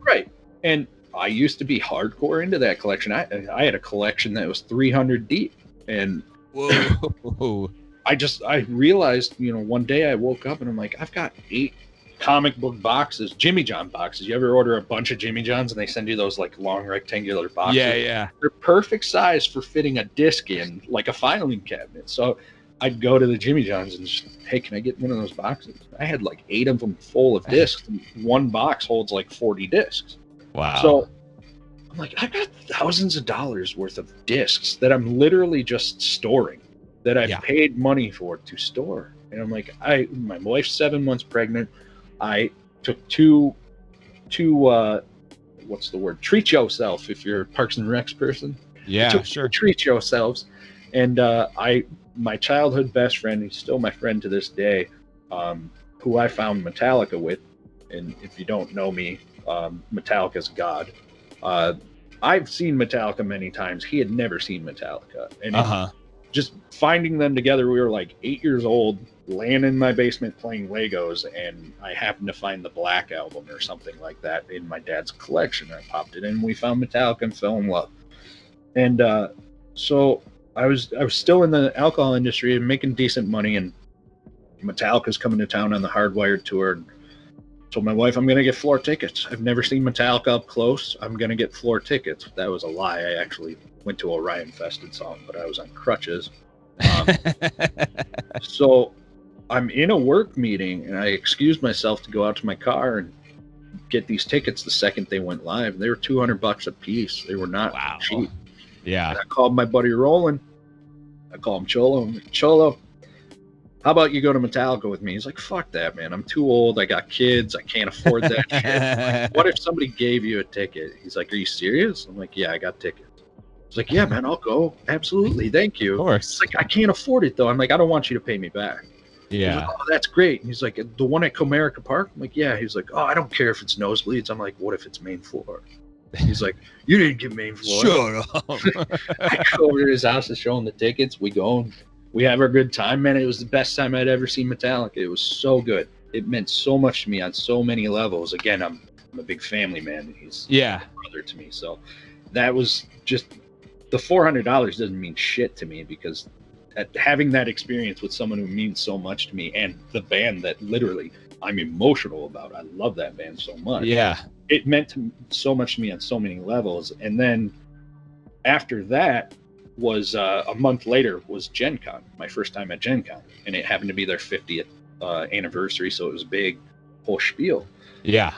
right. And I used to be hardcore into that collection. I had a collection that was 300 deep, and whoa. I realized, you know, one day I woke up and I'm like, I've got 8 comic book boxes, Jimmy John boxes. You ever order a bunch of Jimmy Johns and they send you those like long rectangular boxes? Yeah. They're perfect size for fitting a disc in, like a filing cabinet. So I'd go to the Jimmy Johns and just, hey, can I get one of those boxes? I had like 8 of them full of discs, and one box holds like 40 discs. Wow. So I'm like, I got thousands of dollars worth of discs that I'm literally just storing, that I've paid money for to store. And I'm like, my wife's 7 months pregnant. I took two what's the word? Treat yourself if you're a Parks and Recs person. Yeah, sure. Treat yourselves. And my childhood best friend, he's still my friend to this day, who I found Metallica with. And if you don't know me, Metallica's God. I've seen Metallica many times. He had never seen Metallica. And just finding them together, we were like 8 years old, laying in my basement playing Legos, and I happened to find the Black Album or something like that in my dad's collection. I popped it in, we found Metallica and fell in love. And so I was still in the alcohol industry and making decent money, and Metallica's coming to town on the Hardwired tour. And told my wife I'm gonna get floor tickets. I've never seen Metallica up close. I'm gonna get floor tickets. That was a lie. I actually went to Orion Fest and saw him, but I was on crutches. So I'm in a work meeting, and I excused myself to go out to my car and get these tickets the second they went live. They were $200 a piece. They were not cheap. Yeah. And I called my buddy Roland. I call him Cholo. I'm like, Cholo, how about you go to Metallica with me? He's like, fuck that, man. I'm too old. I got kids. I can't afford that shit. I'm like, what if somebody gave you a ticket? He's like, are you serious? I'm like, yeah, I got tickets. He's like, yeah, man, I'll go. Absolutely. Thank you. Of course. He's like, I can't afford it, though. I'm like, I don't want you to pay me back. Yeah. Like, oh, that's great. And he's like, the one at Comerica Park? I'm like, yeah. He's like, oh, I don't care if it's nosebleeds. I'm like, what if it's main floor? He's like, you didn't get main floor. Shut up. I go over to his house to show him the tickets. We go and we have our good time, man. It was the best time I'd ever seen Metallica. It was so good. It meant so much to me on so many levels. Again, I'm a big family man. He's a brother to me. So that was just, the $400 doesn't mean shit to me, because having that experience with someone who means so much to me, and the band that literally I'm emotional about. I love that band so much. Yeah. It meant so much to me on so many levels. And then after that was a month later was Gen Con, my first time at Gen Con. And it happened to be their 50th anniversary. So it was a big whole spiel. Yeah.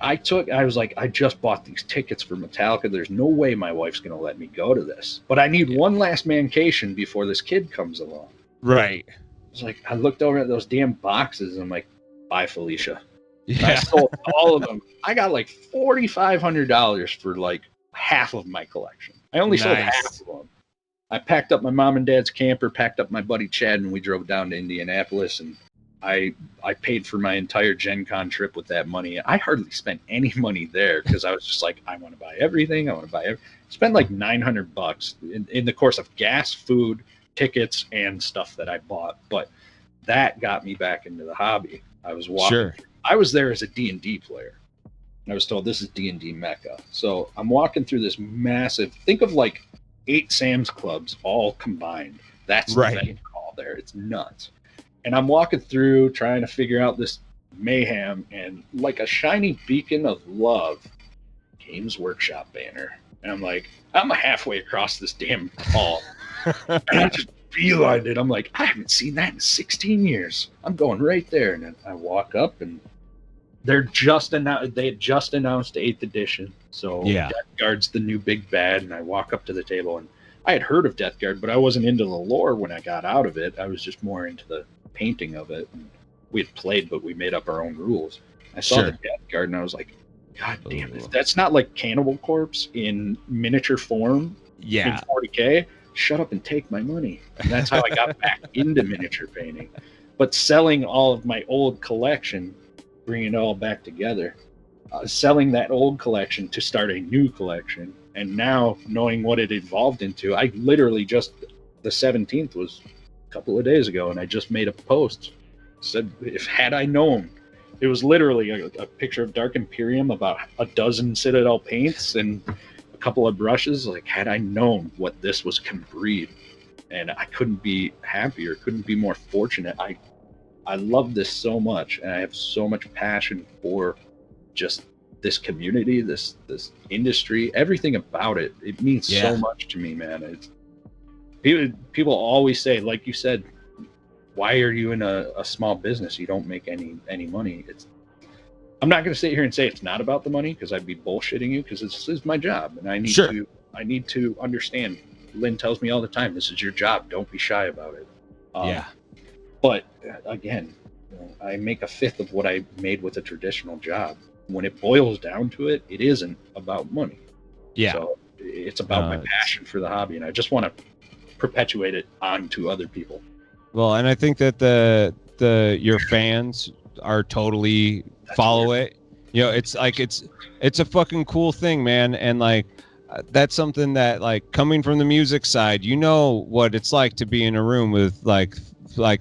I was like, I just bought these tickets for Metallica. There's no way my wife's going to let me go to this. But I need one last mancation before this kid comes along. Right. I was like, I looked over at those damn boxes and I'm like, bye, Felicia. Yeah. I sold all of them. I got like $4,500 for like half of my collection. I only sold half of them. I packed up my mom and dad's camper, packed up my buddy Chad, and we drove down to Indianapolis, and I paid for my entire Gen Con trip with that money. I hardly spent any money there because I was just like, I want to buy everything. I want to buy everything. Spent like $900 in the course of gas, food, tickets, and stuff that I bought. But that got me back into the hobby. I was walking. Sure. I was there as a D&D player. And I was told this is D&D Mecca. So I'm walking through this massive, think of like 8 Sam's Clubs all combined. That's the event hall there. It's nuts. And I'm walking through trying to figure out this mayhem, and like a shiny beacon of love, Games Workshop banner. And I'm like, I'm halfway across this damn hall. And I just beelined it. I'm like, I haven't seen that in 16 years. I'm going right there. And then I walk up, and they had just announced 8th edition. So Death Guard's the new big bad. And I walk up to the table, and I had heard of Death Guard, but I wasn't into the lore when I got out of it. I was just more into the painting of it. And we had played, but we made up our own rules. I saw the Death Guard, and I was like, God damn it. If that's not like Cannibal Corpse in miniature form in 40K, shut up and take my money. And that's how I got back into miniature painting. But selling all of my old collection, bringing it all back together, selling that old collection to start a new collection, and now knowing what it evolved into, I literally just, the 17th was a couple of days ago, and I just made a post. Said, had I known, it was literally a picture of Dark Imperium, about a dozen Citadel paints and a couple of brushes. Like, had I known what this was can breed, and I couldn't be happier, couldn't be more fortunate. I love this so much, and I have so much passion for just this community, this industry, everything about it. It means so much to me, man. It's people always say, like you said, why are you in a small business? You don't make any money. I'm not going to sit here and say it's not about the money, because I'd be bullshitting you, because this is my job, and I need to understand. Lynn tells me all the time, this is your job. Don't be shy about it. But again, I make a fifth of what I made with a traditional job. When it boils down to it, it isn't about money. So it's about my passion for the hobby, and I just want to perpetuate it onto other people. Well, and I think that your fans are totally follow it. You know, it's like it's a fucking cool thing, man. And like that's something that, like, coming from the music side, you know what it's like to be in a room with like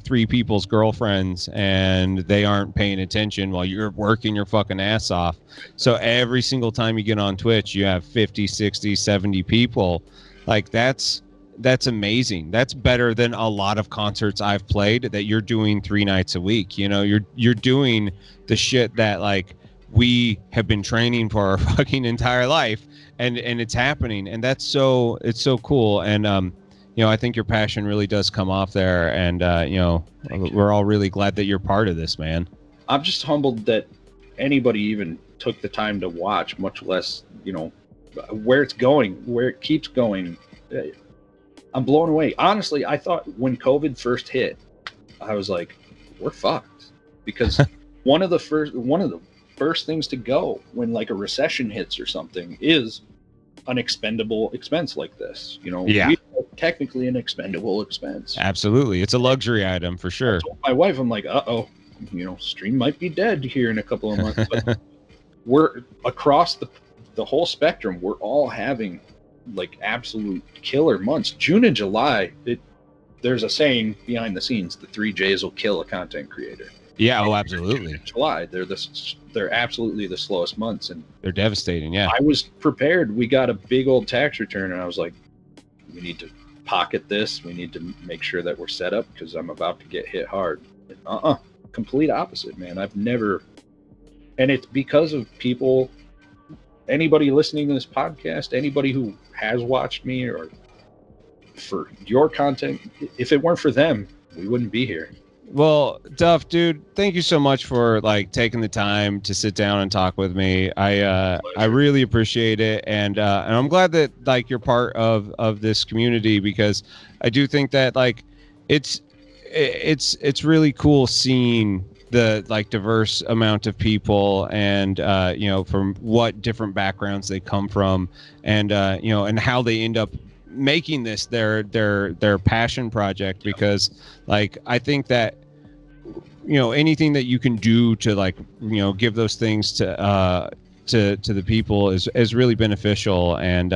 3 people's girlfriends, and they aren't paying attention while you're working your fucking ass off. So every single time you get on Twitch, you have 50, 60, 70 people. Like that's that's amazing. That's better than a lot of concerts I've played that you're doing 3 nights a week. You know, you're doing the shit that like we have been training for our fucking entire life, and it's happening, and it's so cool. And you know, I think your passion really does come off there, and you know, we're all really glad that you're part of this, man. I'm just humbled that anybody even took the time to watch, much less, you know, where it's going, where it keeps going. I'm blown away. Honestly, I thought when COVID first hit, I was like, we're fucked, because one of the first things to go when like a recession hits or something is an expendable expense like this. You know, Yeah. Technically an expendable expense. Absolutely, it's a luxury item for sure. I told my wife, I'm like, you know, stream might be dead here in a couple of months. But we're across the whole spectrum. We're all having like absolute killer months. June and July, there's a saying behind the scenes: the 3 J's will kill a content creator. Yeah, oh, absolutely. July, they're absolutely the slowest months, and they're devastating. Yeah, I was prepared. We got a big old tax return, and I was like, we need to pocket this. We need to make sure that we're set up, because I'm about to get hit hard. Complete opposite, man. I've never, and it's because of people. Anybody listening to this podcast, anybody who has watched me, or for your content, if it weren't for them, we wouldn't be here. Well, Duff, dude, thank you so much for like taking the time to sit down and talk with me. I really appreciate it, and I'm glad that like you're part of this community, because I do think that like it's really cool seeing the like diverse amount of people, and you know, from what different backgrounds they come from, and you know, and how they end up making this their passion project. Because like I think that, you know, anything that you can do to like, you know, give those things to the people is really beneficial. And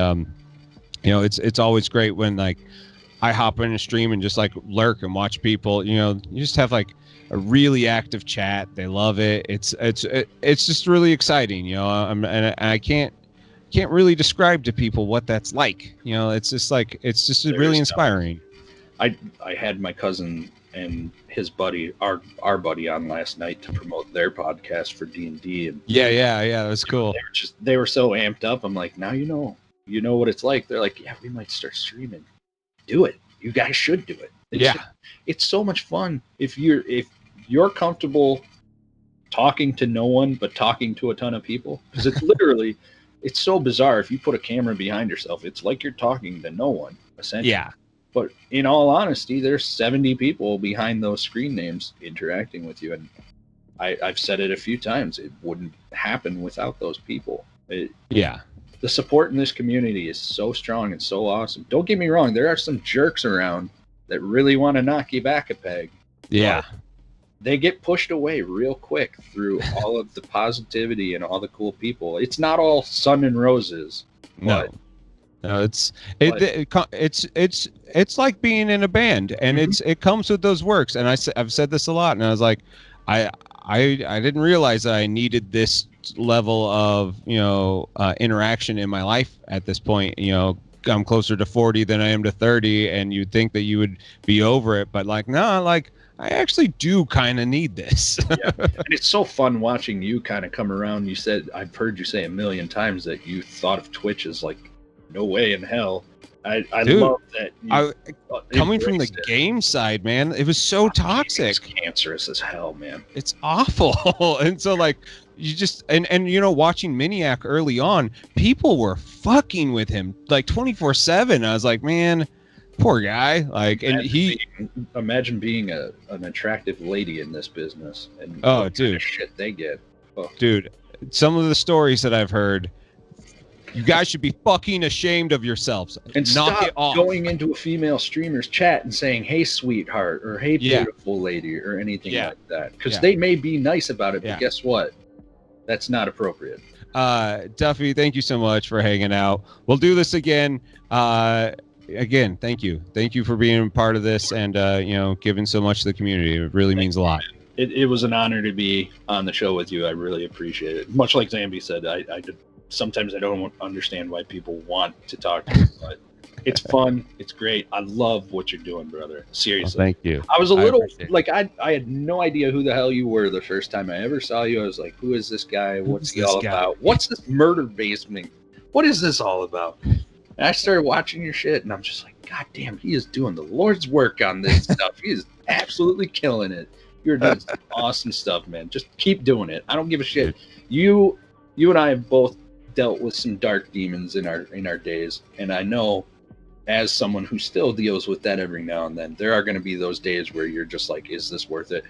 you know, it's always great when like I hop in a stream and just like lurk and watch people, you know, you just have like a really active chat. They love it. It's just really exciting, you know. And I can't really describe to people what that's like. You know, it's just really inspiring. I had my cousin and his buddy, our buddy, on last night to promote their podcast for D&D. And yeah, that was cool. They were so amped up. I'm like, now you know what it's like. They're like, yeah, we might start streaming. Do it. You guys should do it. It's so much fun if you're comfortable talking to no one but talking to a ton of people, because it's literally it's so bizarre. If you put a camera behind yourself, it's like you're talking to no one, essentially. Yeah. But in all honesty, there's 70 people behind those screen names interacting with you. And I've said it a few times. It wouldn't happen without those people. The support in this community is so strong and so awesome. Don't get me wrong. There are some jerks around that really want to knock you back a peg. Yeah. They get pushed away real quick through all of the positivity and all the cool people. It's not all sun and roses. No, it's like being in a band, and it comes with those works. And I've said this a lot, and I was like, I didn't realize that I needed this level of, you know, interaction in my life at this point. You know, I'm closer to 40 than I am to 30, and you'd think that you would be over it, but like, no, like I actually do kind of need this. Yeah. And it's so fun watching you kind of come around. You said, I've heard you say a million times that you thought of Twitch as like, no way in hell. I Dude, love that. Coming from the game side, man, it was so toxic. It's cancerous as hell, man. It's awful. And so like, you just, and you know, watching Miniac early on, people were fucking with him like 24/7. I was like, man, poor guy. Like, imagine being an attractive lady in this business, and dude, shit they get. Dude, some of the stories that I've heard, you guys should be fucking ashamed of yourselves. And knock stop it off. Going into a female streamer's chat and saying, hey, sweetheart, or hey, beautiful lady, or anything like that. Because they may be nice about it, but guess what? That's not appropriate. Duffy, thank you so much for hanging out. We'll do this again. Again, thank you. Thank you for being part of this, and you know, giving so much to the community. It really means a lot. It was an honor to be on the show with you. I really appreciate it. Much like Zambi said, I sometimes I don't understand why people want to talk to me, but It's fun. It's great. I love what you're doing, brother. Seriously. Well, thank you. I was a I little appreciate it. like I had no idea who the hell you were the first time I ever saw you. I was like, who is this guy? What's Who's he this all guy? about? What's this murder basement? What is this all about? And I started watching your shit, and I'm just like, God damn, he is doing the Lord's work on this stuff. He is absolutely killing it. You're doing some awesome stuff, man. Just keep doing it. I don't give a shit. You and I have both dealt with some dark demons in our days, and I know, as someone who still deals with that every now and then, there are going to be those days where you're just like, is this worth it?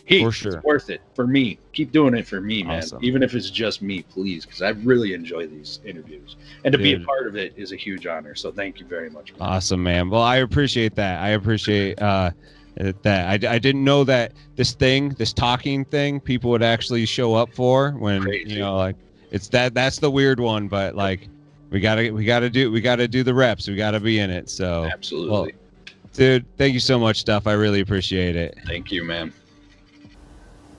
For sure. It's worth it for me. Keep doing it for me, man. Awesome. Even if it's just me, please, because I really enjoy these interviews. And to be a Dude. part of it is a huge honor. So thank you very much, man. Awesome, man. Well, I appreciate that. I appreciate that. I didn't know that this talking thing, people would actually show up for when, Crazy. you know, like it's that's the weird one, but like we gotta do the reps. We gotta be in it. So Absolutely. well, dude, thank you so much, Duff. I really appreciate it. Thank you, man.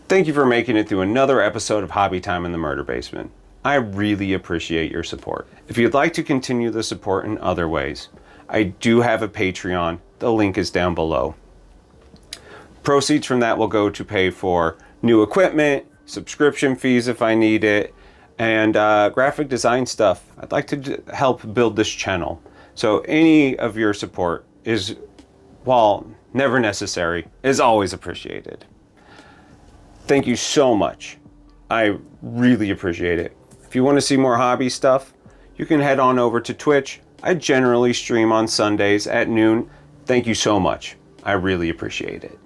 Thank you for making it through another episode of Hobby Time in the Murder Basement. I really appreciate your support. If you'd like to continue the support in other ways, I do have a Patreon. The link is down below. Proceeds from that will go to pay for new equipment, subscription fees if I need it, and graphic design stuff. I'd like to help build this channel. So any of your support is, while never necessary, is always appreciated. Thank you so much. I really appreciate it. If you want to see more hobby stuff, you can head on over to Twitch. I generally stream on Sundays at noon. Thank you so much. I really appreciate it.